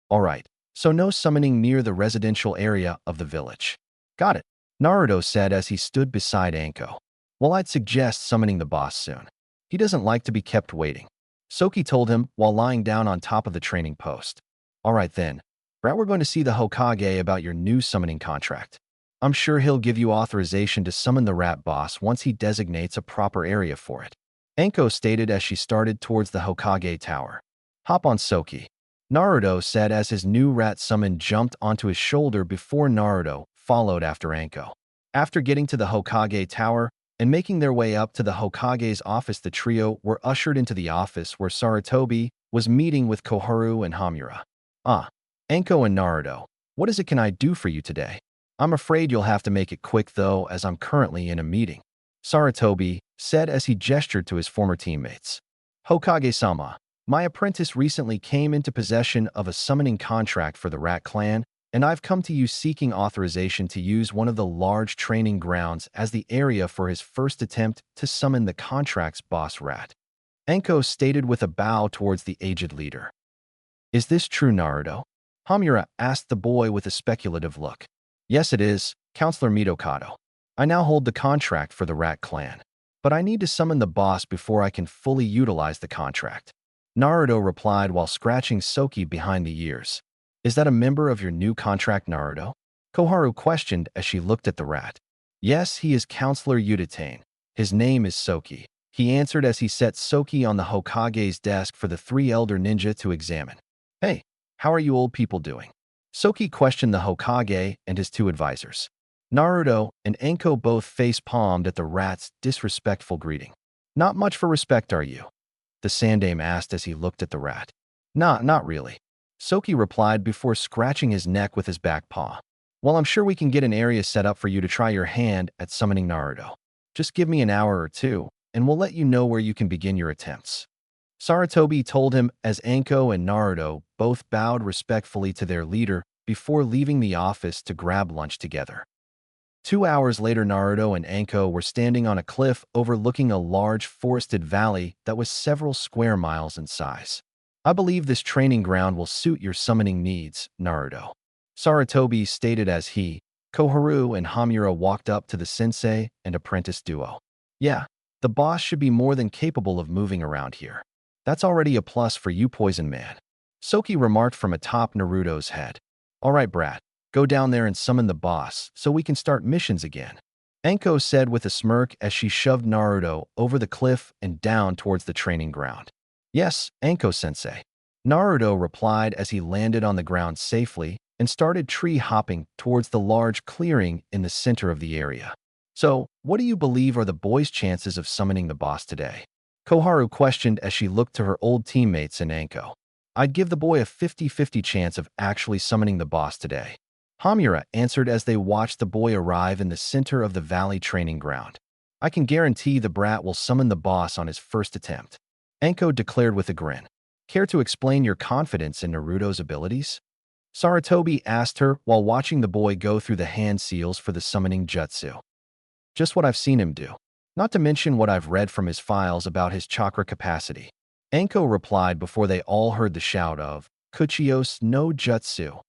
Speaker 1: Alright, so no summoning near the residential area of the village. Got it, Naruto said as he stood beside Anko. Well, I'd suggest summoning the boss soon. He doesn't like to be kept waiting. Soki told him while lying down on top of the training post. Alright then, brat, we're going to see the Hokage about your new summoning contract. I'm sure he'll give you authorization to summon the rat boss once he designates a proper area for it. Anko stated as she started towards the Hokage tower. Hop on, Soki, Naruto said as his new rat summon jumped onto his shoulder before Naruto followed after Anko. After getting to the Hokage tower and making their way up to the Hokage's office, the trio were ushered into the office where Sarutobi was meeting with Koharu and Hamura. Anko and Naruto, what is it can I do for you today? I'm afraid you'll have to make it quick though, as I'm currently in a meeting, Sarutobi said as he gestured to his former teammates. Hokage-sama, my apprentice recently came into possession of a summoning contract for the Rat Clan, and I've come to you seeking authorization to use one of the large training grounds as the area for his first attempt to summon the contract's boss rat. Anko stated with a bow towards the aged leader. Is this true, Naruto? Hamura asked the boy with a speculative look. Yes, it is, Counselor Midokado. I now hold the contract for the Rat Clan, but I need to summon the boss before I can fully utilize the contract. Naruto replied while scratching Soki behind the ears. Is that a member of your new contract, Naruto? Koharu questioned as she looked at the rat. Yes, he is Counselor Udatane. His name is Soki, he answered as he set Soki on the Hokage's desk for the three elder ninja to examine. Hey, how are you old people doing? Soki questioned the Hokage and his two advisors. Naruto and Anko both face-palmed at the rat's disrespectful greeting. Not much for respect, are you? The Sandame asked as he looked at the rat. Not really. Soki replied before scratching his neck with his back paw. Well, I'm sure we can get an area set up for you to try your hand at summoning Naruto. Just give me an hour or two, and we'll let you know where you can begin your attempts. Sarutobi told him as Anko and Naruto both bowed respectfully to their leader before leaving the office to grab lunch together. 2 hours later, Naruto and Anko were standing on a cliff overlooking a large forested valley that was several square miles in size. I believe this training ground will suit your summoning needs, Naruto, Sarutobi stated as he, Koharu, and Hamura walked up to the sensei and apprentice duo. Yeah, the boss should be more than capable of moving around here. That's already a plus for you, Poison Man, Soki remarked from atop Naruto's head. Alright, brat, go down there and summon the boss so we can start missions again, Anko said with a smirk as she shoved Naruto over the cliff and down towards the training ground. Yes, Anko-sensei, Naruto replied as he landed on the ground safely and started tree-hopping towards the large clearing in the center of the area. So, what do you believe are the boy's chances of summoning the boss today? Koharu questioned as she looked to her old teammates and Anko. I'd give the boy a 50-50 chance of actually summoning the boss today, Hamura answered as they watched the boy arrive in the center of the valley training ground. I can guarantee the brat will summon the boss on his first attempt, Anko declared with a grin. Care to explain your confidence in Naruto's abilities? Saratobi asked her while watching the boy go through the hand seals for the summoning jutsu. Just what I've seen him do. Not to mention what I've read from his files about his chakra capacity. Anko replied before they all heard the shout of Kuchios no Jutsu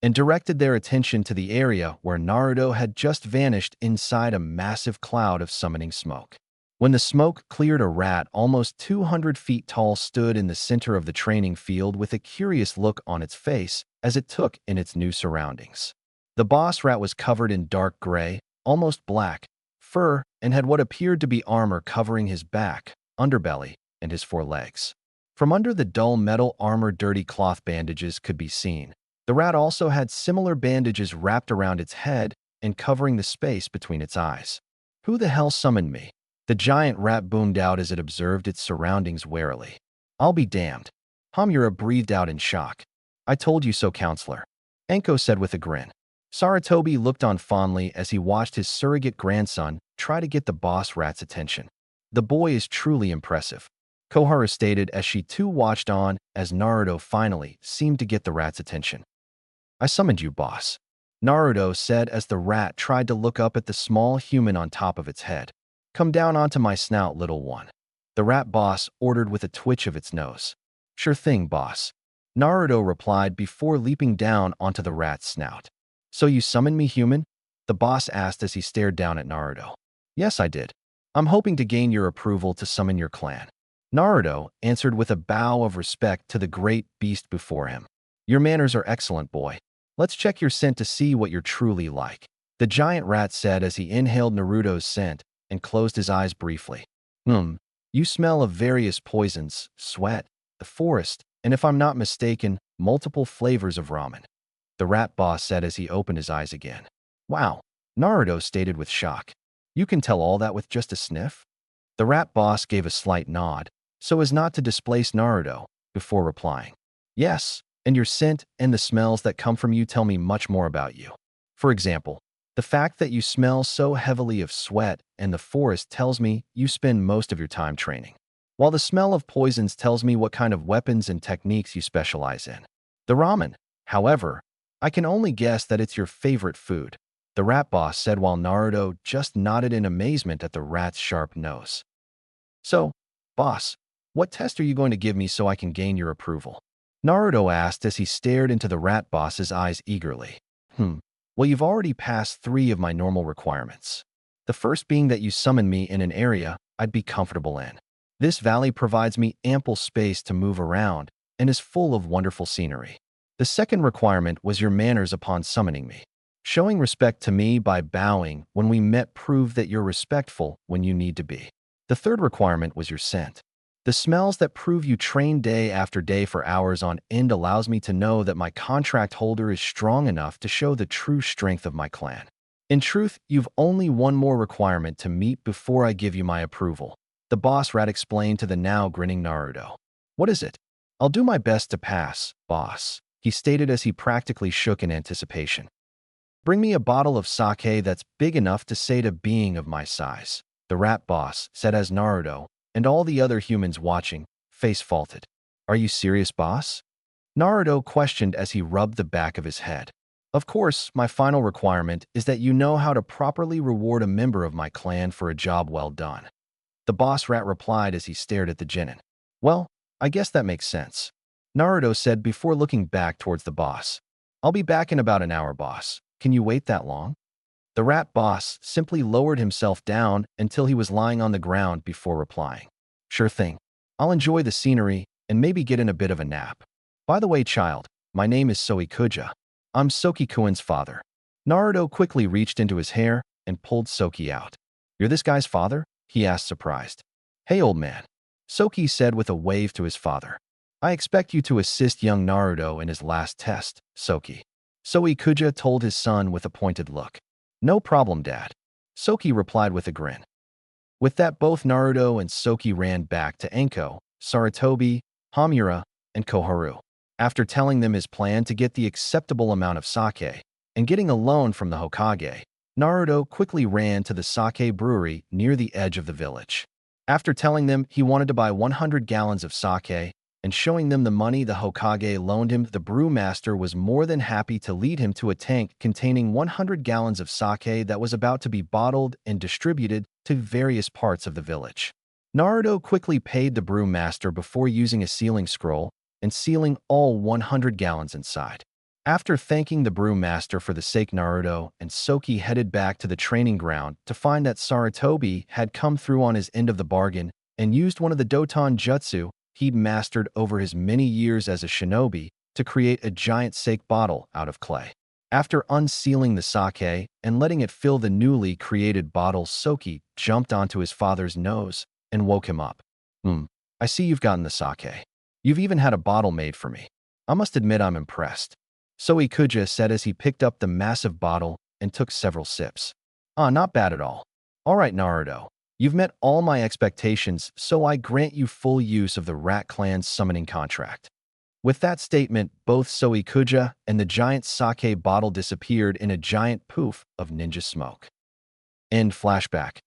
Speaker 1: and directed their attention to the area where Naruto had just vanished inside a massive cloud of summoning smoke. When the smoke cleared, a rat almost 200 feet tall stood in the center of the training field with a curious look on its face as it took in its new surroundings. The boss rat was covered in dark gray, almost black, fur and had what appeared to be armor covering his back, underbelly, and his forelegs. From under the dull metal armor, dirty cloth bandages could be seen. The rat also had similar bandages wrapped around its head and covering the space between its eyes. Who the hell summoned me? The giant rat boomed out as it observed its surroundings warily. I'll be damned. Hamura breathed out in shock. I told you so, counselor, Anko said with a grin. Saratobi looked on fondly as he watched his surrogate grandson try to get the boss rat's attention. The boy is truly impressive, Koharu stated as she too watched on as Naruto finally seemed to get the rat's attention. I summoned you, boss, Naruto said as the rat tried to look up at the small human on top of its head. Come down onto my snout, little one, the rat boss ordered with a twitch of its nose. Sure thing, boss, Naruto replied before leaping down onto the rat's snout. So you summoned me, human? The boss asked as he stared down at Naruto. Yes, I did. I'm hoping to gain your approval to summon your clan, Naruto answered with a bow of respect to the great beast before him. Your manners are excellent, boy. Let's check your scent to see what you're truly like, the giant rat said as he inhaled Naruto's scent and closed his eyes briefly. You smell of various poisons, sweat, the forest, and if I'm not mistaken, multiple flavors of ramen, the rat boss said as he opened his eyes again. Wow, Naruto stated with shock. You can tell all that with just a sniff? The rat boss gave a slight nod, so as not to displace Naruto, before replying. Yes, and your scent and the smells that come from you tell me much more about you. For example, the fact that you smell so heavily of sweat and the forest tells me you spend most of your time training, while the smell of poisons tells me what kind of weapons and techniques you specialize in. The ramen, however, I can only guess that it's your favorite food, the rat boss said while Naruto just nodded in amazement at the rat's sharp nose. So, boss, what test are you going to give me so I can gain your approval? Naruto asked as he stared into the rat boss's eyes eagerly. Well, you've already passed 3 of my normal requirements. The first being that you summon me in an area I'd be comfortable in. This valley provides me ample space to move around and is full of wonderful scenery. The second requirement was your manners upon summoning me. Showing respect to me by bowing when we met proved that you're respectful when you need to be. The third requirement was your scent. The smells that prove you train day after day for hours on end allows me to know that my contract holder is strong enough to show the true strength of my clan. In truth, you've only one more requirement to meet before I give you my approval, the boss rat explained to the now grinning Naruto. What is it? I'll do my best to pass, boss, he stated as he practically shook in anticipation. Bring me a bottle of sake that's big enough to sate a being of my size, the rat boss said as Naruto and all the other humans watching face faulted. Are you serious, boss? Naruto questioned as he rubbed the back of his head. Of course, my final requirement is that you know how to properly reward a member of my clan for a job well done, the boss rat replied as he stared at the genin. Well, I guess that makes sense, Naruto said before looking back towards the boss. I'll be back in about an hour, boss. Can you wait that long? The rat boss simply lowered himself down until he was lying on the ground before replying. Sure thing. I'll enjoy the scenery and maybe get in a bit of a nap. By the way, child, my name is Soikuja. I'm Soki-kuin's father. Naruto quickly reached into his hair and pulled Soki out. You're this guy's father? He asked surprised. Hey, old man, Soki said with a wave to his father. I expect you to assist young Naruto in his last test, Soki. Soikuja told his son with a pointed look. No problem, Dad, Soki replied with a grin. With that, both Naruto and Soki ran back to Anko, Saratobi, Hamura, and Koharu. After telling them his plan to get the acceptable amount of sake and getting a loan from the Hokage, Naruto quickly ran to the sake brewery near the edge of the village. After telling them he wanted to buy 100 gallons of sake and showing them the money the Hokage loaned him, the brewmaster was more than happy to lead him to a tank containing 100 gallons of sake that was about to be bottled and distributed to various parts of the village. Naruto quickly paid the brewmaster before using a sealing scroll and sealing all 100 gallons inside. After thanking the brewmaster for the sake, Naruto and Soki headed back to the training ground to find that Sarutobi had come through on his end of the bargain and used one of the Doton jutsu he'd mastered over his many years as a shinobi to create a giant sake bottle out of clay. After unsealing the sake and letting it fill the newly created bottle, Soki jumped onto his father's nose and woke him up. I see you've gotten the sake. You've even had a bottle made for me. I must admit I'm impressed. So Ikuja said as he picked up the massive bottle and took several sips. Not bad at all. All right, Naruto. You've met all my expectations, so I grant you full use of the Rat Clan's summoning contract. With that statement, both Soikuja and the giant sake bottle disappeared in a giant poof of ninja smoke. End flashback.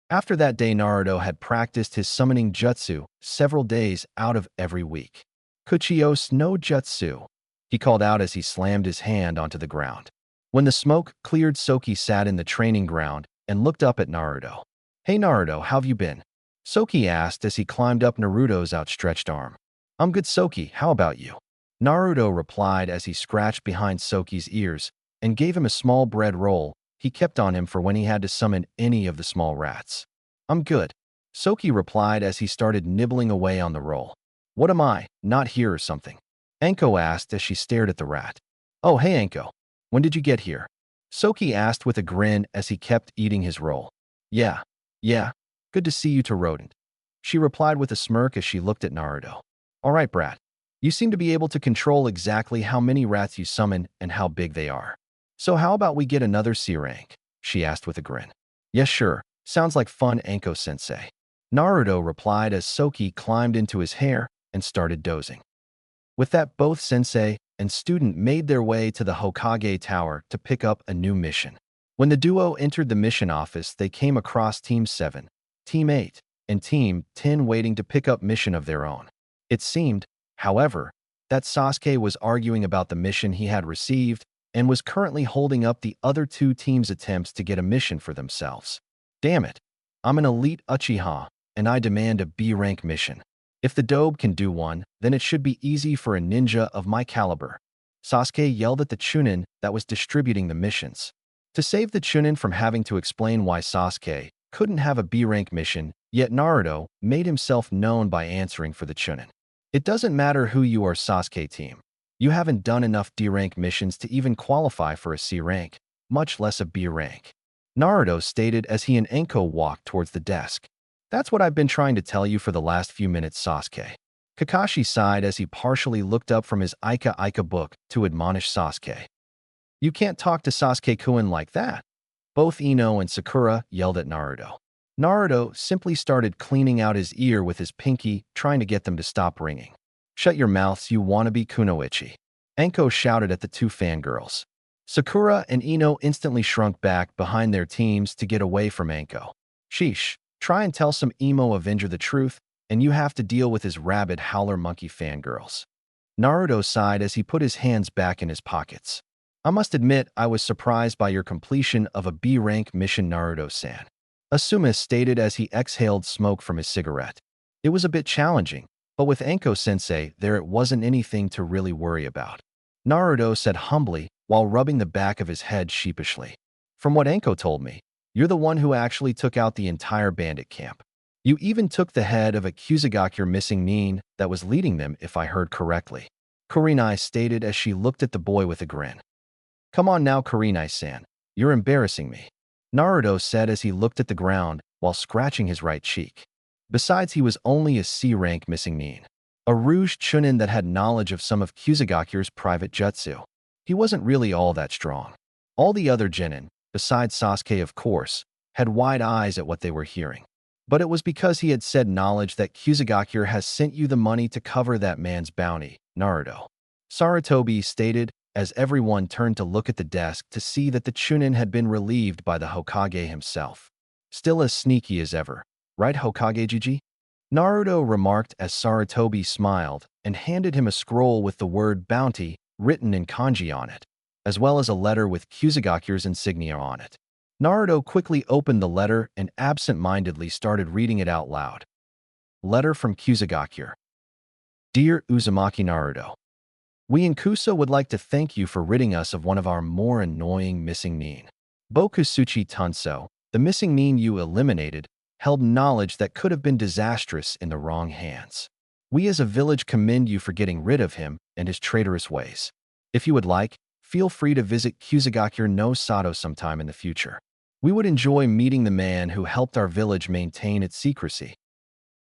Speaker 1: After that day, Naruto had practiced his summoning jutsu several days out of every week. Kuchios no jutsu, he called out as he slammed his hand onto the ground. When the smoke cleared, Soki sat in the training ground and looked up at Naruto. Hey Naruto, how've you been? Soki asked as he climbed up Naruto's outstretched arm. I'm good, Soki, how about you? Naruto replied as he scratched behind Soki's ears and gave him a small bread roll he kept on him for when he had to summon any of the small rats. I'm good, Soki replied as he started nibbling away on the roll. What am I, not here or something? Anko asked as she stared at the rat. Oh hey Anko, when did you get here? Soki asked with a grin as he kept eating his roll. Yeah, good to see you too, rodent. She replied with a smirk as she looked at Naruto. All right, brat. You seem to be able to control exactly how many rats you summon and how big they are. So how about we get another C rank? She asked with a grin. Yes, sure. Sounds like fun, Anko-sensei. Naruto replied as Soki climbed into his hair and started dozing. With that, both sensei and student made their way to the Hokage Tower to pick up a new mission. When the duo entered the mission office, they came across Team 7, Team 8, and Team 10 waiting to pick up mission of their own. It seemed, however, that Sasuke was arguing about the mission he had received and was currently holding up the other two teams' attempts to get a mission for themselves. Damn it, I'm an elite Uchiha, and I demand a B-rank mission. If the Dobe can do one, then it should be easy for a ninja of my caliber. Sasuke yelled at the Chunin that was distributing the missions. To save the Chunin from having to explain why Sasuke couldn't have a B-rank mission, yet Naruto made himself known by answering for the Chunin. It doesn't matter who you are, Sasuke team. You haven't done enough D-rank missions to even qualify for a C rank, much less a B rank. Naruto stated as he and Anko walked towards the desk. That's what I've been trying to tell you for the last few minutes, Sasuke. Kakashi sighed as he partially looked up from his Ika Ika book to admonish Sasuke. You can't talk to Sasuke-kun like that. Both Ino and Sakura yelled at Naruto. Naruto simply started cleaning out his ear with his pinky, trying to get them to stop ringing. Shut your mouths, you wannabe kunoichi. Anko shouted at the two fangirls. Sakura and Ino instantly shrunk back behind their teams to get away from Anko. Sheesh. Try and tell some emo Avenger the truth, and you have to deal with his rabid howler monkey fangirls. Naruto sighed as he put his hands back in his pockets. I must admit I was surprised by your completion of a B-rank mission, Naruto-san. Asuma stated as he exhaled smoke from his cigarette. It was a bit challenging, but with Anko-sensei there it wasn't anything to really worry about. Naruto said humbly while rubbing the back of his head sheepishly. From what Anko told me, you're the one who actually took out the entire bandit camp. You even took the head of a Kusagakure missing nin that was leading them, if I heard correctly. Kurenai stated as she looked at the boy with a grin. Come on now, Kurenai-san. You're embarrassing me. Naruto said as he looked at the ground while scratching his right cheek. Besides, he was only a C-rank missing nin. A Rouge Chunin that had knowledge of some of Kusagakure's private jutsu. He wasn't really all that strong. All the other genin, besides Sasuke of course, had wide eyes at what they were hearing. But it was because he had said knowledge that Kusagakure has sent you the money to cover that man's bounty, Naruto. Sarutobi stated as everyone turned to look at the desk to see that the Chunin had been relieved by the Hokage himself. Still as sneaky as ever, right Hokage Gigi? Naruto remarked as Sarutobi smiled and handed him a scroll with the word bounty written in kanji on it, as well as a letter with Kusagakure's insignia on it. Naruto quickly opened the letter and absent-mindedly started reading it out loud. Letter from Kusagakure. Dear Uzumaki Naruto, we in Kusa would like to thank you for ridding us of one of our more annoying missing nin. Bokusuchi Tanso, the missing nin you eliminated, held knowledge that could have been disastrous in the wrong hands. We as a village commend you for getting rid of him and his traitorous ways. If you would like, feel free to visit Kusagakure no Sato sometime in the future. We would enjoy meeting the man who helped our village maintain its secrecy.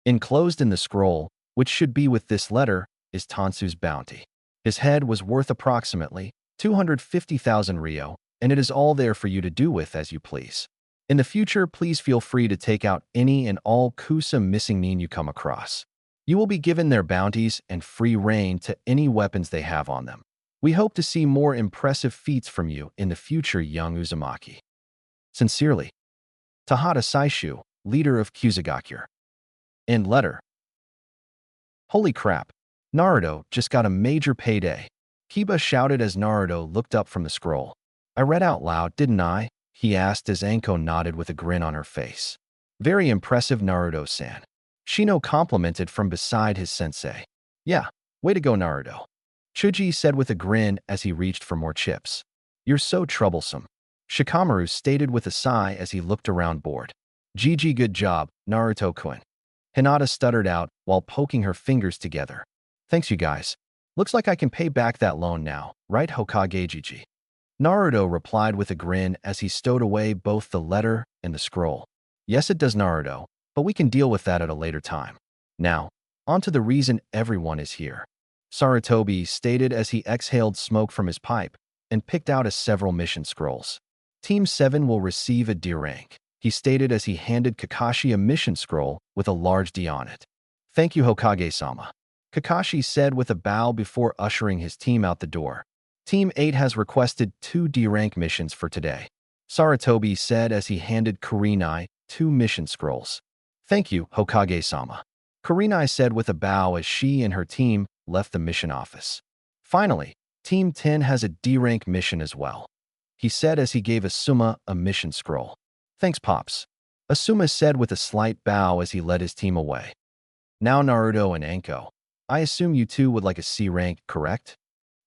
Speaker 1: Enclosed in the scroll, which should be with this letter, is Tansu's bounty. His head was worth approximately 250,000 ryo, and it is all there for you to do with as you please. In the future, please feel free to take out any and all Kusa missing nin you come across. You will be given their bounties and free reign to any weapons they have on them. We hope to see more impressive feats from you in the future, young Uzumaki. Sincerely, Tahata Saishu, leader of Kusagakure. End letter. Holy crap, Naruto just got a major payday. Kiba shouted as Naruto looked up from the scroll. I read out loud, didn't I? He asked as Anko nodded with a grin on her face. Very impressive, Naruto-san. Shino complimented from beside his sensei. Yeah, way to go, Naruto. Chuji said with a grin as he reached for more chips. You're so troublesome. Shikamaru stated with a sigh as he looked around bored. GG, good job, Naruto-kun. Hinata stuttered out while poking her fingers together. Thanks, you guys. Looks like I can pay back that loan now, right, Hokage Gigi? Naruto replied with a grin as he stowed away both the letter and the scroll. Yes, it does, Naruto, but we can deal with that at a later time. Now, on to the reason everyone is here. Sarutobi stated as he exhaled smoke from his pipe and picked out several mission scrolls. Team 7 will receive a D rank, he stated as he handed Kakashi a mission scroll with a large D on it. Thank you, Hokage-sama. Kakashi said with a bow before ushering his team out the door. Team 8 has requested 2 D-rank missions for today, Sarutobi said as he handed Kurenai 2 mission scrolls. Thank you, Hokage-sama. Kurenai said with a bow as she and her team left the mission office. Finally, Team 10 has a D-rank mission as well, he said as he gave Asuma a mission scroll. Thanks, Pops. Asuma said with a slight bow as he led his team away. Now Naruto and Anko, I assume you two would like a C rank, correct?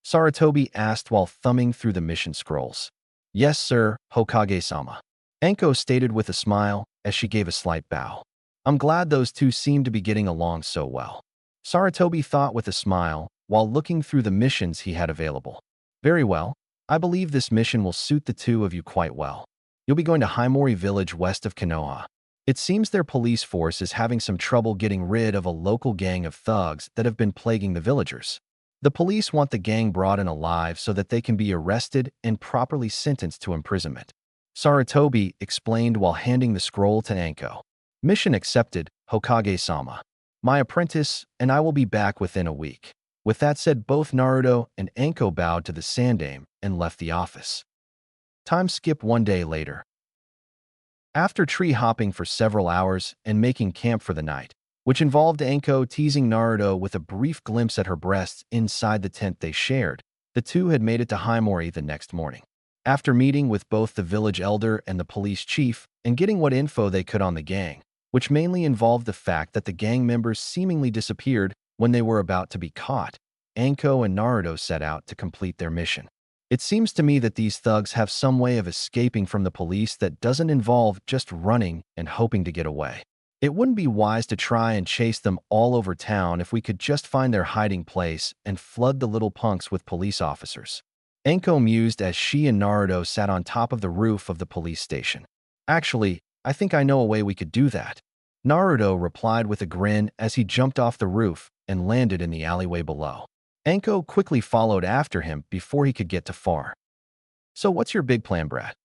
Speaker 1: Sarutobi asked while thumbing through the mission scrolls. Yes, sir, Hokage-sama. Anko stated with a smile as she gave a slight bow. I'm glad those two seem to be getting along so well, Sarutobi thought with a smile while looking through the missions he had available. Very well, I believe this mission will suit the two of you quite well. You'll be going to Himori village west of Konoha. It seems their police force is having some trouble getting rid of a local gang of thugs that have been plaguing the villagers. The police want the gang brought in alive so that they can be arrested and properly sentenced to imprisonment, Sarutobi explained while handing the scroll to Anko. Mission accepted, Hokage-sama. My apprentice and I will be back within a week. With that said, both Naruto and Anko bowed to the Sandame and left the office. Time skip one day later. After tree hopping for several hours and making camp for the night, which involved Anko teasing Naruto with a brief glimpse at her breasts inside the tent they shared, the two had made it to Himori the next morning. After meeting with both the village elder and the police chief and getting what info they could on the gang, which mainly involved the fact that the gang members seemingly disappeared when they were about to be caught, Anko and Naruto set out to complete their mission. It seems to me that these thugs have some way of escaping from the police that doesn't involve just running and hoping to get away. It wouldn't be wise to try and chase them all over town if we could just find their hiding place and flood the little punks with police officers. Anko mused as she and Naruto sat on top of the roof of the police station. Actually, I think I know a way we could do that, Naruto replied with a grin as he jumped off the roof and landed in the alleyway below. Anko quickly followed after him before he could get too far. So what's your big plan, brat?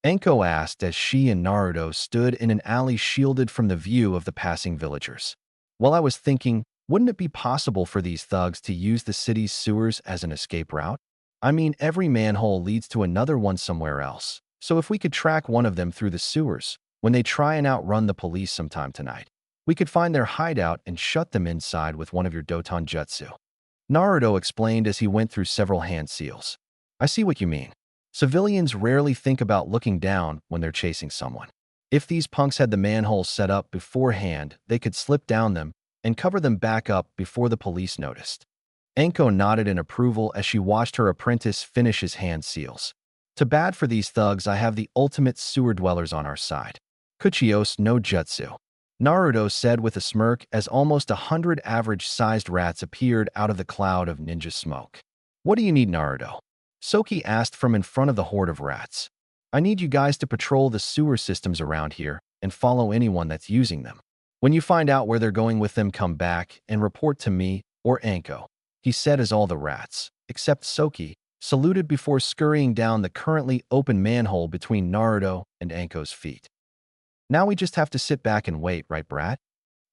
Speaker 1: Anko asked as she and Naruto stood in an alley shielded from the view of the passing villagers. Well, I was thinking, wouldn't it be possible for these thugs to use the city's sewers as an escape route? I mean, every manhole leads to another one somewhere else. So if we could track one of them through the sewers, when they try and outrun the police sometime tonight, We could find their hideout and shut them inside with one of your Doton Jutsu. Naruto explained as he went through several hand seals. I see what you mean. Civilians rarely think about looking down when they're chasing someone. If these punks had the manholes set up beforehand, they could slip down them and cover them back up before the police noticed. Anko nodded in approval as she watched her apprentice finish his hand seals. Too bad for these thugs, I have the ultimate sewer dwellers on our side. Kuchios no jutsu. Naruto said with a smirk as almost 100 average-sized rats appeared out of the cloud of ninja smoke. What do you need, Naruto? Soki asked from in front of the horde of rats. I need you guys to patrol the sewer systems around here and follow anyone that's using them. When you find out where they're going with them, come back and report to me or Anko, he said as all the rats, except Soki, saluted before scurrying down the currently open manhole between Naruto and Anko's feet. Now we just have to sit back and wait, right, Brat?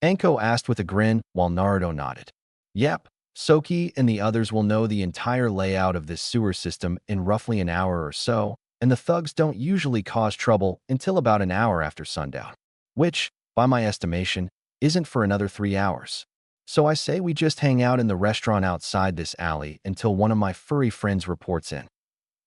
Speaker 1: Anko asked with a grin while Naruto nodded. Yep, Soki and the others will know the entire layout of this sewer system in roughly an hour or so, and the thugs don't usually cause trouble until about an hour after sundown, which, by my estimation, isn't for another 3 hours. So I say we just hang out in the restaurant outside this alley until one of my furry friends reports in.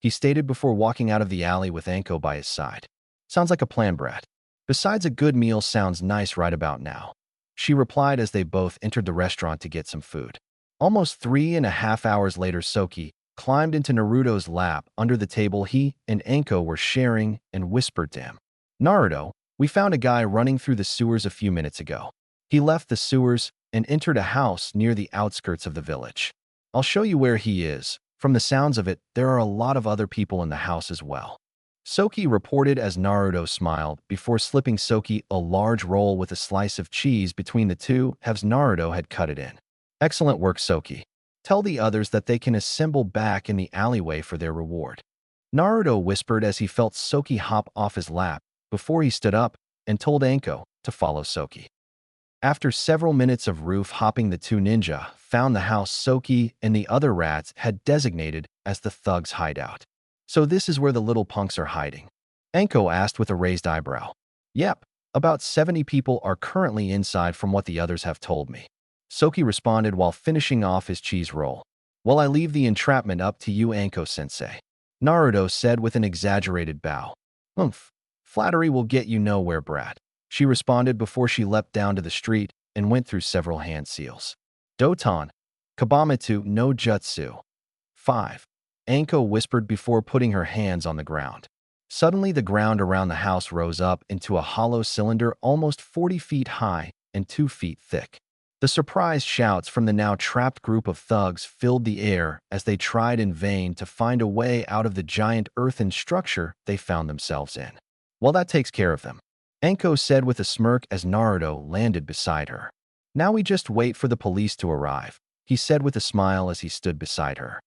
Speaker 1: He stated before walking out of the alley with Anko by his side. Sounds like a plan, Brat. Besides, a good meal sounds nice right about now. She replied as they both entered the restaurant to get some food. Almost 3.5 hours later, Soki climbed into Naruto's lap under the table he and Anko were sharing and whispered to him. Naruto, we found a guy running through the sewers a few minutes ago. He left the sewers and entered a house near the outskirts of the village. I'll show you where he is. From the sounds of it, there are a lot of other people in the house as well. Soki reported as Naruto smiled before slipping Soki a large roll with a slice of cheese between the two halves Naruto had cut it in. Excellent work, Soki. Tell the others that they can assemble back in the alleyway for their reward. Naruto whispered as he felt Soki hop off his lap before he stood up and told Anko to follow Soki. After several minutes of roof hopping, the two ninja found the house Soki and the other rats had designated as the thugs' hideout. So this is where the little punks are hiding? Anko asked with a raised eyebrow. Yep, about 70 people are currently inside from what the others have told me. Soki responded while finishing off his cheese roll. Well, I leave the entrapment up to you, Anko-sensei. Naruto said with an exaggerated bow. Flattery will get you nowhere, Brat. She responded before she leapt down to the street and went through several hand seals. Doton, Kabamitsu no Jutsu. 5. Anko whispered before putting her hands on the ground. Suddenly, the ground around the house rose up into a hollow cylinder almost 40 feet high and 2 feet thick. The surprised shouts from the now trapped group of thugs filled the air as they tried in vain to find a way out of the giant earthen structure they found themselves in. Well, that takes care of them, Anko said with a smirk as Naruto landed beside her. Now we just wait for the police to arrive, he said with a smile as he stood beside her.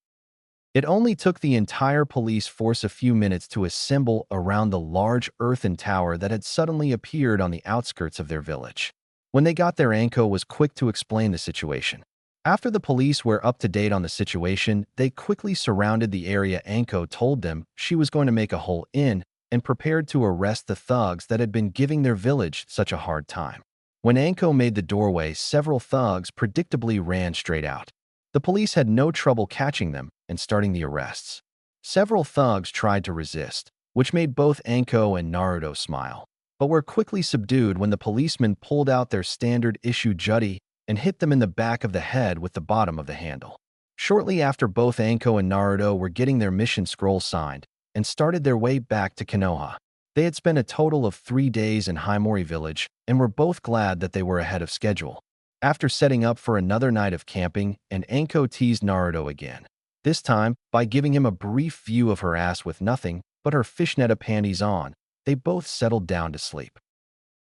Speaker 1: It only took the entire police force a few minutes to assemble around the large earthen tower that had suddenly appeared on the outskirts of their village. When they got there, Anko was quick to explain the situation. After the police were up to date on the situation, they quickly surrounded the area. Anko told them she was going to make a hole in and prepared to arrest the thugs that had been giving their village such a hard time. When Anko made the doorway, several thugs predictably ran straight out. The police had no trouble catching them and starting the arrests. Several thugs tried to resist, which made both Anko and Naruto smile, but were quickly subdued when the policemen pulled out their standard-issue jutty and hit them in the back of the head with the bottom of the handle. Shortly after, both Anko and Naruto were getting their mission scroll signed and started their way back to Konoha. They had spent a total of 3 days in Himori Village and were both glad that they were ahead of schedule. After setting up for another night of camping, and Anko teased Naruto again, this time by giving him a brief view of her ass with nothing but her fishnet panties on, they both settled down to sleep.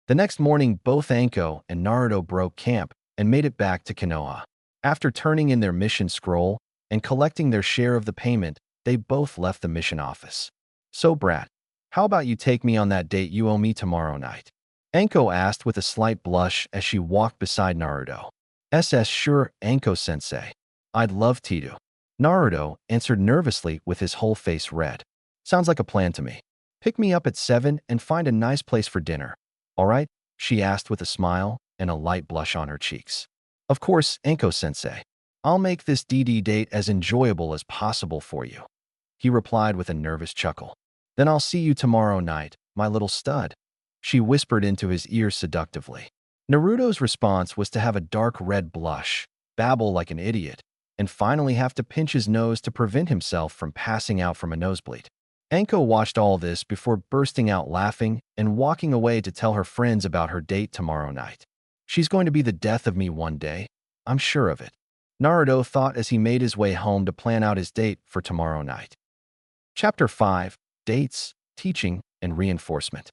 Speaker 1: The next morning, both Anko and Naruto broke camp and made it back to Konoha. After turning in their mission scroll and collecting their share of the payment, they both left the mission office. So, Brat, how about you take me on that date you owe me tomorrow night? Anko asked with a slight blush as she walked beside Naruto. Sure, Anko-sensei. I'd love to. Naruto answered nervously with his whole face red. Sounds like a plan to me. Pick me up at 7 and find a nice place for dinner. All right? She asked with a smile and a light blush on her cheeks. Of course, Anko-sensei. I'll make this DD date as enjoyable as possible for you, he replied with a nervous chuckle. Then I'll see you tomorrow night, my little stud, she whispered into his ear seductively. Naruto's response was to have a dark red blush, babble like an idiot, and finally have to pinch his nose to prevent himself from passing out from a nosebleed. Anko watched all this before bursting out laughing and walking away to tell her friends about her date tomorrow night. She's going to be the death of me one day, I'm sure of it, Naruto thought as he made his way home to plan out his date for tomorrow night. Chapter 5: Dates, Teaching, and Reinforcement.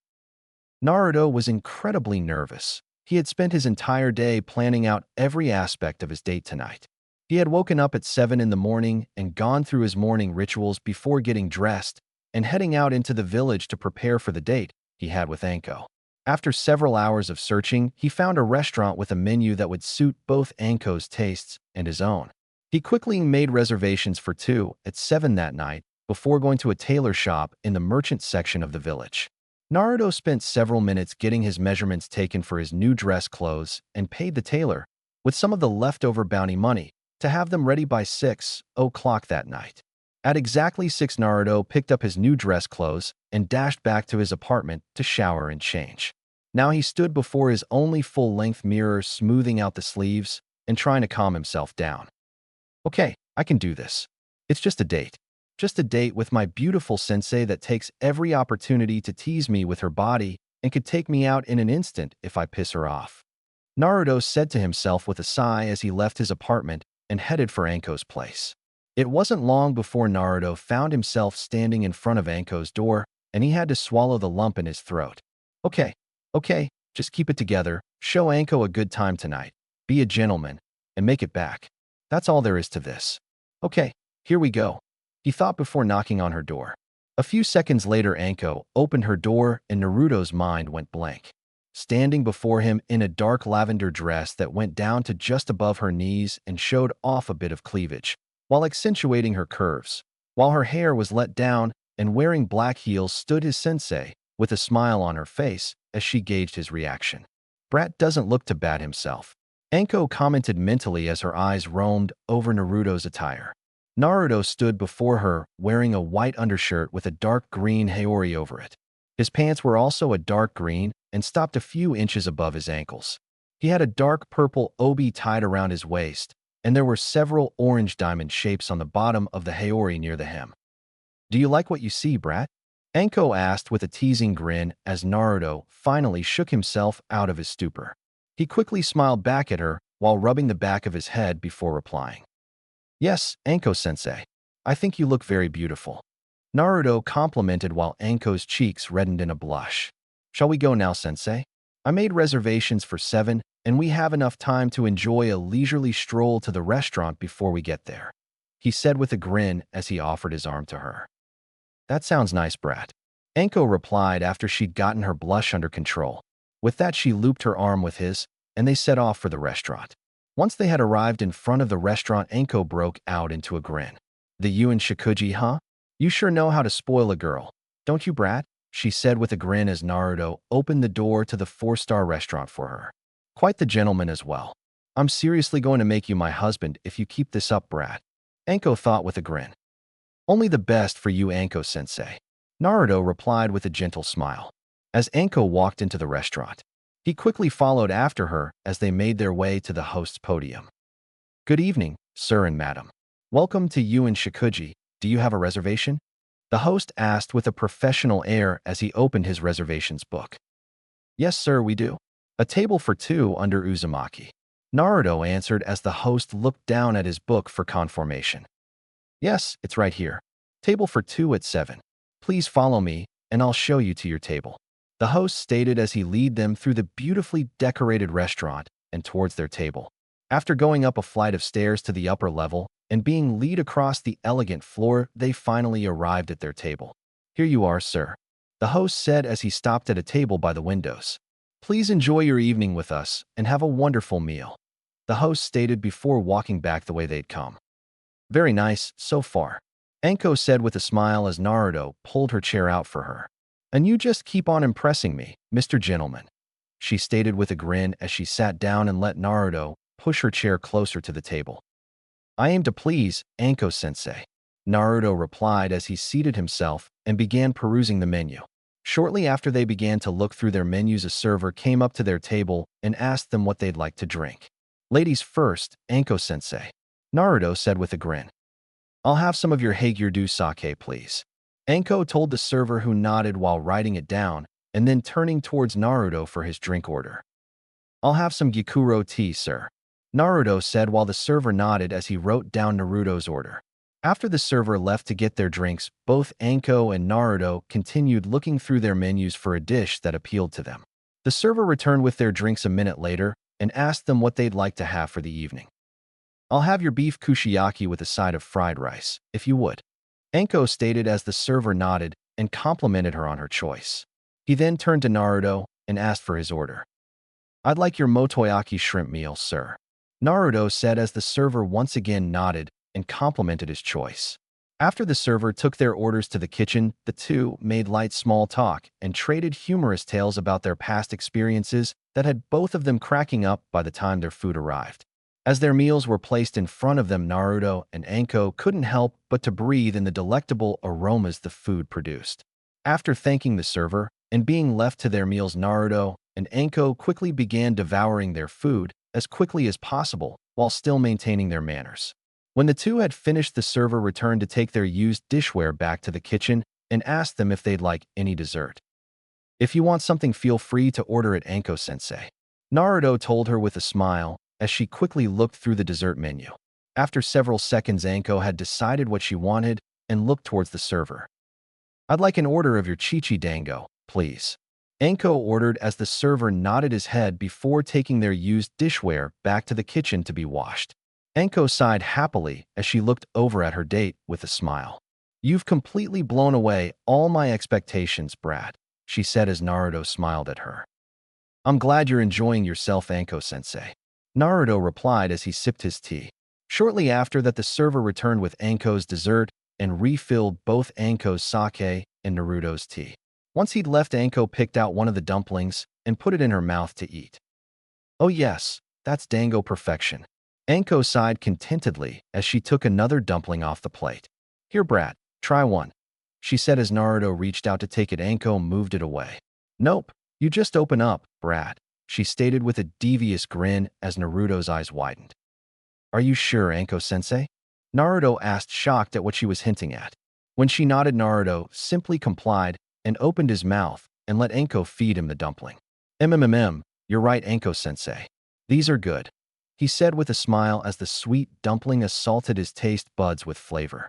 Speaker 1: Naruto was incredibly nervous. He had spent his entire day planning out every aspect of his date tonight. He had woken up at 7 in the morning and gone through his morning rituals before getting dressed and heading out into the village to prepare for the date he had with Anko. After several hours of searching, he found a restaurant with a menu that would suit both Anko's tastes and his own. He quickly made reservations for 2 at 7 that night before going to a tailor shop in the merchant section of the village. Naruto spent several minutes getting his measurements taken for his new dress clothes and paid the tailor, with some of the leftover bounty money, to have them ready by 6:00 that night. At exactly 6, Naruto picked up his new dress clothes and dashed back to his apartment to shower and change. Now he stood before his only full-length mirror, smoothing out the sleeves and trying to calm himself down. Okay, I can do this. It's just a date. Just a date with my beautiful sensei that takes every opportunity to tease me with her body and could take me out in an instant if I piss her off, Naruto said to himself with a sigh as he left his apartment and headed for Anko's place. It wasn't long before Naruto found himself standing in front of Anko's door, and he had to swallow the lump in his throat. Okay, just keep it together, show Anko a good time tonight, be a gentleman, and make it back. That's all there is to this. Okay, here we go, he thought before knocking on her door. A few seconds later, Anko opened her door and Naruto's mind went blank. Standing before him in a dark lavender dress that went down to just above her knees and showed off a bit of cleavage, while accentuating her curves, while her hair was let down and wearing black heels, stood his sensei, with a smile on her face as she gauged his reaction. Brat doesn't look too bad himself, Anko commented mentally as her eyes roamed over Naruto's attire. Naruto stood before her wearing a white undershirt with a dark green haori over it. His pants were also a dark green and stopped a few inches above his ankles. He had a dark purple obi tied around his waist, and there were several orange diamond shapes on the bottom of the haori near the hem. Do you like what you see, Brat? Anko asked with a teasing grin as Naruto finally shook himself out of his stupor. He quickly smiled back at her while rubbing the back of his head before replying. Yes, Anko-sensei, I think you look very beautiful, Naruto complimented while Anko's cheeks reddened in a blush. Shall we go now, sensei? I made reservations for 7, and we have enough time to enjoy a leisurely stroll to the restaurant before we get there, he said with a grin as he offered his arm to her. That sounds nice, Brat, Anko replied after she'd gotten her blush under control. With that, she looped her arm with his, and they set off for the restaurant. Once they had arrived in front of the restaurant, Anko broke out into a grin. The Yuin Shikuji, huh? You sure know how to spoil a girl, don't you, Brat? She said with a grin as Naruto opened the door to the 4-star restaurant for her. Quite the gentleman as well. I'm seriously going to make you my husband if you keep this up, Brat, Anko thought with a grin. Only the best for you, Anko-sensei, Naruto replied with a gentle smile. As Anko walked into the restaurant, he quickly followed after her as they made their way to the host's podium. Good evening, sir and madam. Welcome to Yuin Shikuji. Do you have a reservation? The host asked with a professional air as he opened his reservations book. Yes, sir, we do. A table for 2 under Uzumaki, Naruto answered as the host looked down at his book for confirmation. Yes, it's right here. Table for 2 at 7. Please follow me, and I'll show you to your table, the host stated as he led them through the beautifully decorated restaurant and towards their table. After going up a flight of stairs to the upper level and being led across the elegant floor, they finally arrived at their table. Here you are, sir, the host said as he stopped at a table by the windows. Please enjoy your evening with us and have a wonderful meal, the host stated before walking back the way they'd come. Very nice, so far, Anko said with a smile as Naruto pulled her chair out for her. And you just keep on impressing me, Mr. Gentleman, she stated with a grin as she sat down and let Naruto push her chair closer to the table. I aim to please, Anko-sensei, Naruto replied as he seated himself and began perusing the menu. Shortly after they began to look through their menus, a server came up to their table and asked them what they'd like to drink. Ladies first, Anko-sensei, Naruto said with a grin. I'll have some of your Hagyurdu sake, please. Anko told the server, who nodded while writing it down and then turning towards Naruto for his drink order. I'll have some Gyakuro tea, sir, Naruto said while the server nodded as he wrote down Naruto's order. After the server left to get their drinks, both Anko and Naruto continued looking through their menus for a dish that appealed to them. The server returned with their drinks a minute later and asked them what they'd like to have for the evening. I'll have your beef kushiyaki with a side of fried rice, if you would, Anko stated as the server nodded and complimented her on her choice. He then turned to Naruto and asked for his order. I'd like your motoyaki shrimp meal, sir, Naruto said as the server once again nodded and complimented his choice. After the server took their orders to the kitchen, the two made light small talk and traded humorous tales about their past experiences that had both of them cracking up by the time their food arrived. As their meals were placed in front of them, Naruto and Anko couldn't help but to breathe in the delectable aromas the food produced. After thanking the server and being left to their meals, Naruto and Anko quickly began devouring their food as quickly as possible while still maintaining their manners. When the two had finished, the server returned to take their used dishware back to the kitchen and asked them if they'd like any dessert. If you want something, feel free to order it, Anko-sensei, Naruto told her with a smile as she quickly looked through the dessert menu. After several seconds, Anko had decided what she wanted and looked towards the server. I'd like an order of your chichi dango, please, Anko ordered as the server nodded his head before taking their used dishware back to the kitchen to be washed. Anko sighed happily as she looked over at her date with a smile. You've completely blown away all my expectations, Brad, she said as Naruto smiled at her. I'm glad you're enjoying yourself, Anko-sensei, Naruto replied as he sipped his tea. Shortly after that, the server returned with Anko's dessert and refilled both Anko's sake and Naruto's tea. Once he'd left, Anko picked out one of the dumplings and put it in her mouth to eat. Oh yes, that's dango perfection, Anko sighed contentedly as she took another dumpling off the plate. Here, Brad, try one, she said as Naruto reached out to take it. Anko moved it away. Nope, you just open up, Brad, she stated with a devious grin as Naruto's eyes widened. Are you sure, Anko-sensei? Naruto asked, shocked at what she was hinting at. When she nodded, Naruto simply complied and opened his mouth and let Anko feed him the dumpling. You're right, Anko-sensei. These are good, he said with a smile as the sweet dumpling assaulted his taste buds with flavor.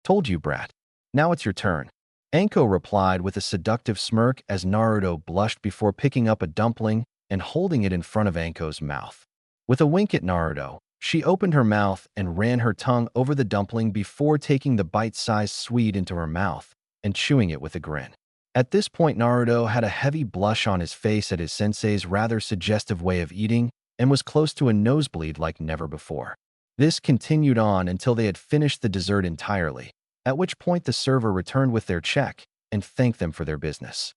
Speaker 1: Told you, Brad. Now it's your turn, Anko replied with a seductive smirk as Naruto blushed before picking up a dumpling and holding it in front of Anko's mouth. With a wink at Naruto, she opened her mouth and ran her tongue over the dumpling before taking the bite-sized sweet into her mouth and chewing it with a grin. At this point, Naruto had a heavy blush on his face at his sensei's rather suggestive way of eating and was close to a nosebleed like never before. This continued on until they had finished the dessert entirely, at which point the server returned with their check and thanked them for their business.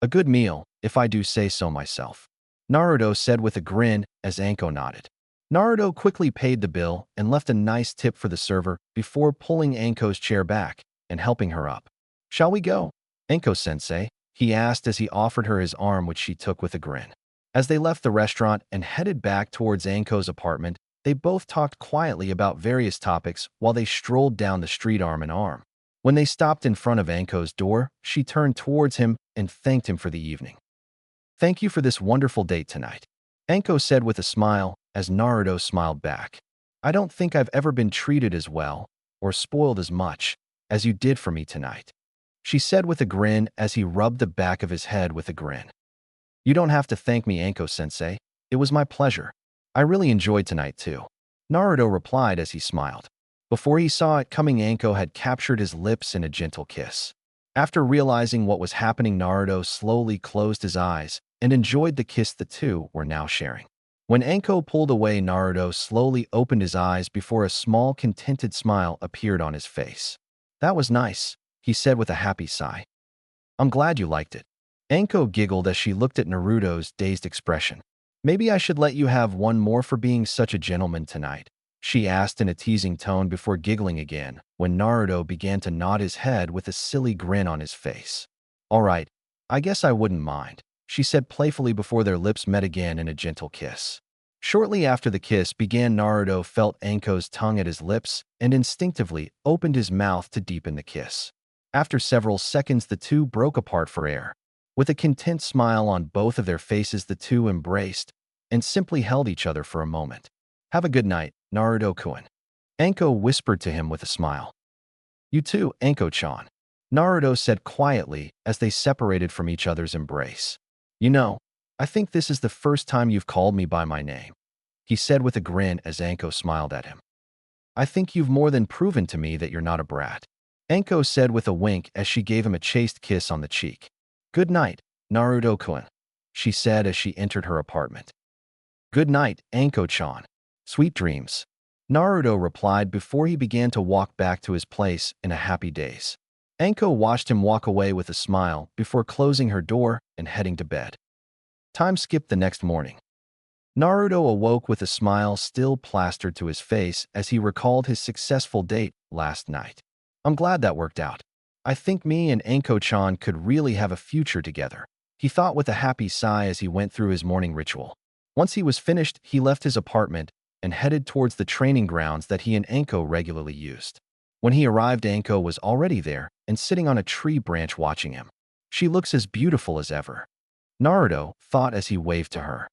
Speaker 1: A good meal, if I do say so myself, Naruto said with a grin as Anko nodded. Naruto quickly paid the bill and left a nice tip for the server before pulling Anko's chair back and helping her up. Shall we go, Anko-sensei? He asked as he offered her his arm, which she took with a grin. As they left the restaurant and headed back towards Anko's apartment, they both talked quietly about various topics while they strolled down the street arm in arm. When they stopped in front of Anko's door, she turned towards him and thanked him for the evening. Thank you for this wonderful date tonight, Anko said with a smile as Naruto smiled back. I don't think I've ever been treated as well or spoiled as much as you did for me tonight, she said with a grin as he rubbed the back of his head with a grin. You don't have to thank me, Anko-sensei. It was my pleasure. I really enjoyed tonight too, Naruto replied as he smiled. Before he saw it coming, Anko had captured his lips in a gentle kiss. After realizing what was happening, Naruto slowly closed his eyes and enjoyed the kiss the two were now sharing. When Anko pulled away, Naruto slowly opened his eyes before a small, contented smile appeared on his face. That was nice, he said with a happy sigh. I'm glad you liked it, Anko giggled as she looked at Naruto's dazed expression. Maybe I should let you have one more for being such a gentleman tonight, she asked in a teasing tone before giggling again, when Naruto began to nod his head with a silly grin on his face. All right, I guess I wouldn't mind, she said playfully before their lips met again in a gentle kiss. Shortly after the kiss began, Naruto felt Anko's tongue at his lips and instinctively opened his mouth to deepen the kiss. After several seconds, the two broke apart for air. With a content smile on both of their faces, the two embraced and simply held each other for a moment. Have a good night, Naruto-kun, Anko whispered to him with a smile. You too, Anko-chan, Naruto said quietly as they separated from each other's embrace. You know, I think this is the first time you've called me by my name, he said with a grin as Anko smiled at him. I think you've more than proven to me that you're not a brat, Anko said with a wink as she gave him a chaste kiss on the cheek. Good night, Naruto-kun, she said as she entered her apartment. Good night, Anko-chan. Sweet dreams, Naruto replied before he began to walk back to his place in a happy daze. Anko watched him walk away with a smile before closing her door and heading to bed. Time skipped the next morning. Naruto awoke with a smile still plastered to his face as he recalled his successful date last night. I'm glad that worked out. I think me and Anko-chan could really have a future together, he thought with a happy sigh as he went through his morning ritual. Once he was finished, he left his apartment and headed towards the training grounds that he and Anko regularly used. When he arrived, Anko was already there and sitting on a tree branch watching him. She looks as beautiful as ever, Naruto thought as he waved to her.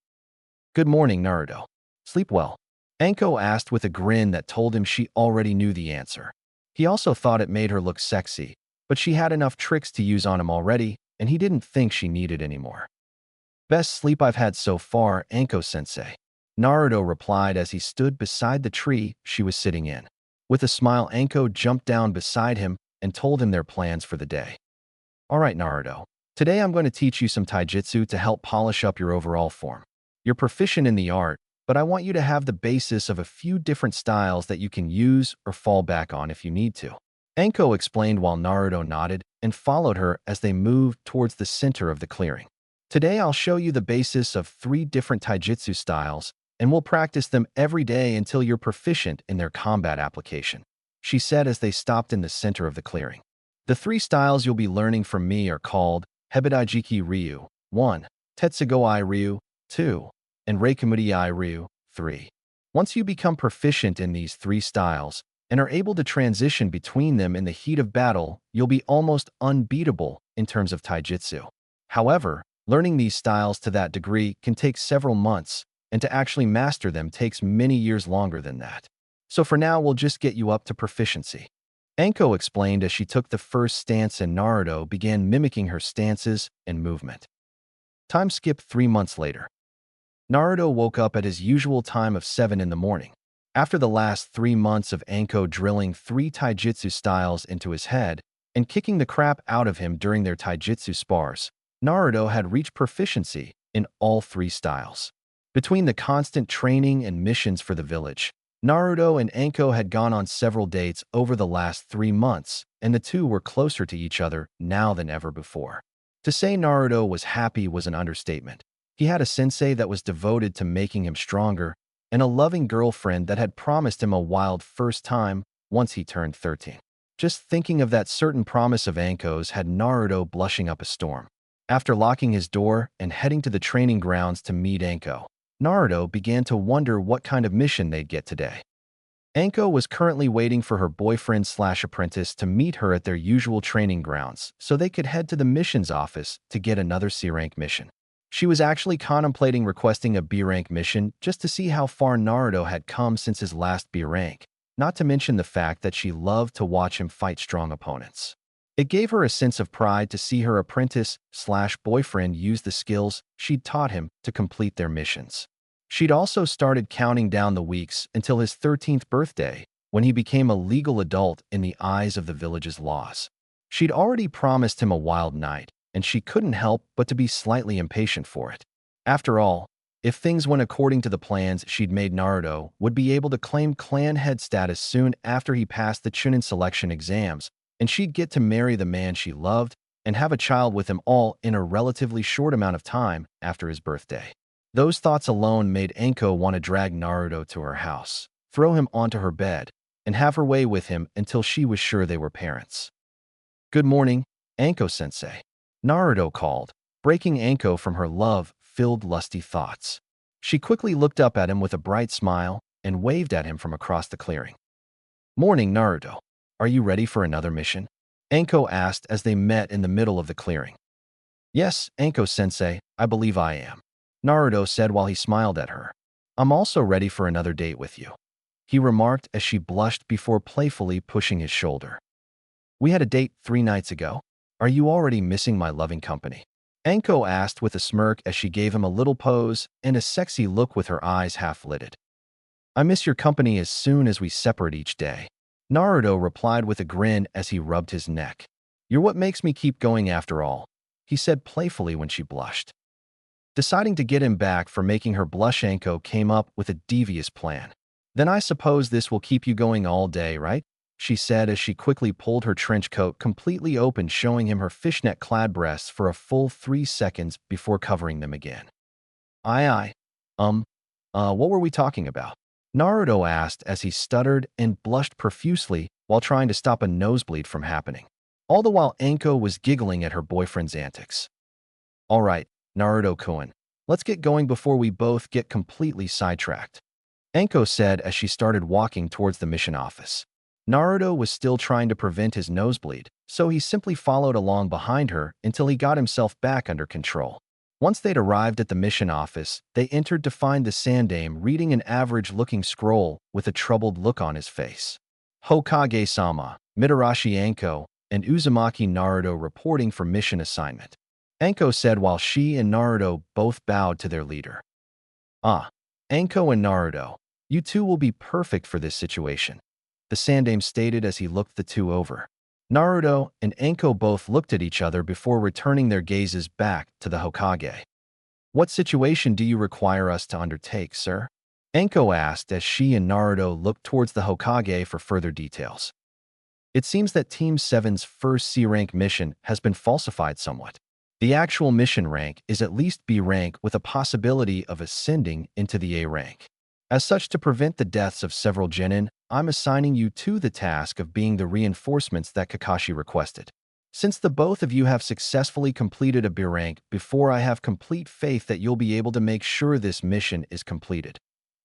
Speaker 1: Good morning, Naruto. Sleep well, Anko asked with a grin that told him she already knew the answer. He also thought it made her look sexy, but she had enough tricks to use on him already, and he didn't think she needed any more. Best sleep I've had so far, Anko-sensei, Naruto replied as he stood beside the tree she was sitting in. With a smile, Anko jumped down beside him and told him their plans for the day. All right, Naruto. Today I'm going to teach you some taijutsu to help polish up your overall form. You're proficient in the art, but I want you to have the basis of a few different styles that you can use or fall back on if you need to, Anko explained while Naruto nodded and followed her as they moved towards the center of the clearing. Today I'll show you the basis of 3 different taijutsu styles, and we'll practice them every day until you're proficient in their combat application, she said as they stopped in the center of the clearing. The 3 styles you'll be learning from me are called Hebadaijiki Ryu 1, Tetsugoi Ryu 2, and Reikimudii Ryu 3. Once you become proficient in these 3 styles and are able to transition between them in the heat of battle, you'll be almost unbeatable in terms of taijutsu. However, learning these styles to that degree can take several months, and to actually master them takes many years longer than that. So for now, we'll just get you up to proficiency, Anko explained as she took the first stance and Naruto began mimicking her stances and movement. Time skipped 3 months later. Naruto woke up at his usual time of 7 in the morning. After the last 3 months of Anko drilling 3 taijutsu styles into his head and kicking the crap out of him during their taijutsu spars, Naruto had reached proficiency in all 3 styles. Between the constant training and missions for the village, Naruto and Anko had gone on several dates over the last 3 months, and the two were closer to each other now than ever before. To say Naruto was happy was an understatement. He had a sensei that was devoted to making him stronger, and a loving girlfriend that had promised him a wild first time once he turned 13. Just thinking of that certain promise of Anko's had Naruto blushing up a storm. After locking his door and heading to the training grounds to meet Anko, Naruto began to wonder what kind of mission they'd get today. Anko was currently waiting for her boyfriend/apprentice to meet her at their usual training grounds so they could head to the missions office to get another C-rank mission. She was actually contemplating requesting a B-rank mission just to see how far Naruto had come since his last B rank, not to mention the fact that she loved to watch him fight strong opponents. It gave her a sense of pride to see her apprentice/boyfriend use the skills she'd taught him to complete their missions. She'd also started counting down the weeks until his 13th birthday, when he became a legal adult in the eyes of the village's laws. She'd already promised him a wild night, and she couldn't help but to be slightly impatient for it. After all, if things went according to the plans she'd made, Naruto would be able to claim clan head status soon after he passed the Chunin selection exams, and she'd get to marry the man she loved and have a child with him all in a relatively short amount of time after his birthday. Those thoughts alone made Anko want to drag Naruto to her house, throw him onto her bed, and have her way with him until she was sure they were parents. "Good morning, Anko-sensei," Naruto called, breaking Anko from her love-filled lusty thoughts. She quickly looked up at him with a bright smile and waved at him from across the clearing. "Morning, Naruto. Are you ready for another mission?" Anko asked as they met in the middle of the clearing. "Yes, Anko-sensei, I believe I am," Naruto said while he smiled at her. "I'm also ready for another date with you," he remarked as she blushed before playfully pushing his shoulder. "We had a date 3 nights ago. Are you already missing my loving company?" Anko asked with a smirk as she gave him a little pose and a sexy look with her eyes half-lidded. "I miss your company as soon as we separate each day," Naruto replied with a grin as he rubbed his neck. "You're what makes me keep going after all," he said playfully when she blushed. Deciding to get him back for making her blush, Anko came up with a devious plan. "Then I suppose this will keep you going all day, right?" she said as she quickly pulled her trench coat completely open, showing him her fishnet-clad breasts for a full 3 seconds before covering them again. Aye. What were we talking about?" Naruto asked as he stuttered and blushed profusely while trying to stop a nosebleed from happening. All the while Anko was giggling at her boyfriend's antics. "All right, Naruto-kun, let's get going before we both get completely sidetracked," Anko said as she started walking towards the mission office. Naruto was still trying to prevent his nosebleed, so he simply followed along behind her until he got himself back under control. Once they'd arrived at the mission office, they entered to find the Sandame reading an average-looking scroll with a troubled look on his face. "Hokage-sama, Mitarashi Anko, and Uzumaki Naruto reporting for mission assignment," Anko said while she and Naruto both bowed to their leader. "Ah, Anko and Naruto, you two will be perfect for this situation," the Sandame stated as he looked the two over. Naruto and Anko both looked at each other before returning their gazes back to the Hokage. "What situation do you require us to undertake, sir?" Anko asked as she and Naruto looked towards the Hokage for further details. "It seems that Team 7's first C-rank mission has been falsified somewhat. The actual mission rank is at least B rank with a possibility of ascending into the A rank. As such, to prevent the deaths of several genin, I'm assigning you to the task of being the reinforcements that Kakashi requested. Since the both of you have successfully completed a B rank before, I have complete faith that you'll be able to make sure this mission is completed,"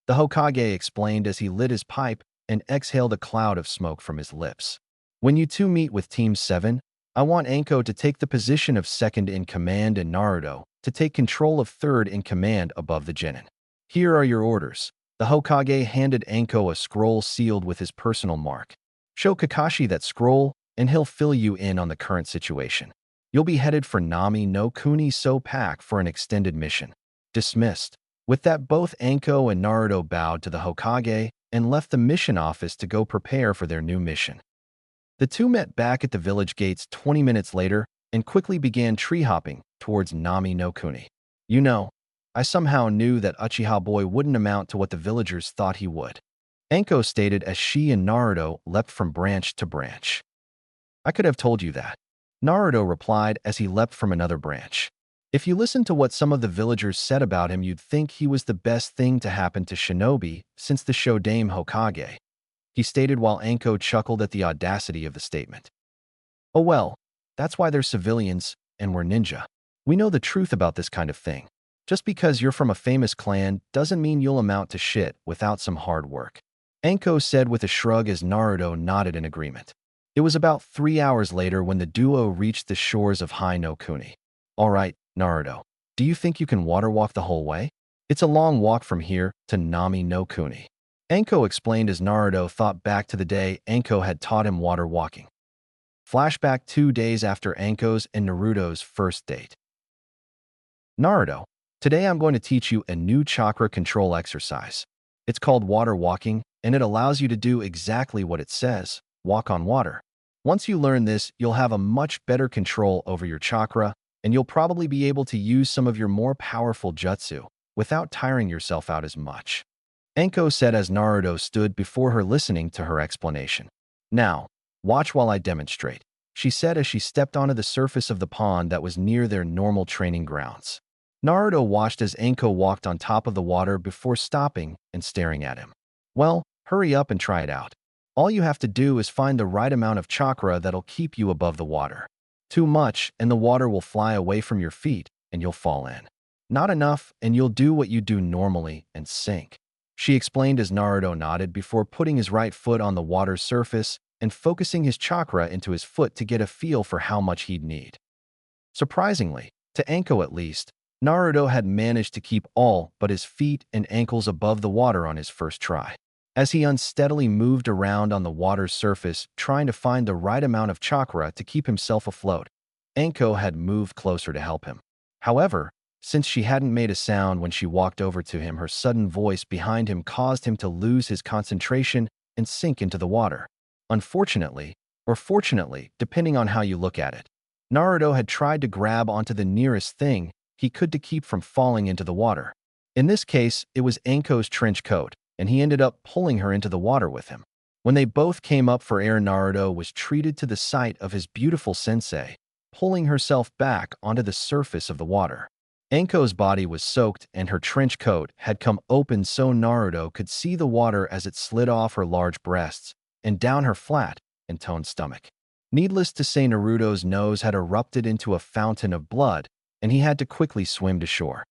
Speaker 1: the Hokage explained as he lit his pipe and exhaled a cloud of smoke from his lips. "When you two meet with Team 7, I want Anko to take the position of second in command and Naruto to take control of third in command above the genin. Here are your orders." The Hokage handed Anko a scroll sealed with his personal mark. "Show Kakashi that scroll, and he'll fill you in on the current situation. You'll be headed for Nami no Kuni So Pack for an extended mission." Dismissed. With that, both Anko and Naruto bowed to the Hokage and left the mission office to go prepare for their new mission. The two met back at the village gates 20 minutes later and quickly began tree-hopping towards Nami no Kuni. "You know, I somehow knew that Uchiha Boy wouldn't amount to what the villagers thought he would," Anko stated as she and Naruto leapt from branch to branch. "I could have told you that," Naruto replied as he leapt from another branch. "If you listened to what some of the villagers said about him, you'd think he was the best thing to happen to Shinobi since the Shodame Hokage," he stated while Anko chuckled at the audacity of the statement. "Oh well, that's why they're civilians and we're ninja. We know the truth about this kind of thing. Just because you're from a famous clan doesn't mean you'll amount to shit without some hard work," Anko said with a shrug as Naruto nodded in agreement. It was about 3 hours later when the duo reached the shores of Hai no Kuni. "All right, Naruto, do you think you can water walk the whole way? It's a long walk from here to Nami no Kuni," Anko explained as Naruto thought back to the day Anko had taught him water walking. Flashback 2 days after Anko's and Naruto's first date. "Naruto, today I'm going to teach you a new chakra control exercise. It's called water walking, and it allows you to do exactly what it says, walk on water. Once you learn this, you'll have a much better control over your chakra, and you'll probably be able to use some of your more powerful jutsu without tiring yourself out as much," Anko said as Naruto stood before her listening to her explanation. "Now, watch while I demonstrate," she said as she stepped onto the surface of the pond that was near their normal training grounds. Naruto watched as Anko walked on top of the water before stopping and staring at him. Well, hurry up and try it out. All you have to do is find the right amount of chakra that'll keep you above the water. Too much, and the water will fly away from your feet, and you'll fall in. Not enough, and you'll do what you do normally and sink. She explained as Naruto nodded before putting his right foot on the water's surface and focusing his chakra into his foot to get a feel for how much he'd need. Surprisingly, to Anko at least, Naruto had managed to keep all but his feet and ankles above the water on his first try. As he unsteadily moved around on the water's surface, trying to find the right amount of chakra to keep himself afloat, Anko had moved closer to help him. However, since she hadn't made a sound when she walked over to him, her sudden voice behind him caused him to lose his concentration and sink into the water. Unfortunately, or fortunately, depending on how you look at it, Naruto had tried to grab onto the nearest thing he could to keep from falling into the water. In this case, it was Anko's trench coat, and he ended up pulling her into the water with him. When they both came up for air, Naruto was treated to the sight of his beautiful sensei, pulling herself back onto the surface of the water. Anko's body was soaked and her trench coat had come open so Naruto could see the water as it slid off her large breasts and down her flat and toned stomach. Needless to say, Naruto's nose had erupted into a fountain of blood, and he had to quickly swim to shore.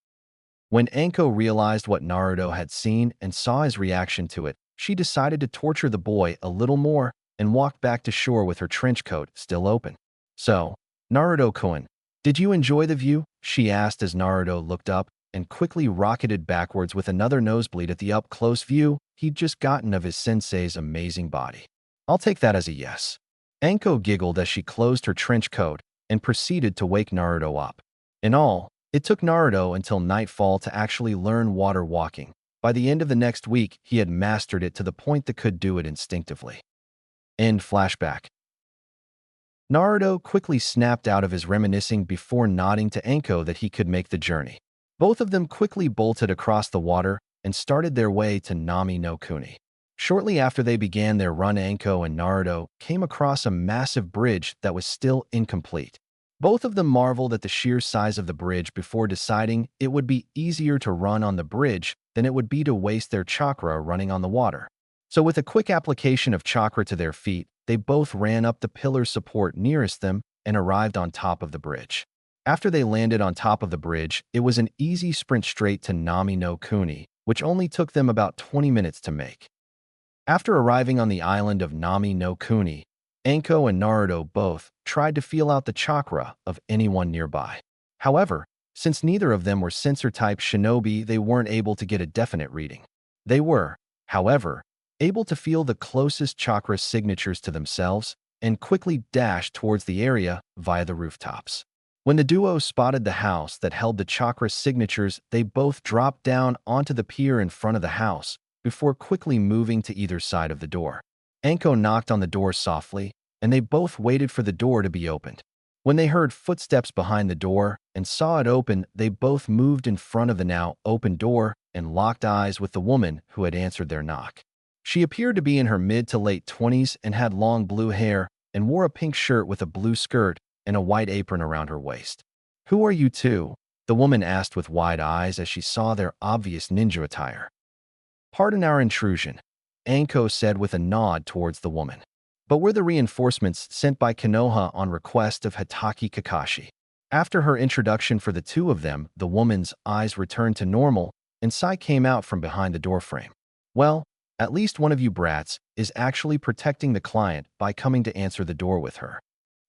Speaker 1: When Anko realized what Naruto had seen and saw his reaction to it, she decided to torture the boy a little more and walked back to shore with her trench coat still open. "So, Naruto-kun, did you enjoy the view?" she asked as Naruto looked up and quickly rocketed backwards with another nosebleed at the up-close view he'd just gotten of his sensei's amazing body. "I'll take that as a yes." Anko giggled as she closed her trench coat and proceeded to wake Naruto up. In all, it took Naruto until nightfall to actually learn water walking. By the end of the next week, he had mastered it to the point that could do it instinctively. End flashback. Naruto quickly snapped out of his reminiscing before nodding to Anko that he could make the journey. Both of them quickly bolted across the water and started their way to Nami no Kuni. Shortly after they began their run, Anko and Naruto came across a massive bridge that was still incomplete. Both of them marveled at the sheer size of the bridge before deciding it would be easier to run on the bridge than it would be to waste their chakra running on the water. So with a quick application of chakra to their feet, they both ran up the pillar support nearest them and arrived on top of the bridge. After they landed on top of the bridge, it was an easy sprint straight to Nami no Kuni, which only took them about 20 minutes to make. After arriving on the island of Nami no Kuni, Anko and Naruto both tried to feel out the chakra of anyone nearby. However, since neither of them were sensor-type shinobi, they weren't able to get a definite reading. They were, however, able to feel the closest chakra signatures to themselves and quickly dashed towards the area via the rooftops. When the duo spotted the house that held the chakra signatures, they both dropped down onto the pier in front of the house before quickly moving to either side of the door. Anko knocked on the door softly, and they both waited for the door to be opened. When they heard footsteps behind the door and saw it open, they both moved in front of the now open door and locked eyes with the woman who had answered their knock. She appeared to be in her mid to late 20s and had long blue hair and wore a pink shirt with a blue skirt and a white apron around her waist. "Who are you two?" the woman asked with wide eyes as she saw their obvious ninja attire. "Pardon our intrusion," Anko said with a nod towards the woman. "But we're the reinforcements sent by Konoha on request of Hatake Kakashi." After her introduction for the two of them, the woman's eyes returned to normal and sigh came out from behind the doorframe. "Well, at least one of you brats is actually protecting the client by coming to answer the door with her,"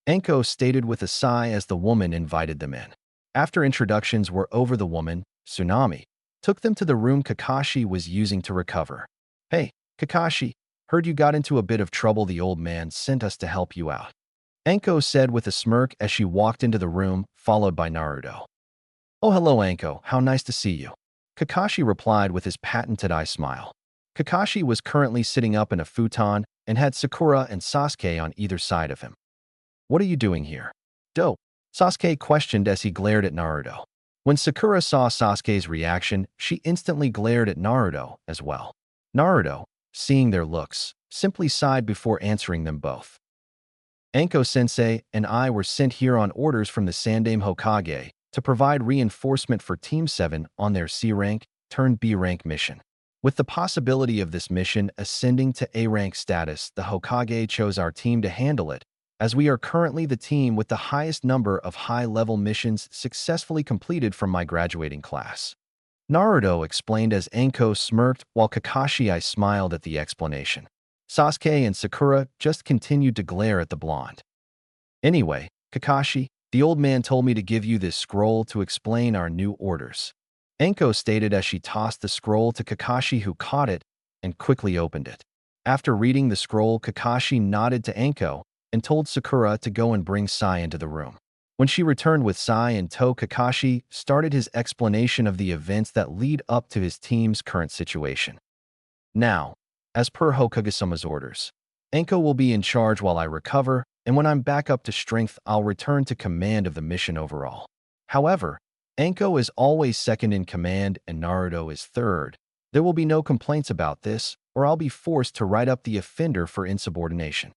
Speaker 1: Anko stated with a sigh as the woman invited them in. After introductions were over, the woman, Tsunami, took them to the room Kakashi was using to recover. "Hey, Kakashi, heard you got into a bit of trouble. The old man sent us to help you out," Anko said with a smirk as she walked into the room, followed by Naruto. "Oh, hello, Anko. How nice to see you," Kakashi replied with his patented eye smile. Kakashi was currently sitting up in a futon and had Sakura and Sasuke on either side of him. "What are you doing here?" "Dope," Sasuke questioned as he glared at Naruto. When Sakura saw Sasuke's reaction, she instantly glared at Naruto as well. Naruto, seeing their looks, simply sighed before answering them both. Anko-sensei and I were sent here on orders from the Sandame Hokage to provide reinforcement for Team 7 on their C rank turned B rank mission. With the possibility of this mission ascending to A rank status, the Hokage chose our team to handle it, as we are currently the team with the highest number of high-level missions successfully completed from my graduating class. Naruto explained as Anko smirked while Kakashi smiled at the explanation. Sasuke and Sakura just continued to glare at the blonde. Anyway, Kakashi, the old man told me to give you this scroll to explain our new orders. Anko stated as she tossed the scroll to Kakashi, who caught it and quickly opened it. After reading the scroll, Kakashi nodded to Anko and told Sakura to go and bring Sai into the room. When she returned with Sai in tow, Kakashi started his explanation of the events that lead up to his team's current situation. Now, as per Hokage-sama's orders, Anko will be in charge while I recover, and when I'm back up to strength, I'll return to command of the mission overall. However, Anko is always second in command and Naruto is third. There will be no complaints about this, or I'll be forced to write up the offender for insubordination.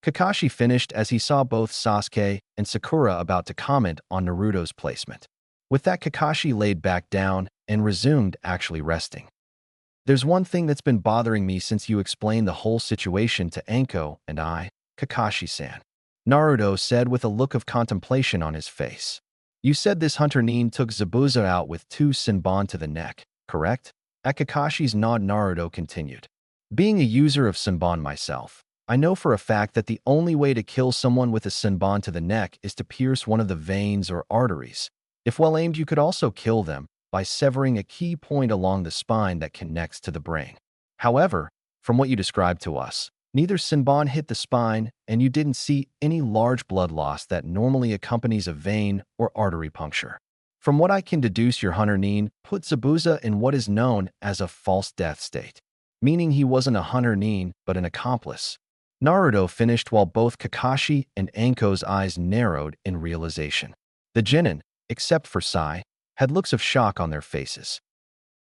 Speaker 1: Kakashi finished as he saw both Sasuke and Sakura about to comment on Naruto's placement. With that, Kakashi laid back down and resumed actually resting. There's one thing that's been bothering me since you explained the whole situation to Anko and I, Kakashi-san. Naruto said with a look of contemplation on his face. You said this Hunter Nin took Zabuza out with 2 Senbon to the neck, correct? At Kakashi's nod, Naruto continued. Being a user of Senbon myself, I know for a fact that the only way to kill someone with a Senbon to the neck is to pierce one of the veins or arteries. If well aimed, you could also kill them by severing a key point along the spine that connects to the brain. However, from what you described to us, neither Senbon hit the spine and you didn't see any large blood loss that normally accompanies a vein or artery puncture. From what I can deduce, your Hunter Nin put Zabuza in what is known as a false death state, meaning he wasn't a Hunter Nin but an accomplice. Naruto finished while both Kakashi and Anko's eyes narrowed in realization. The genin, except for Sai, had looks of shock on their faces.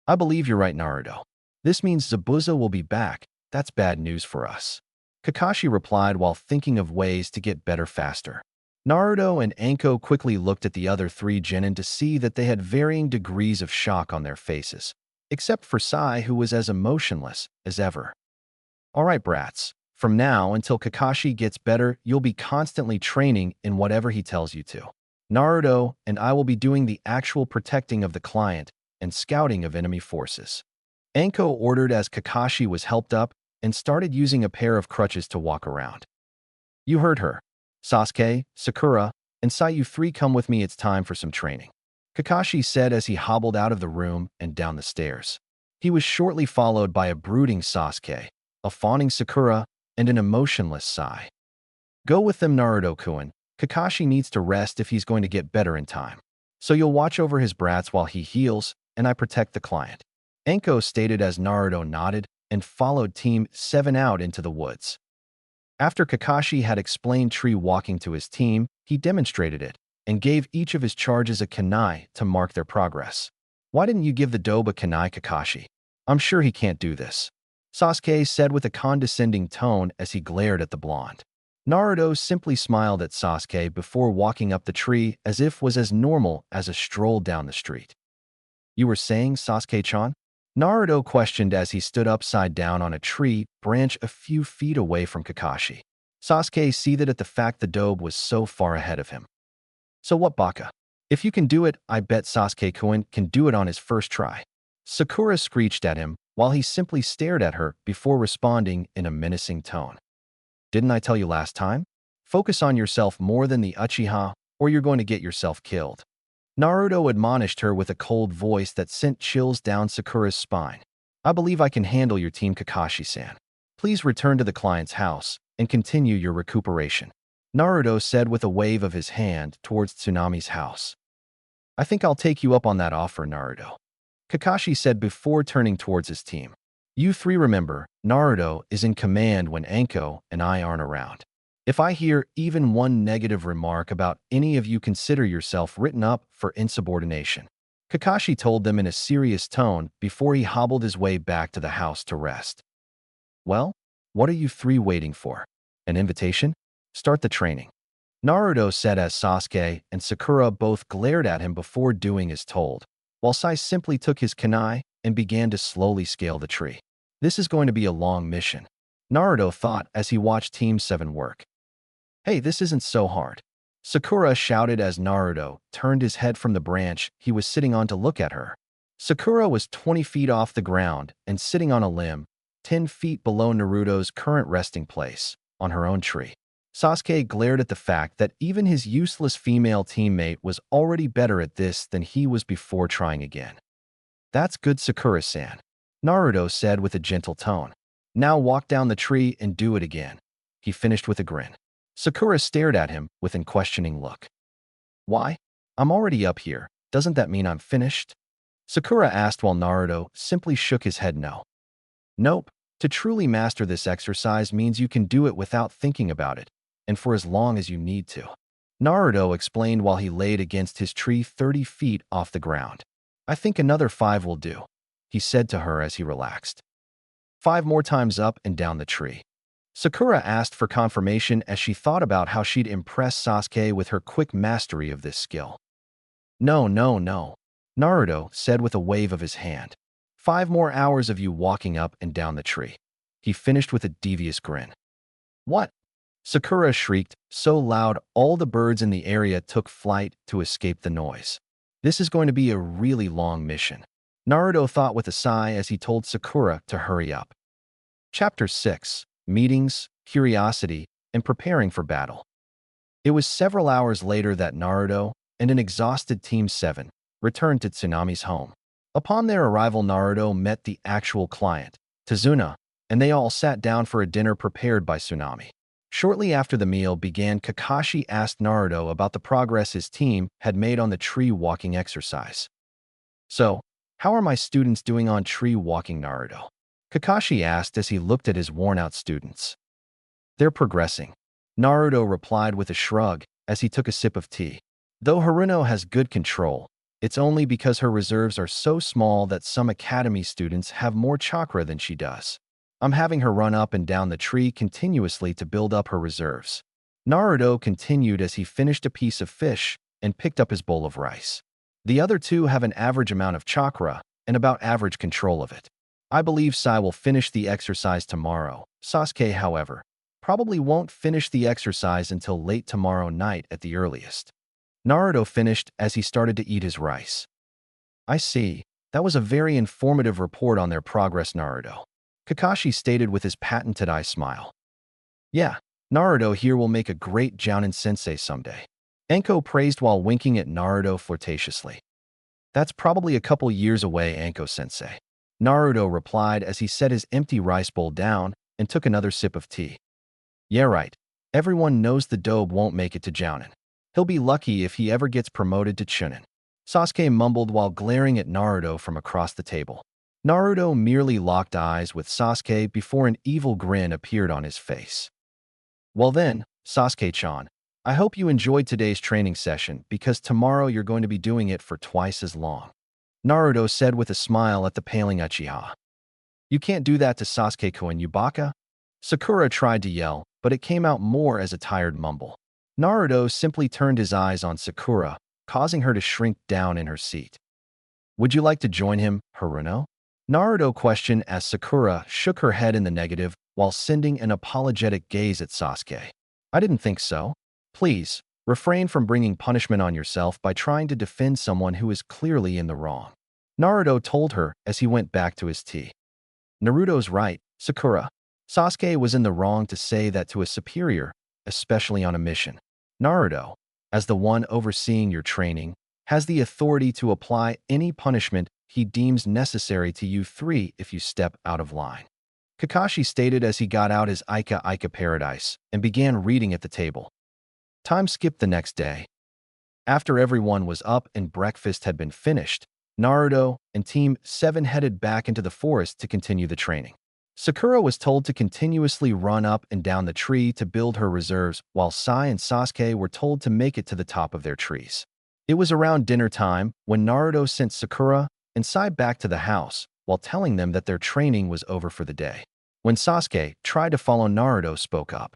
Speaker 1: I believe you're right, Naruto. This means Zabuza will be back. That's bad news for us. Kakashi replied while thinking of ways to get better faster. Naruto and Anko quickly looked at the other 3 genin to see that they had varying degrees of shock on their faces, except for Sai, who was as emotionless as ever. All right, brats. From now until Kakashi gets better, you'll be constantly training in whatever he tells you to. Naruto and I will be doing the actual protecting of the client and scouting of enemy forces. Anko ordered as Kakashi was helped up and started using a pair of crutches to walk around. You heard her. Sasuke, Sakura, and Sai, you 3 come with me, it's time for some training. Kakashi said as he hobbled out of the room and down the stairs. He was shortly followed by a brooding Sasuke, a fawning Sakura, and an emotionless Sai. Go with them, Naruto-kun. Kakashi needs to rest if he's going to get better in time. So you'll watch over his brats while he heals, and I protect the client. Anko stated as Naruto nodded and followed Team 7 out into the woods. After Kakashi had explained tree walking to his team, he demonstrated it and gave each of his charges a kunai to mark their progress. Why didn't you give the dobe a kunai, Kakashi? I'm sure he can't do this. Sasuke said with a condescending tone as he glared at the blonde. Naruto simply smiled at Sasuke before walking up the tree as if was as normal as a stroll down the street. You were saying, Sasuke-chan? Naruto questioned as he stood upside down on a tree branch a few feet away from Kakashi. Sasuke seethed at the fact the dobe was so far ahead of him. So what, Baka? If you can do it, I bet Sasuke-kun can do it on his first try. Sakura screeched at him while he simply stared at her before responding in a menacing tone. Didn't I tell you last time? Focus on yourself more than the Uchiha, or you're going to get yourself killed. Naruto admonished her with a cold voice that sent chills down Sakura's spine. I believe I can handle your team, Kakashi-san. Please return to the client's house and continue your recuperation. Naruto said with a wave of his hand towards Tsunami's house. I think I'll take you up on that offer, Naruto. Kakashi said before turning towards his team. You 3 remember, Naruto is in command when Anko and I aren't around. If I hear even one negative remark about any of you, consider yourself written up for insubordination. Kakashi told them in a serious tone before he hobbled his way back to the house to rest. Well, what are you 3 waiting for? An invitation? Start the training. Naruto said as Sasuke and Sakura both glared at him before doing as told, while Sai simply took his kunai and began to slowly scale the tree. This is going to be a long mission, Naruto thought as he watched Team 7 work. Hey, this isn't so hard. Sakura shouted as Naruto turned his head from the branch he was sitting on to look at her. Sakura was 20 feet off the ground and sitting on a limb, 10 feet below Naruto's current resting place, on her own tree. Sasuke glared at the fact that even his useless female teammate was already better at this than he was before trying again. That's good, Sakura-san, Naruto said with a gentle tone. Now walk down the tree and do it again. He finished with a grin. Sakura stared at him with an questioning look. Why? I'm already up here. Doesn't that mean I'm finished? Sakura asked while Naruto simply shook his head no. Nope. To truly master this exercise means you can do it without thinking about it, and for as long as you need to. Naruto explained while he laid against his tree 30 feet off the ground. I think another 5 will do, he said to her as he relaxed. 5 more times up and down the tree. Sakura asked for confirmation as she thought about how she'd impress Sasuke with her quick mastery of this skill. No, Naruto said with a wave of his hand. 5 more hours of you walking up and down the tree. He finished with a devious grin. What? Sakura shrieked, so loud all the birds in the area took flight to escape the noise. This is going to be a really long mission, Naruto thought with a sigh as he told Sakura to hurry up. Chapter 6. Meetings, Curiosity, and Preparing for Battle. It was several hours later that Naruto and an exhausted Team 7 returned to Tsunami's home. Upon their arrival, Naruto met the actual client, Tazuna, and they all sat down for a dinner prepared by Tsunami. Shortly after the meal began, Kakashi asked Naruto about the progress his team had made on the tree walking exercise. So, how are my students doing on tree walking, Naruto? Kakashi asked as he looked at his worn-out students. They're progressing, Naruto replied with a shrug as he took a sip of tea. Though Haruno has good control, it's only because her reserves are so small that some academy students have more chakra than she does. I'm having her run up and down the tree continuously to build up her reserves. Naruto continued as he finished a piece of fish and picked up his bowl of rice. The other two have an average amount of chakra and about average control of it. I believe Sai will finish the exercise tomorrow. Sasuke, however, probably won't finish the exercise until late tomorrow night at the earliest. Naruto finished as he started to eat his rice. I see. That was a very informative report on their progress, Naruto, Kakashi stated with his patented eye smile. Yeah, Naruto here will make a great Jounin sensei someday, Anko praised while winking at Naruto flirtatiously. That's probably a couple years away, Anko sensei, Naruto replied as he set his empty rice bowl down and took another sip of tea. Yeah, right. Everyone knows the Dobe won't make it to Jounin. He'll be lucky if he ever gets promoted to Chunin, Sasuke mumbled while glaring at Naruto from across the table. Naruto merely locked eyes with Sasuke before an evil grin appeared on his face. Well then, Sasuke-chan, I hope you enjoyed today's training session because tomorrow you're going to be doing it for twice as long, Naruto said with a smile at the paling Uchiha. You can't do that to Sasuke-kun, you baka? Sakura tried to yell, but it came out more as a tired mumble. Naruto simply turned his eyes on Sakura, causing her to shrink down in her seat. Would you like to join him, Haruno? Naruto questioned as Sakura shook her head in the negative while sending an apologetic gaze at Sasuke. I didn't think so. Please, refrain from bringing punishment on yourself by trying to defend someone who is clearly in the wrong, Naruto told her as he went back to his tea. Naruto's right, Sakura. Sasuke was in the wrong to say that to a superior, especially on a mission. Naruto, as the one overseeing your training, has the authority to apply any punishment he deems necessary to you three if you step out of line, Kakashi stated as he got out his Ika Ika Paradise and began reading at the table. Time skipped the next day. After everyone was up and breakfast had been finished, Naruto and Team 7 headed back into the forest to continue the training. Sakura was told to continuously run up and down the tree to build her reserves, while Sai and Sasuke were told to make it to the top of their trees. It was around dinner time when Naruto sent Sakura and Sai back to the house while telling them that their training was over for the day. When Sasuke tried to follow, Naruto spoke up.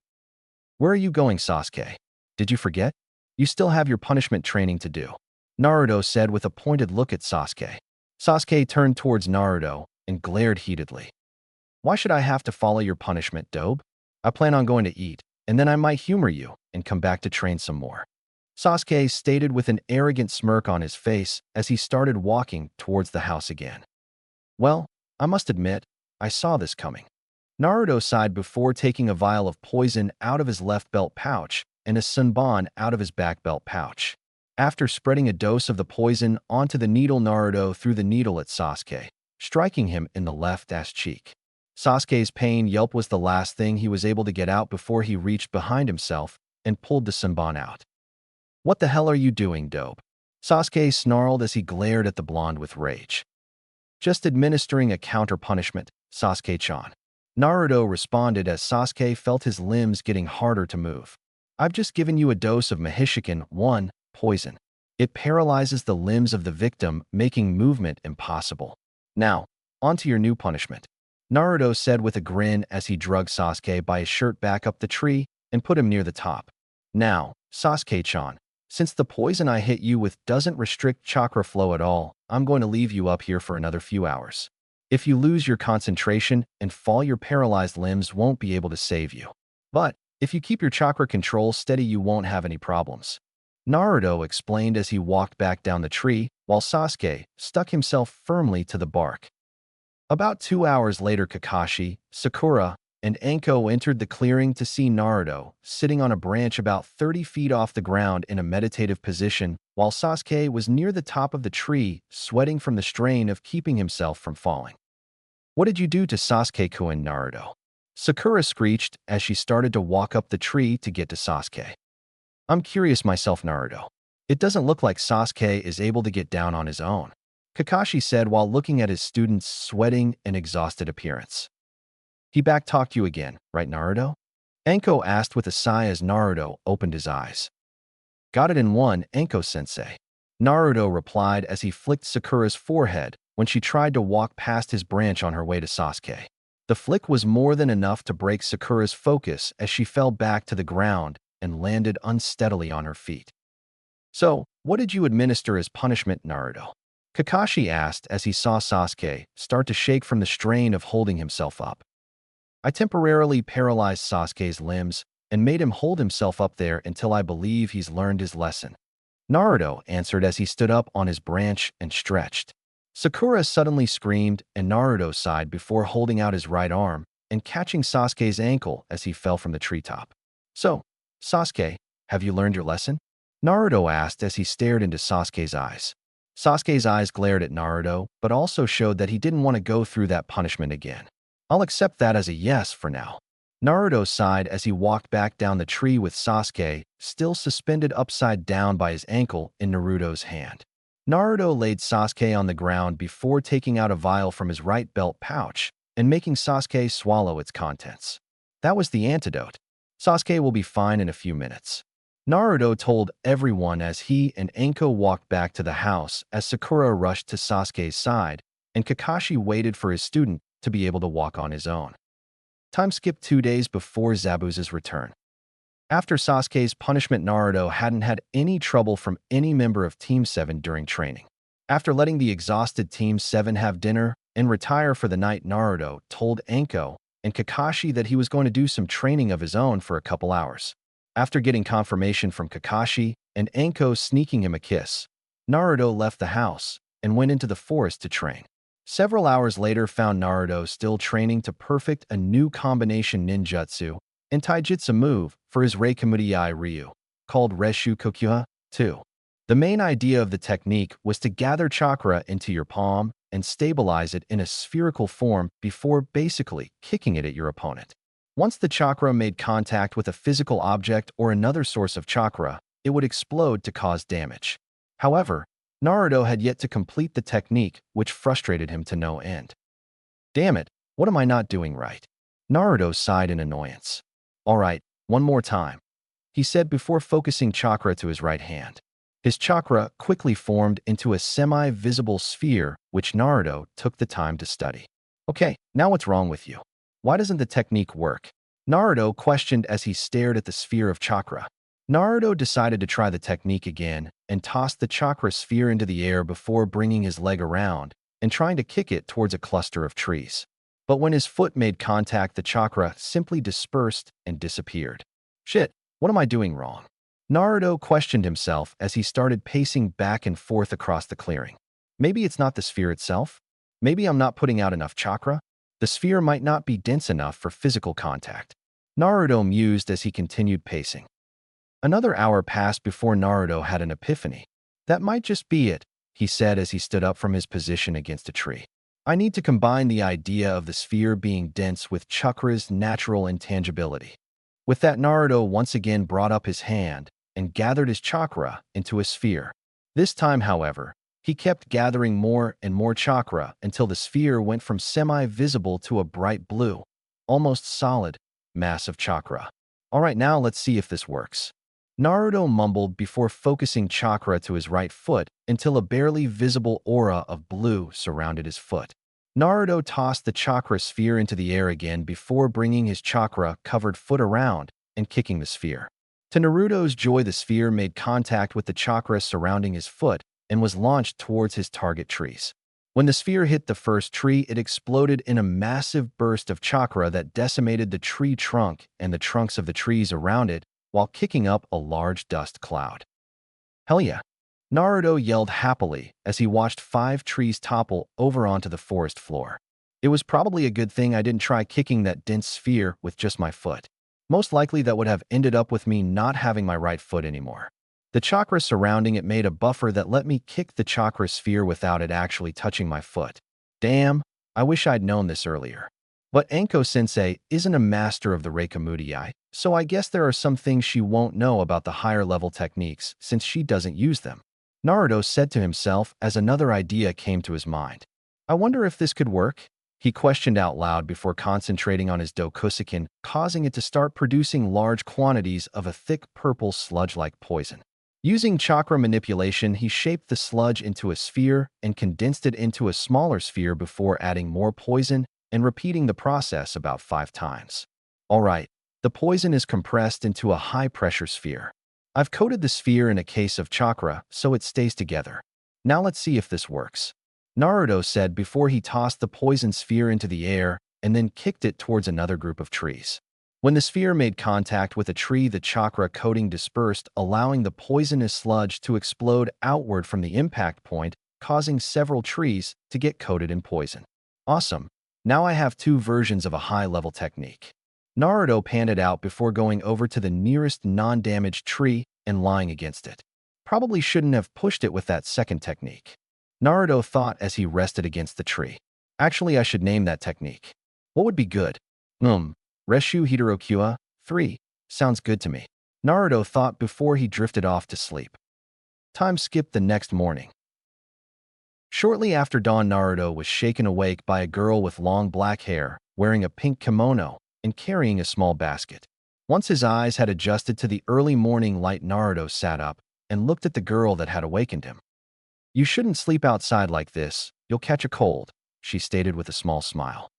Speaker 1: Where are you going, Sasuke? Did you forget? You still have your punishment training to do. Naruto said with a pointed look at Sasuke. Sasuke turned towards Naruto and glared heatedly. Why should I have to follow your punishment, Dobe? I plan on going to eat, and then I might humor you and come back to train some more. Sasuke stated with an arrogant smirk on his face as he started walking towards the house again. Well, I must admit, I saw this coming. Naruto sighed before taking a vial of poison out of his left belt pouch and a sunbon out of his back belt pouch. After spreading a dose of the poison onto the needle, Naruto threw the needle at Sasuke, striking him in the left ass cheek. Sasuke's pain yelp was the last thing he was able to get out before he reached behind himself and pulled the sunbon out. What the hell are you doing, Dope? Sasuke snarled as he glared at the blonde with rage. Just administering a counter-punishment, Sasuke-chan. Naruto responded as Sasuke felt his limbs getting harder to move. I've just given you a dose of Mahishiken 1 poison. It paralyzes the limbs of the victim, making movement impossible. Now, on to your new punishment. Naruto said with a grin as he dragged Sasuke by his shirt back up the tree and put him near the top. Now, Sasuke-chan, since the poison I hit you with doesn't restrict chakra flow at all, I'm going to leave you up here for another few hours. If you lose your concentration and fall, your paralyzed limbs won't be able to save you. But if you keep your chakra control steady, you won't have any problems. Naruto explained as he walked back down the tree, while Sasuke stuck himself firmly to the bark. About 2 hours later, Kakashi, Sakura, and Anko entered the clearing to see Naruto sitting on a branch about 30 feet off the ground in a meditative position, while Sasuke was near the top of the tree, sweating from the strain of keeping himself from falling. What did you do to Sasuke-kun, Naruto? Sakura screeched as she started to walk up the tree to get to Sasuke. I'm curious myself, Naruto. It doesn't look like Sasuke is able to get down on his own, Kakashi said while looking at his student's sweating and exhausted appearance. He back-talked you again, right, Naruto? Anko asked with a sigh as Naruto opened his eyes. Got it in one, Anko-sensei. Naruto replied as he flicked Sakura's forehead when she tried to walk past his branch on her way to Sasuke. The flick was more than enough to break Sakura's focus as she fell back to the ground and landed unsteadily on her feet. So, what did you administer as punishment, Naruto? Kakashi asked as he saw Sasuke start to shake from the strain of holding himself up. I temporarily paralyzed Sasuke's limbs and made him hold himself up there until I believe he's learned his lesson. Naruto answered as he stood up on his branch and stretched. Sakura suddenly screamed and Naruto sighed before holding out his right arm and catching Sasuke's ankle as he fell from the treetop. So, Sasuke, have you learned your lesson? Naruto asked as he stared into Sasuke's eyes. Sasuke's eyes glared at Naruto, but also showed that he didn't want to go through that punishment again. I'll accept that as a yes for now. Naruto sighed as he walked back down the tree with Sasuke still suspended upside down by his ankle in Naruto's hand. Naruto laid Sasuke on the ground before taking out a vial from his right belt pouch and making Sasuke swallow its contents. That was the antidote. Sasuke will be fine in a few minutes. Naruto told everyone as he and Anko walked back to the house as Sakura rushed to Sasuke's side and Kakashi waited for his student to be able to walk on his own. Time skipped 2 days before Zabuza's return. After Sasuke's punishment, Naruto hadn't had any trouble from any member of Team 7 during training. After letting the exhausted Team 7 have dinner and retire for the night, Naruto told Anko and Kakashi that he was going to do some training of his own for a couple hours. After getting confirmation from Kakashi and Anko sneaking him a kiss, Naruto left the house and went into the forest to train. Several hours later found Naruto still training to perfect a new combination ninjutsu and taijutsu move for his Reikimudai Ryu, called Reshu Kokyuha 2. The main idea of the technique was to gather chakra into your palm and stabilize it in a spherical form before basically kicking it at your opponent. Once the chakra made contact with a physical object or another source of chakra, it would explode to cause damage. However, Naruto had yet to complete the technique, which frustrated him to no end. Damn it, what am I not doing right? Naruto sighed in annoyance. All right, one more time, he said before focusing chakra to his right hand. His chakra quickly formed into a semi-visible sphere, which Naruto took the time to study. Okay, now what's wrong with you? Why doesn't the technique work? Naruto questioned as he stared at the sphere of chakra. Naruto decided to try the technique again and tossed the chakra sphere into the air before bringing his leg around and trying to kick it towards a cluster of trees. But when his foot made contact, the chakra simply dispersed and disappeared. Shit, what am I doing wrong? Naruto questioned himself as he started pacing back and forth across the clearing. Maybe it's not the sphere itself? Maybe I'm not putting out enough chakra? The sphere might not be dense enough for physical contact. Naruto mused as he continued pacing. Another hour passed before Naruto had an epiphany. That might just be it, he said as he stood up from his position against a tree. I need to combine the idea of the sphere being dense with chakra's natural intangibility. With that, Naruto once again brought up his hand and gathered his chakra into a sphere. This time, however, he kept gathering more and more chakra until the sphere went from semi-visible to a bright blue, almost solid, mass of chakra. All right, now let's see if this works. Naruto mumbled before focusing chakra to his right foot until a barely visible aura of blue surrounded his foot. Naruto tossed the chakra sphere into the air again before bringing his chakra-covered foot around and kicking the sphere. To Naruto's joy, the sphere made contact with the chakra surrounding his foot and was launched towards his target trees. When the sphere hit the first tree, it exploded in a massive burst of chakra that decimated the tree trunk and the trunks of the trees around it, while kicking up a large dust cloud. Hell yeah! Naruto yelled happily as he watched 5 trees topple over onto the forest floor. It was probably a good thing I didn't try kicking that dense sphere with just my foot. Most likely that would have ended up with me not having my right foot anymore. The chakra surrounding it made a buffer that let me kick the chakra sphere without it actually touching my foot. Damn, I wish I'd known this earlier. But Anko-sensei isn't a master of the Reikamutai, so I guess there are some things she won't know about the higher-level techniques since she doesn't use them. Naruto said to himself as another idea came to his mind. I wonder if this could work? He questioned out loud before concentrating on his Dokusuken, causing it to start producing large quantities of a thick purple sludge-like poison. Using chakra manipulation, he shaped the sludge into a sphere and condensed it into a smaller sphere before adding more poison and repeating the process about 5 times. All right, the poison is compressed into a high-pressure sphere. I've coated the sphere in a case of chakra so it stays together. Now let's see if this works. Naruto said before he tossed the poison sphere into the air and then kicked it towards another group of trees. When the sphere made contact with a tree, the chakra coating dispersed, allowing the poisonous sludge to explode outward from the impact point, causing several trees to get coated in poison. Awesome. Now I have 2 versions of a high-level technique. Naruto panted out before going over to the nearest non-damaged tree and lying against it. Probably shouldn't have pushed it with that second technique. Naruto thought as he rested against the tree. Actually, I should name that technique. What would be good? Reshu Hitorokua 3. Sounds good to me. Naruto thought before he drifted off to sleep. Time skipped the next morning. Shortly after dawn, Naruto was shaken awake by a girl with long black hair, wearing a pink kimono, and carrying a small basket. Once his eyes had adjusted to the early morning light, Naruto sat up and looked at the girl that had awakened him. You shouldn't sleep outside like this, you'll catch a cold, she stated with a small smile.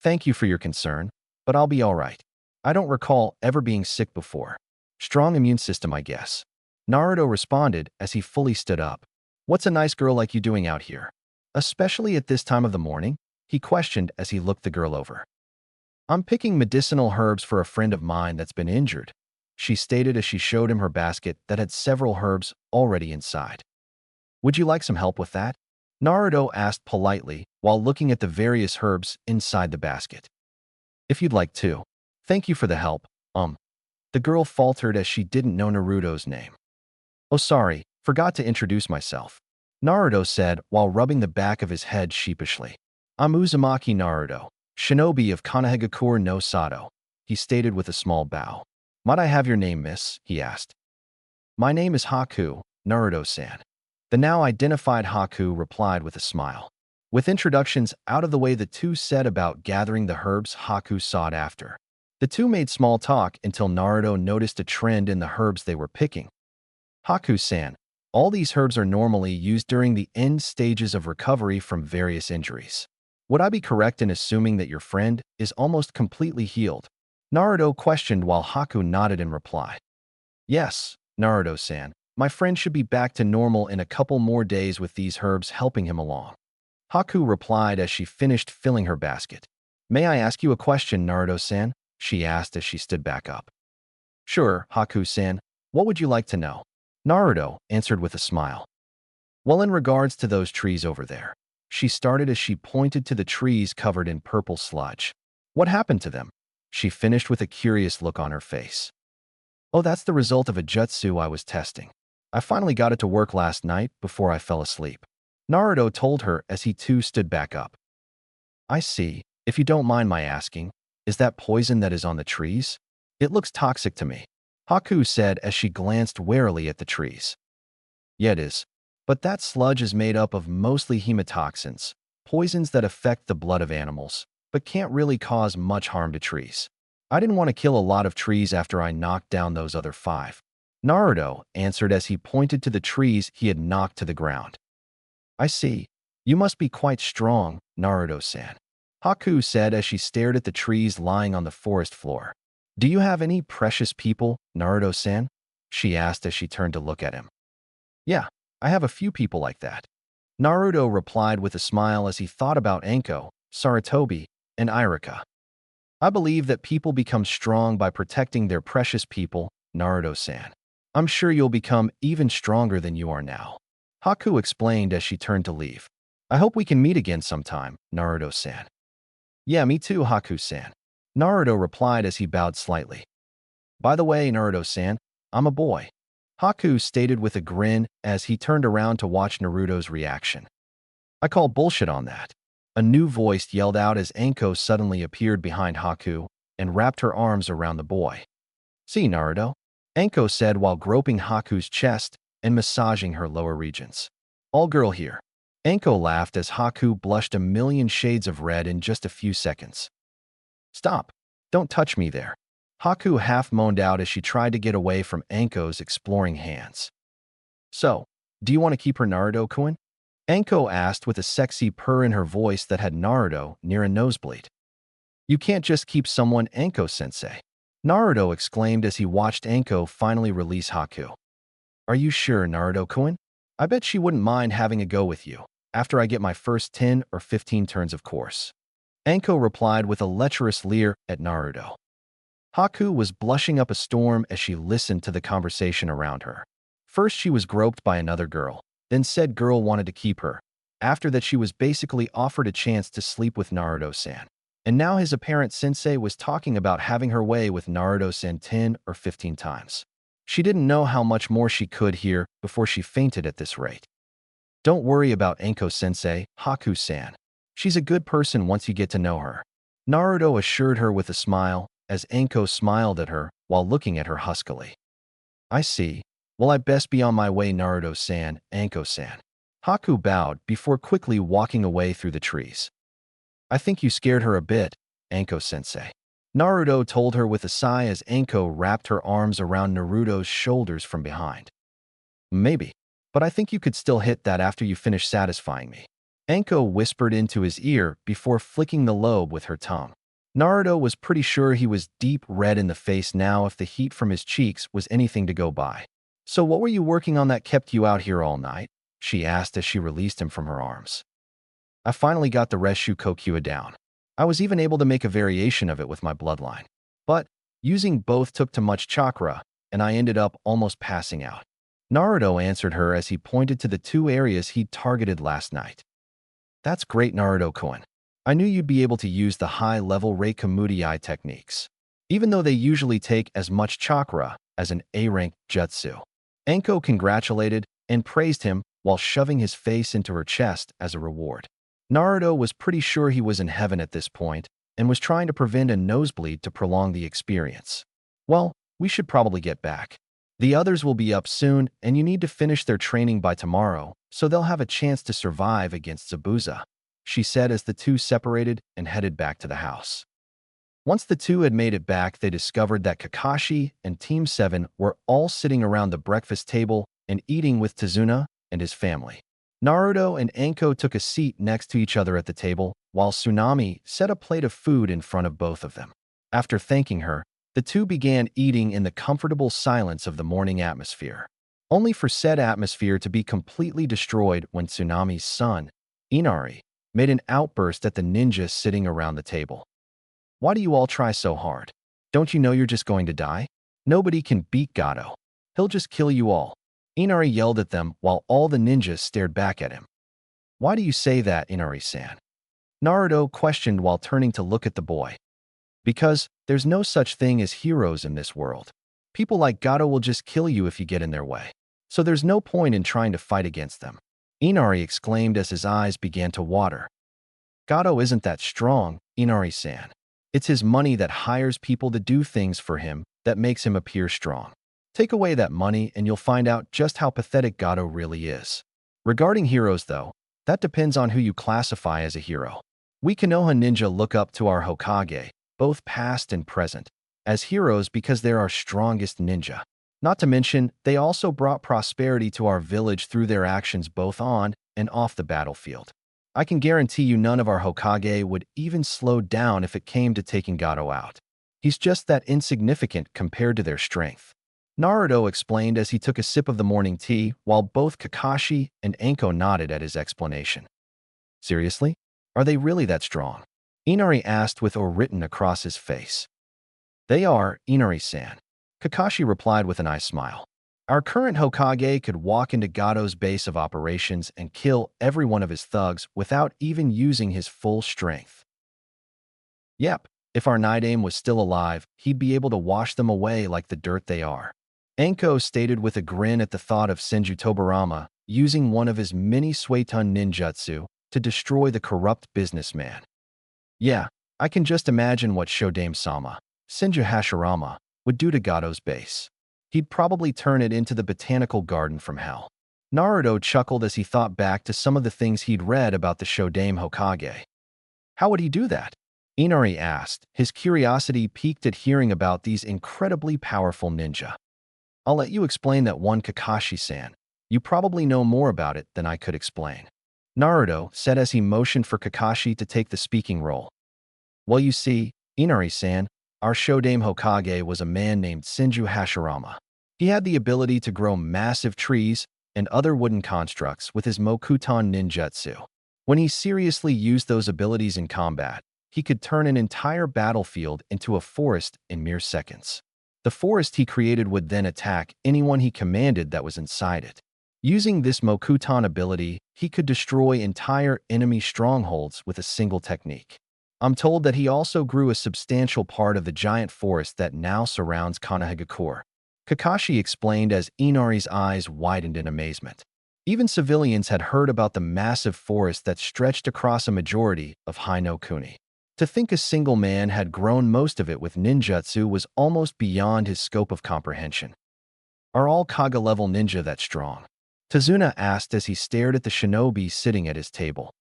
Speaker 1: Thank you for your concern, but I'll be all right. I don't recall ever being sick before. Strong immune system, I guess. Naruto responded as he fully stood up. What's a nice girl like you doing out here? Especially at this time of the morning? He questioned as he looked the girl over. I'm picking medicinal herbs for a friend of mine that's been injured, she stated as she showed him her basket that had several herbs already inside. Would you like some help with that? Naruto asked politely while looking at the various herbs inside the basket. If you'd like to. Thank you for the help, The girl faltered as she didn't know Naruto's name. Oh, sorry, forgot to introduce myself, Naruto said while rubbing the back of his head sheepishly. I'm Uzumaki Naruto, shinobi of Konohagakure no Sato, he stated with a small bow. Might I have your name, miss? He asked. My name is Haku, Naruto-san. The now identified Haku replied with a smile. With introductions out of the way, the two set about gathering the herbs Haku sought after. The two made small talk until Naruto noticed a trend in the herbs they were picking. Haku-san, all these herbs are normally used during the end stages of recovery from various injuries. Would I be correct in assuming that your friend is almost completely healed? Naruto questioned while Haku nodded in reply. Yes, Naruto-san. My friend should be back to normal in a couple more days with these herbs helping him along. Haku replied as she finished filling her basket. May I ask you a question, Naruto-san? She asked as she stood back up. Sure, Haku-san. What would you like to know? Naruto answered with a smile. Well, in regards to those trees over there. She started as she pointed to the trees covered in purple sludge. What happened to them? She finished with a curious look on her face. Oh, that's the result of a jutsu I was testing. I finally got it to work last night before I fell asleep. Naruto told her as he too stood back up. I see. If you don't mind my asking, is that poison that is on the trees? It looks toxic to me. Haku said as she glanced warily at the trees. Yeah, it is. But that sludge is made up of mostly hemotoxins, poisons that affect the blood of animals, but can't really cause much harm to trees. I didn't want to kill a lot of trees after I knocked down those other 5. Naruto answered as he pointed to the trees he had knocked to the ground. I see. You must be quite strong, Naruto-san. Haku said as she stared at the trees lying on the forest floor. Do you have any precious people, Naruto-san? She asked as she turned to look at him. Yeah, I have a few people like that. Naruto replied with a smile as he thought about Anko, Sarutobi, and Irika. I believe that people become strong by protecting their precious people, Naruto-san. I'm sure you'll become even stronger than you are now. Haku explained as she turned to leave. I hope we can meet again sometime, Naruto-san. Yeah, me too, Haku-san. Naruto replied as he bowed slightly. By the way, Naruto-san, I'm a boy. Haku stated with a grin as he turned around to watch Naruto's reaction. I call bullshit on that. A new voice yelled out as Anko suddenly appeared behind Haku and wrapped her arms around the boy. See, Naruto? Anko said while groping Haku's chest and massaging her lower regions. All girl here. Anko laughed as Haku blushed a million shades of red in just a few seconds. Stop. Don't touch me there. Haku half moaned out as she tried to get away from Anko's exploring hands. So, do you want to keep her, Naruto-kun? Anko asked with a sexy purr in her voice that had Naruto near a nosebleed. You can't just keep someone, Anko-sensei. Naruto exclaimed as he watched Anko finally release Haku. Are you sure, Naruto-kun? I bet she wouldn't mind having a go with you, after I get my first 10 or 15 turns of course. Anko replied with a lecherous leer at Naruto. Haku was blushing up a storm as she listened to the conversation around her. First she was groped by another girl, then said girl wanted to keep her. After that she was basically offered a chance to sleep with Naruto-san. And now his apparent sensei was talking about having her way with Naruto-san 10 or 15 times. She didn't know how much more she could hear before she fainted at this rate. Don't worry about Anko-sensei, Haku-san. She's a good person once you get to know her. Naruto assured her with a smile, as Anko smiled at her while looking at her huskily. I see. Well, I best be on my way, Naruto-san, Anko-san. Haku bowed before quickly walking away through the trees. I think you scared her a bit, Anko-sensei. Naruto told her with a sigh as Anko wrapped her arms around Naruto's shoulders from behind. Maybe, but I think you could still hit that after you finish satisfying me. Anko whispered into his ear before flicking the lobe with her tongue. Naruto was pretty sure he was deep red in the face now if the heat from his cheeks was anything to go by. So what were you working on that kept you out here all night? She asked as she released him from her arms. I finally got the Reshu Kokua down. I was even able to make a variation of it with my bloodline. But using both took too much chakra, and I ended up almost passing out. Naruto answered her as he pointed to the 2 areas he'd targeted last night. That's great, Naruto-kun. I knew you'd be able to use the high-level Reikamurai techniques, even though they usually take as much chakra as an A-rank jutsu. Anko congratulated and praised him while shoving his face into her chest as a reward. Naruto was pretty sure he was in heaven at this point and was trying to prevent a nosebleed to prolong the experience. Well, we should probably get back. The others will be up soon, and you need to finish their training by tomorrow, so they'll have a chance to survive against Zabuza, she said as the 2 separated and headed back to the house. Once the 2 had made it back, they discovered that Kakashi and Team 7 were all sitting around the breakfast table and eating with Tazuna and his family. Naruto and Anko took a seat next to each other at the table, while Tsunami set a plate of food in front of both of them. After thanking her, the two began eating in the comfortable silence of the morning atmosphere, only for said atmosphere to be completely destroyed when Tsunami's son, Inari, made an outburst at the ninjas sitting around the table. Why do you all try so hard? Don't you know you're just going to die? Nobody can beat Gato. He'll just kill you all. Inari yelled at them while all the ninjas stared back at him. Why do you say that, Inari-san? Naruto questioned while turning to look at the boy. Because there's no such thing as heroes in this world. People like Gato will just kill you if you get in their way. So there's no point in trying to fight against them. Inari exclaimed as his eyes began to water. Gato isn't that strong, Inari-san. It's his money that hires people to do things for him that makes him appear strong. Take away that money and you'll find out just how pathetic Gato really is. Regarding heroes, though, that depends on who you classify as a hero. We Konoha ninja look up to our Hokage, both past and present, as heroes because they're our strongest ninja. Not to mention, they also brought prosperity to our village through their actions both on and off the battlefield. I can guarantee you none of our Hokage would even slow down if it came to taking Gato out. He's just that insignificant compared to their strength. Naruto explained as he took a sip of the morning tea while both Kakashi and Anko nodded at his explanation. Seriously? Are they really that strong? Inari asked with awe written across his face. They are, Inari-san. Kakashi replied with a nice smile. Our current Hokage could walk into Gato's base of operations and kill every one of his thugs without even using his full strength. Yep, if our night aim was still alive, he'd be able to wash them away like the dirt they are. Anko stated with a grin at the thought of Senju Tobarama using one of his many Suetun ninjutsu to destroy the corrupt businessman. Yeah, I can just imagine what Shodame-sama, Senju Hashirama, would do to Gato's base. He'd probably turn it into the botanical garden from hell. Naruto chuckled as he thought back to some of the things he'd read about the Shodame Hokage. How would he do that? Inari asked, his curiosity piqued at hearing about these incredibly powerful ninja. I'll let you explain that one, Kakashi-san. You probably know more about it than I could explain. Naruto said as he motioned for Kakashi to take the speaking role. Well, you see, Inari-san, our Shodame Hokage was a man named Senju Hashirama. He had the ability to grow massive trees and other wooden constructs with his Mokuton ninjutsu. When he seriously used those abilities in combat, he could turn an entire battlefield into a forest in mere seconds. The forest he created would then attack anyone he commanded that was inside it. Using this Mokuton ability, he could destroy entire enemy strongholds with a single technique. I'm told that he also grew a substantial part of the giant forest that now surrounds Konohagakure. Kakashi explained as Inari's eyes widened in amazement. Even civilians had heard about the massive forest that stretched across a majority of Haino Kuni. To think a single man had grown most of it with ninjutsu was almost beyond his scope of comprehension. Are all Kaga-level ninja that strong? Tazuna asked as he stared at the shinobi sitting at his table.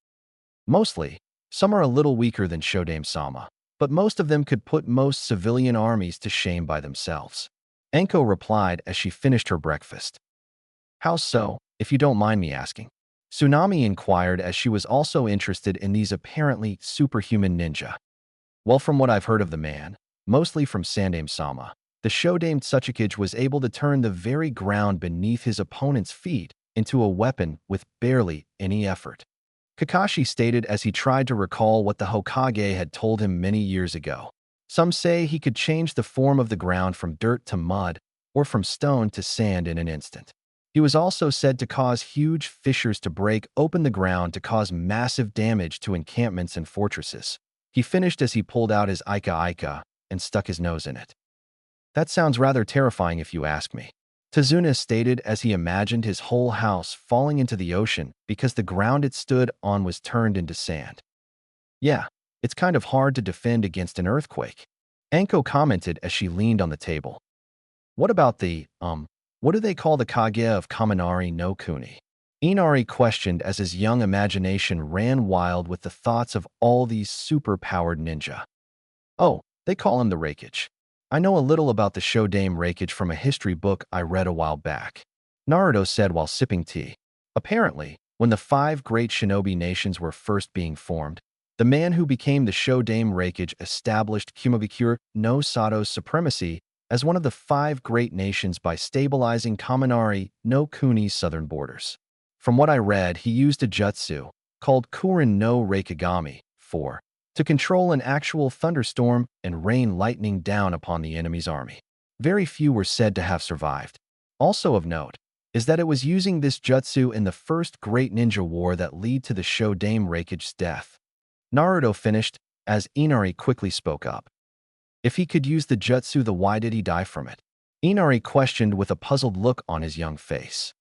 Speaker 1: Mostly. Some are a little weaker than Shodame-sama, but most of them could put most civilian armies to shame by themselves. Anko replied as she finished her breakfast. How so, if you don't mind me asking? Tsunami inquired as she was also interested in these apparently superhuman ninja. Well, from what I've heard of the man, mostly from Sandame-sama, the Shodame Tsuchikage was able to turn the very ground beneath his opponent's feet into a weapon with barely any effort. Kakashi stated as he tried to recall what the Hokage had told him many years ago. Some say he could change the form of the ground from dirt to mud or from stone to sand in an instant. He was also said to cause huge fissures to break open the ground to cause massive damage to encampments and fortresses. He finished as he pulled out his Aika Aika and stuck his nose in it. That sounds rather terrifying if you ask me. Tazuna stated as he imagined his whole house falling into the ocean because the ground it stood on was turned into sand. Yeah, it's kind of hard to defend against an earthquake. Anko commented as she leaned on the table. What about what do they call the Kage of Kaminari no Kuni? Inari questioned as his young imagination ran wild with the thoughts of all these super-powered ninja. Oh, they call him the Raikage. I know a little about the Shodame Raikage from a history book I read a while back. Naruto said while sipping tea. Apparently, when the 5 great shinobi nations were first being formed, The man who became the Shodame Reikage established Kumabikure no Sato's supremacy as one of the 5 great nations by stabilizing Kaminari no Kuni's southern borders. From what I read, he used a jutsu, called Kurin no Reikigami, to control an actual thunderstorm and rain lightning down upon the enemy's army. Very few were said to have survived. Also of note is that it was using this jutsu in the first great ninja war that led to the Shodame Reikage's death. Naruto finished, as Inari quickly spoke up. If he could use the jutsu, then why did he die from it? Inari questioned with a puzzled look on his young face.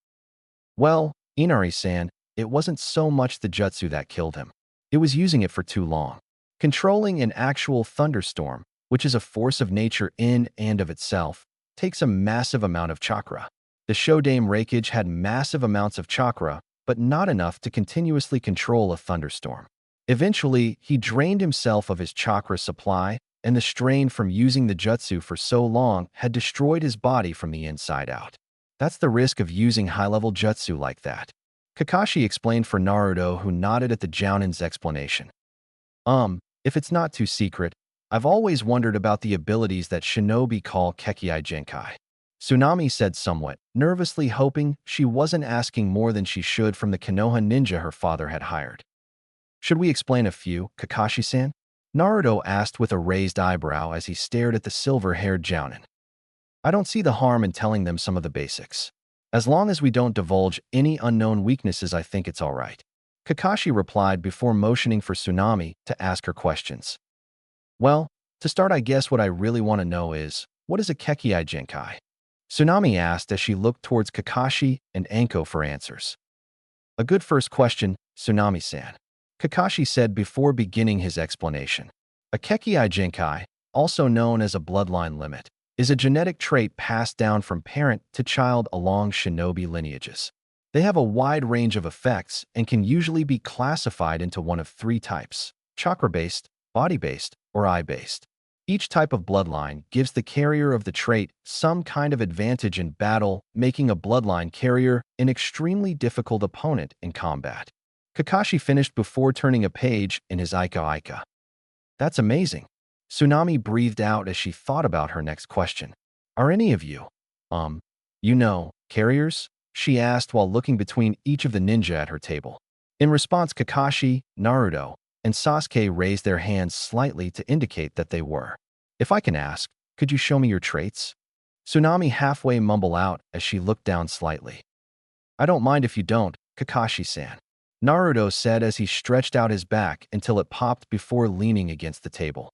Speaker 1: Well, Inari-san, it wasn't so much the jutsu that killed him. It was using it for too long. Controlling an actual thunderstorm, which is a force of nature in and of itself, takes a massive amount of chakra. The Shodame Reikage had massive amounts of chakra, but not enough to continuously control a thunderstorm. Eventually, he drained himself of his chakra supply, and the strain from using the jutsu for so long had destroyed his body from the inside out. That's the risk of using high-level jutsu like that. Kakashi explained for Naruto, who nodded at the Jounin's explanation. If it's not too secret, I've always wondered about the abilities that shinobi call Kekkei Genkai. Tsunami said somewhat, nervously, hoping she wasn't asking more than she should from the Konoha ninja her father had hired. Should we explain a few, Kakashi-san? Naruto asked with a raised eyebrow as he stared at the silver-haired Jounin. I don't see the harm in telling them some of the basics. As long as we don't divulge any unknown weaknesses, I think it's all right. Kakashi replied before motioning for Tsunami to ask her questions. Well, to start, I guess what I really want to know is, what is a Kekkei Genkai? Tsunami asked as she looked towards Kakashi and Anko for answers. A good first question, Tsunami-san, Kakashi said before beginning his explanation. A Kekkei Genkai, also known as a bloodline limit, is a genetic trait passed down from parent to child along shinobi lineages. They have a wide range of effects and can usually be classified into one of 3 types: chakra-based, body-based, or eye-based. Each type of bloodline gives the carrier of the trait some kind of advantage in battle, making a bloodline carrier an extremely difficult opponent in combat. Kakashi finished before turning a page in his Aika. That's amazing. Tsunami breathed out as she thought about her next question. Are any of you, carriers? She asked while looking between each of the ninja at her table. In response, Kakashi, Naruto, and Sasuke raised their hands slightly to indicate that they were. If I can ask, could you show me your traits? Tsunami halfway mumbled out as she looked down slightly. I don't mind if you don't, Kakashi-san, Naruto said as he stretched out his back until it popped before leaning against the table.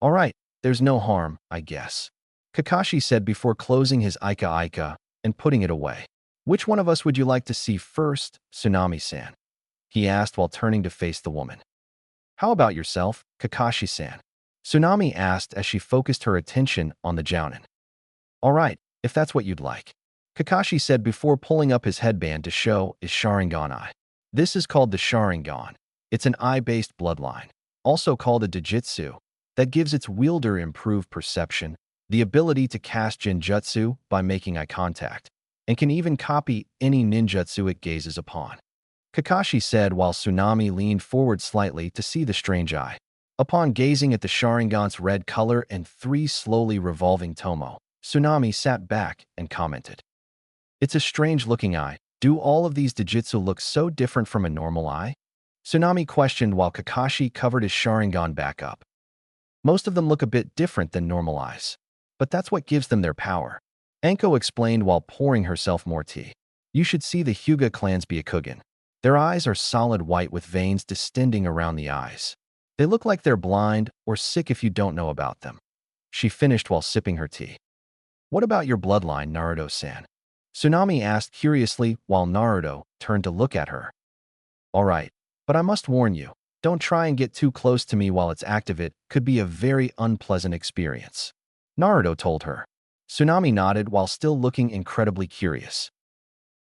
Speaker 1: All right, there's no harm, I guess, Kakashi said before closing his Aika and putting it away. Which one of us would you like to see first, Tsunami-san? He asked while turning to face the woman. How about yourself, Kakashi-san? Tsunami asked as she focused her attention on the Jounin. All right, if that's what you'd like, Kakashi said before pulling up his headband to show his Sharingan eye. This is called the Sharingan. It's an eye-based bloodline, also called a Dojutsu, that gives its wielder improved perception, the ability to cast Genjutsu by making eye contact, and can even copy any ninjutsu it gazes upon. Kakashi said while Tsunami leaned forward slightly to see the strange eye. Upon gazing at the Sharingan's red color and 3 slowly revolving tomo, Tsunami sat back and commented. It's a strange-looking eye. Do all of these Dojutsu look so different from a normal eye? Tsunami questioned while Kakashi covered his Sharingan back up. Most of them look a bit different than normal eyes, but that's what gives them their power, Anko explained while pouring herself more tea. You should see the Hyuga clan's Byakugan. Their eyes are solid white with veins distending around the eyes. They look like they're blind or sick if you don't know about them. She finished while sipping her tea. What about your bloodline, Naruto-san? Tsunami asked curiously while Naruto turned to look at her. All right, but I must warn you, don't try and get too close to me while it's active. It could be a very unpleasant experience, Naruto told her. Tsunami nodded while still looking incredibly curious.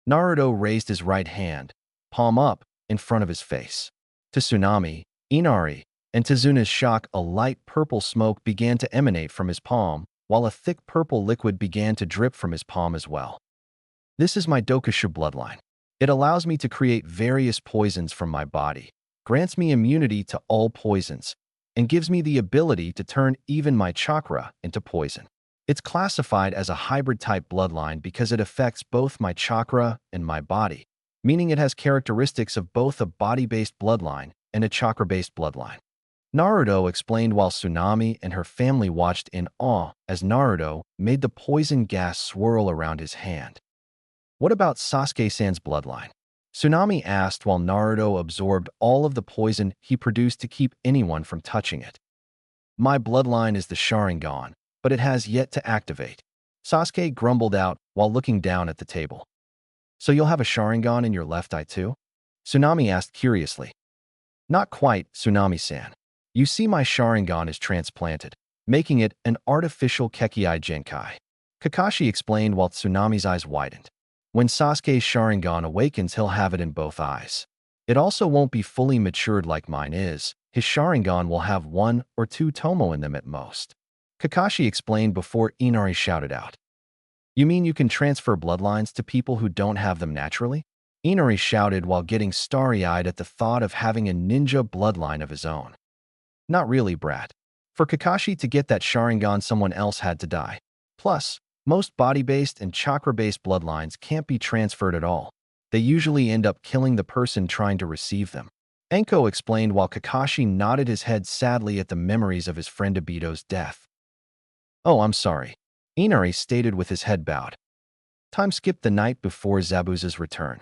Speaker 1: Naruto raised his right hand, palm up, in front of his face. To Tsunami, Inari, and Tazuna's shock, a light purple smoke began to emanate from his palm, while a thick purple liquid began to drip from his palm as well. This is my Dokushu bloodline. It allows me to create various poisons from my body, grants me immunity to all poisons, and gives me the ability to turn even my chakra into poison. It's classified as a hybrid-type bloodline because it affects both my chakra and my body, meaning it has characteristics of both a body-based bloodline and a chakra-based bloodline. Naruto explained while Tsunami and her family watched in awe as Naruto made the poison gas swirl around his hand. What about Sasuke-san's bloodline? Tsunami asked while Naruto absorbed all of the poison he produced to keep anyone from touching it. My bloodline is the Sharingan, but it has yet to activate. Sasuke grumbled out while looking down at the table. So you'll have a Sharingan in your left eye too? Tsunami asked curiously. Not quite, Tsunami-san. You see, my Sharingan is transplanted, making it an artificial Kekkei Genkai. Kakashi explained while Tsunami's eyes widened. When Sasuke's Sharingan awakens, he'll have it in both eyes. It also won't be fully matured like mine is. His Sharingan will have 1 or 2 tomo in them at most. Kakashi explained before Inari shouted out. You mean you can transfer bloodlines to people who don't have them naturally? Inari shouted while getting starry-eyed at the thought of having a ninja bloodline of his own. Not really, brat. For Kakashi to get that Sharingan, someone else had to die. Plus, most body-based and chakra-based bloodlines can't be transferred at all. They usually end up killing the person trying to receive them. Enko explained while Kakashi nodded his head sadly at the memories of his friend Obito's death. Oh, I'm sorry, Inari stated with his head bowed. Time skipped the night before Zabuza's return.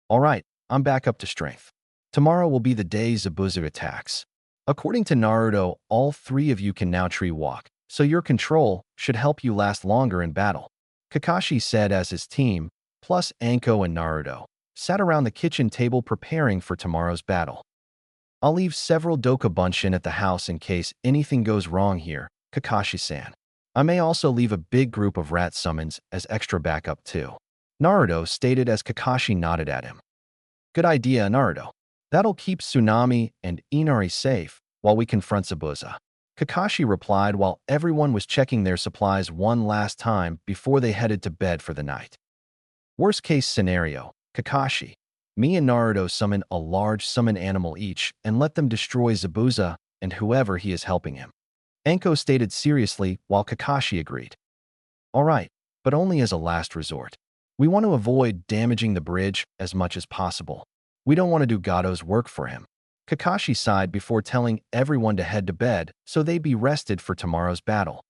Speaker 1: All right, I'm back up to strength. Tomorrow will be the day Zabuza attacks. According to Naruto, all 3 of you can now tree walk, so your control should help you last longer in battle, Kakashi said as his team, plus Anko and Naruto, sat around the kitchen table preparing for tomorrow's battle. I'll leave several Dokubunshin at the house in case anything goes wrong here, Kakashi-san. I may also leave a big group of rat summons as extra backup too, Naruto stated as Kakashi nodded at him. Good idea, Naruto. That'll keep Tsunami and Inari safe while we confront Zabuza. Kakashi replied while everyone was checking their supplies one last time before they headed to bed for the night. Worst case scenario, Kakashi, me and Naruto summon a large summon animal each and let them destroy Zabuza and whoever he is helping him. Anko stated seriously while Kakashi agreed. All right, but only as a last resort. We want to avoid damaging the bridge as much as possible. We don't want to do Gado's work for him. Kakashi sighed before telling everyone to head to bed so they'd be rested for tomorrow's battle.